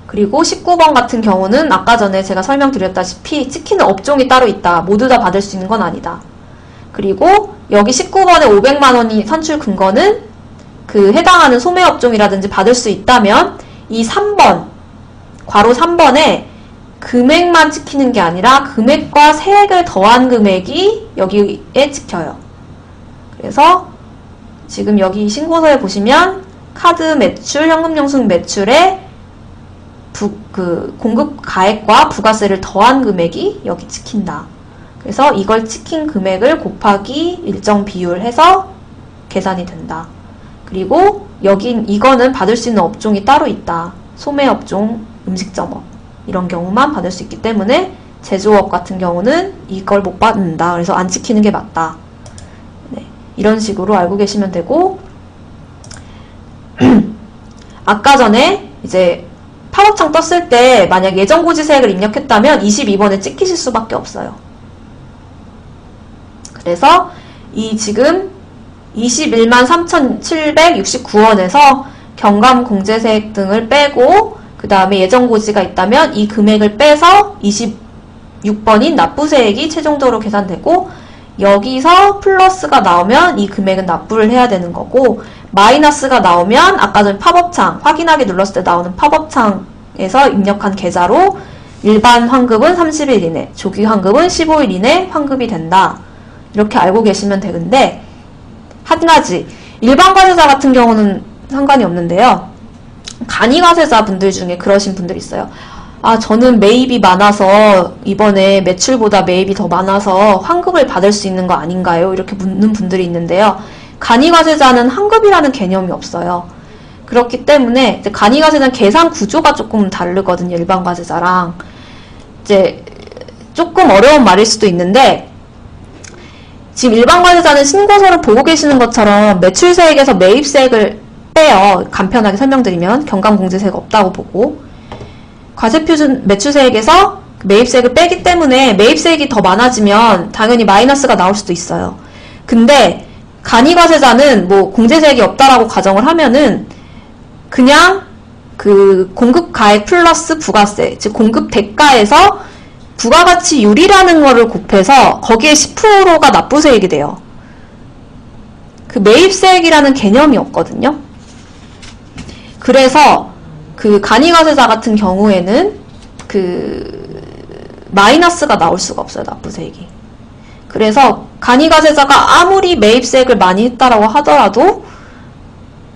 Speaker 1: 그리고 19번 같은 경우는 아까 전에 제가 설명드렸다시피 찍히는 업종이 따로 있다. 모두 다 받을 수 있는 건 아니다. 그리고 여기 19번에 500만원이 산출 근거는 그 해당하는 소매업종이라든지 받을 수 있다면 이 3번, 괄호 3번에 금액만 찍히는 게 아니라 금액과 세액을 더한 금액이 여기에 찍혀요. 그래서 지금 여기 신고서에 보시면 카드 매출, 현금 영수증 매출에 공급 가액과 부가세를 더한 금액이 여기 찍힌다. 그래서 이걸 찍힌 금액을 곱하기 일정 비율 해서 계산이 된다. 그리고 이거는 받을 수 있는 업종이 따로 있다. 소매업종, 음식점업 이런 경우만 받을 수 있기 때문에 제조업 같은 경우는 이걸 못 받는다. 그래서 안 지키는 게 맞다. 네, 이런 식으로 알고 계시면 되고 아까 전에 이제 팝업창 떴을 때 만약 예정고지세액을 입력했다면 22번에 찍히실 수밖에 없어요. 그래서 이 지금 21만 3,769원에서 경감공제세액 등을 빼고 그 다음에 예정고지가 있다면 이 금액을 빼서 26번인 납부세액이 최종적으로 계산되고 여기서 플러스가 나오면 이 금액은 납부를 해야 되는 거고 마이너스가 나오면 아까 전 팝업창 확인하기 눌렀을 때 나오는 팝업창에서 입력한 계좌로 일반 환급은 30일 이내, 조기 환급은 15일 이내 환급이 된다. 이렇게 알고 계시면 되는데 한 가지 일반 과세자 같은 경우는 상관이 없는데요. 간이 과세자 분들 중에 그러신 분들이 있어요. 아, 저는 매입이 많아서 이번에 매출보다 매입이 더 많아서 환급을 받을 수 있는 거 아닌가요? 이렇게 묻는 분들이 있는데요. 간이과세자는 환급이라는 개념이 없어요. 그렇기 때문에 이제 간이과세자는 계산 구조가 조금 다르거든요. 일반 과세자랑. 이제 조금 어려운 말일 수도 있는데 지금 일반 과세자는 신고서를 보고 계시는 것처럼 매출세액에서 매입세액을 빼요. 간편하게 설명드리면 경감공제세가 없다고 보고 과세표준 매출세액에서 매입세액을 빼기 때문에 매입세액이 더 많아지면 당연히 마이너스가 나올 수도 있어요. 근데 간이과세자는 뭐 공제세액이 없다라고 가정을 하면은 그냥 그 공급가액 플러스 부가세, 즉 공급 대가에서 부가가치율이라는 거를 곱해서 거기에 10%가 납부세액이 돼요. 그 매입세액이라는 개념이 없거든요. 그래서 그 간이과세자 같은 경우에는 그 마이너스가 나올 수가 없어요. 납부세액이. 그래서 간이과세자가 아무리 매입세액을 많이 했다라고 하더라도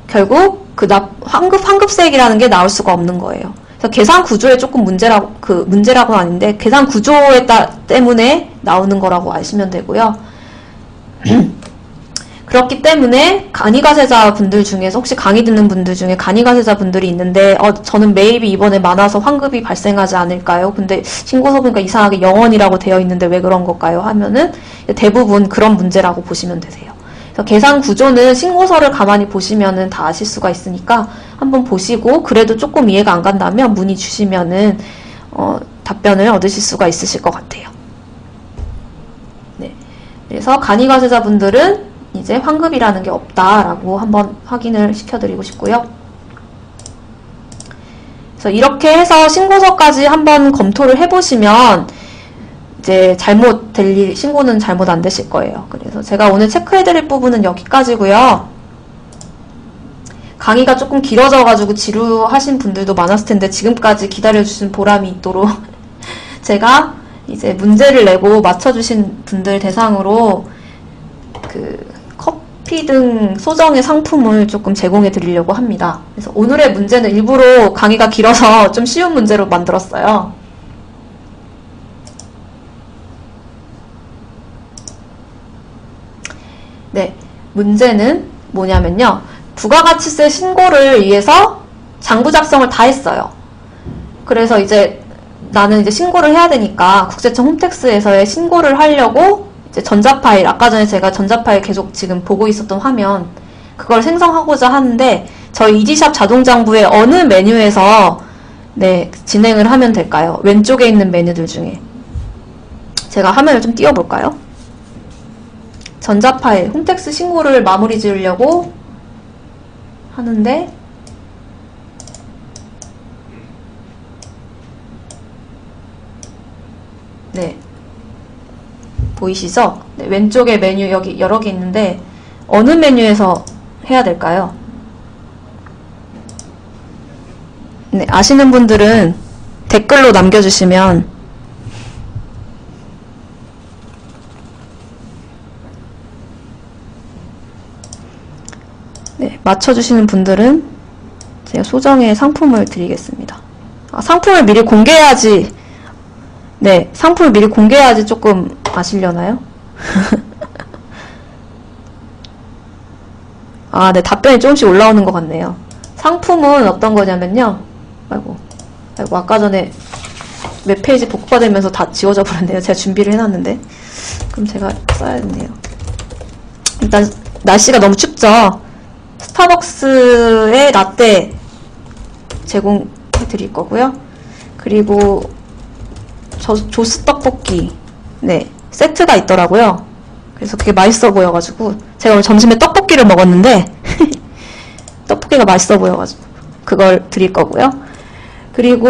Speaker 1: 결국 그 환급세액이라는 게 나올 수가 없는 거예요. 그래서 계산 구조에 조금 문제라고는 아닌데 계산 구조에 때문에 나오는 거라고 아시면 되고요. 그렇기 때문에 간이과세자 분들 중에서 혹시 강의 듣는 분들 중에 간이과세자 분들이 있는데 저는 매입이 이번에 많아서 환급이 발생하지 않을까요? 근데 신고서 보니까 이상하게 0원이라고 되어 있는데 왜 그런 걸까요? 하면은 대부분 그런 문제라고 보시면 되세요. 그래서 계산 구조는 신고서를 가만히 보시면은 다 아실 수가 있으니까 한번 보시고 그래도 조금 이해가 안 간다면 문의 주시면은 답변을 얻으실 수가 있으실 것 같아요. 네. 그래서 간이과세자 분들은 이제 환급이라는 게 없다라고 한번 확인을 시켜드리고 싶고요. 그래서 이렇게 해서 신고서까지 한번 검토를 해보시면 이제 신고는 잘못 안 되실 거예요. 그래서 제가 오늘 체크해드릴 부분은 여기까지고요. 강의가 조금 길어져가지고 지루하신 분들도 많았을 텐데 지금까지 기다려주신 보람이 있도록 제가 이제 문제를 내고 맞춰주신 분들 대상으로 커피 등 소정의 상품을 조금 제공해 드리려고 합니다. 그래서 오늘의 문제는 일부러 강의가 길어서 좀 쉬운 문제로 만들었어요. 네, 문제는 뭐냐면요. 부가가치세 신고를 위해서 장부 작성을 다 했어요. 그래서 이제 나는 이제 신고를 해야 되니까 국세청 홈택스에서의 신고를 하려고 이제 전자파일, 아까 전에 제가 전자파일 계속 지금 보고 있었던 화면 그걸 생성하고자 하는데 저희 이지샵 자동장부의 어느 메뉴에서 네, 진행을 하면 될까요? 왼쪽에 있는 메뉴들 중에 제가 화면을 좀 띄워볼까요? 전자파일, 홈택스 신고를 마무리 지으려고 하는데 네, 보이시죠? 네, 왼쪽에 메뉴 여기 여러 개 있는데 어느 메뉴에서 해야 될까요? 네, 아시는 분들은 댓글로 남겨주시면 네, 맞춰주시는 분들은 제가 소정의 상품을 드리겠습니다. 상품을 미리 공개해야지 네, 상품을 미리 공개해야지 조금 아시려나요? 아, 네, 답변이 조금씩 올라오는 것 같네요. 상품은 어떤 거냐면요. 아이고, 아까 전에 몇 페이지 복구가 되면서 다 지워져 버렸네요. 제가 준비를 해놨는데. 그럼 제가 써야겠네요. 일단, 날씨가 너무 춥죠? 스타벅스의 라떼 제공해 드릴 거고요. 그리고, 조스 떡볶이. 네, 세트가 있더라고요. 그래서 그게 맛있어 보여가지고 제가 오늘 점심에 떡볶이를 먹었는데 떡볶이가 맛있어 보여가지고 그걸 드릴 거고요. 그리고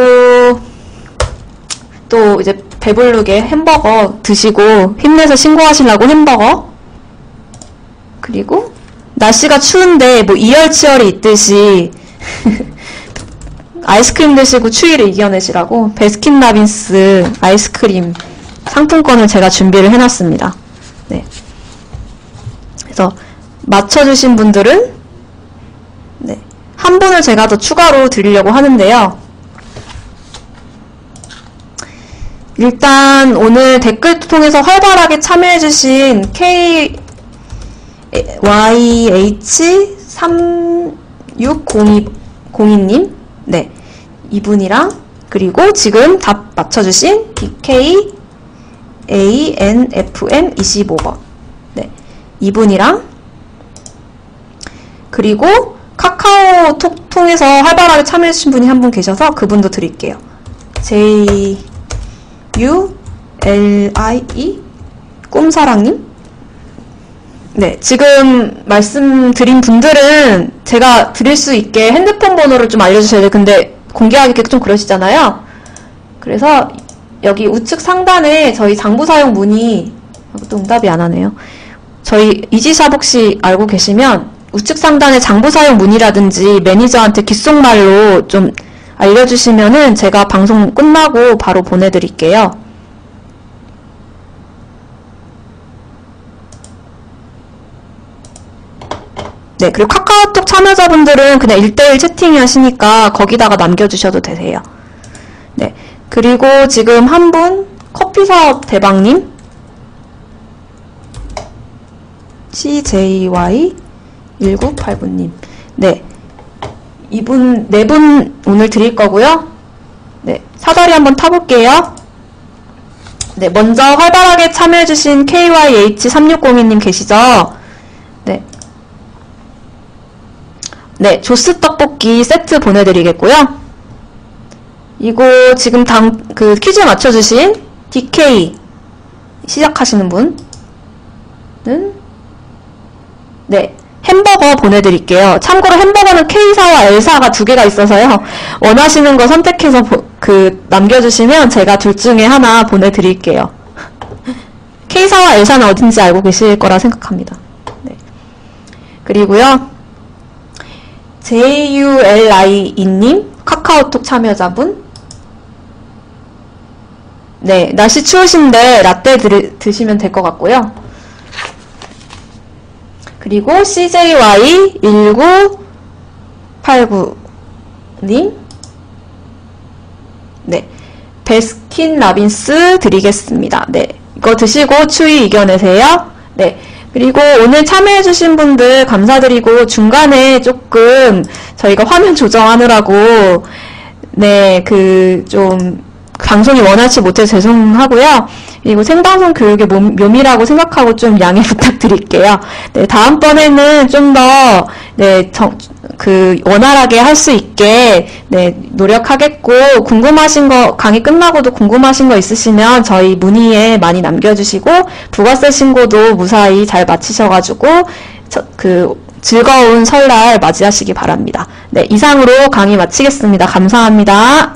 Speaker 1: 또 이제 배부르게 햄버거 드시고 힘내서 신고하시려고 햄버거, 그리고 날씨가 추운데 뭐 이열치열이 있듯이 아이스크림 드시고 추위를 이겨내시라고 베스킨라빈스 아이스크림 상품권을 제가 준비를 해놨습니다. 네. 그래서 맞춰주신 분들은 네, 한 분을 제가 더 추가로 드리려고 하는데요. 일단 오늘 댓글 통해서 활발하게 참여해주신 KYH360202님, 네, 이분이랑, 그리고 지금 답 맞춰주신 DKANFM25번, 네, 이분이랑, 그리고 카카오톡 통해서 활발하게 참여해주신 분이 한 분 계셔서 그분도 드릴게요. JULIE 꿈사랑님, 네, 지금 말씀드린 분들은 제가 드릴 수 있게 핸드폰 번호를 좀 알려주셔야 돼요. 근데 공개하기 좀 그러시잖아요. 그래서 여기 우측 상단에 저희 장부 사용 문의, 또 응답이 안 하네요. 저희 이지샵 혹시 알고 계시면 우측 상단에 장부 사용 문의라든지 매니저한테 귓속말로 좀 알려주시면은 제가 방송 끝나고 바로 보내드릴게요. 네, 그리고 카카오톡 참여자분들은 그냥 1대1 채팅 하시니까 거기다가 남겨주셔도 되세요. 네, 그리고 지금 한 분, 커피사업 대박님, CJY1989님, 네, 이분, 네 분 오늘 드릴 거고요. 네, 사다리 한번 타볼게요. 네, 먼저 활발하게 참여해주신 KYH3602님 계시죠? 네. 네, 조스 떡볶이 세트 보내드리겠고요. 이거 지금 퀴즈 맞춰주신 DK 시작하시는 분은 네, 햄버거 보내드릴게요. 참고로 햄버거는 K사와 L사가 두 개가 있어서요. 원하시는 거 선택해서 남겨주시면 제가 둘 중에 하나 보내드릴게요. K사와 L사는 어딘지 알고 계실 거라 생각합니다. 네. 그리고요, JULIE님 카카오톡 참여자분, 네, 날씨 추우신데 라떼 드시면 될 것 같고요. 그리고 CJY1989님, 네, 베스킨라빈스 드리겠습니다. 네, 이거 드시고 추위 이겨내세요. 네, 그리고 오늘 참여해주신 분들 감사드리고, 중간에 조금 저희가 화면 조정하느라고 네, 좀 방송이 원활치 못해서 죄송하고요. 그리고 생방송 교육의 묘미라고 생각하고 좀 양해 부탁드릴게요. 네, 다음번에는 좀 더, 네, 원활하게 할 수 있게, 네, 노력하겠고, 궁금하신 거, 강의 끝나고도 궁금하신 거 있으시면 저희 문의에 많이 남겨주시고, 부가세 신고도 무사히 잘 마치셔가지고, 즐거운 설날 맞이하시기 바랍니다. 네, 이상으로 강의 마치겠습니다. 감사합니다.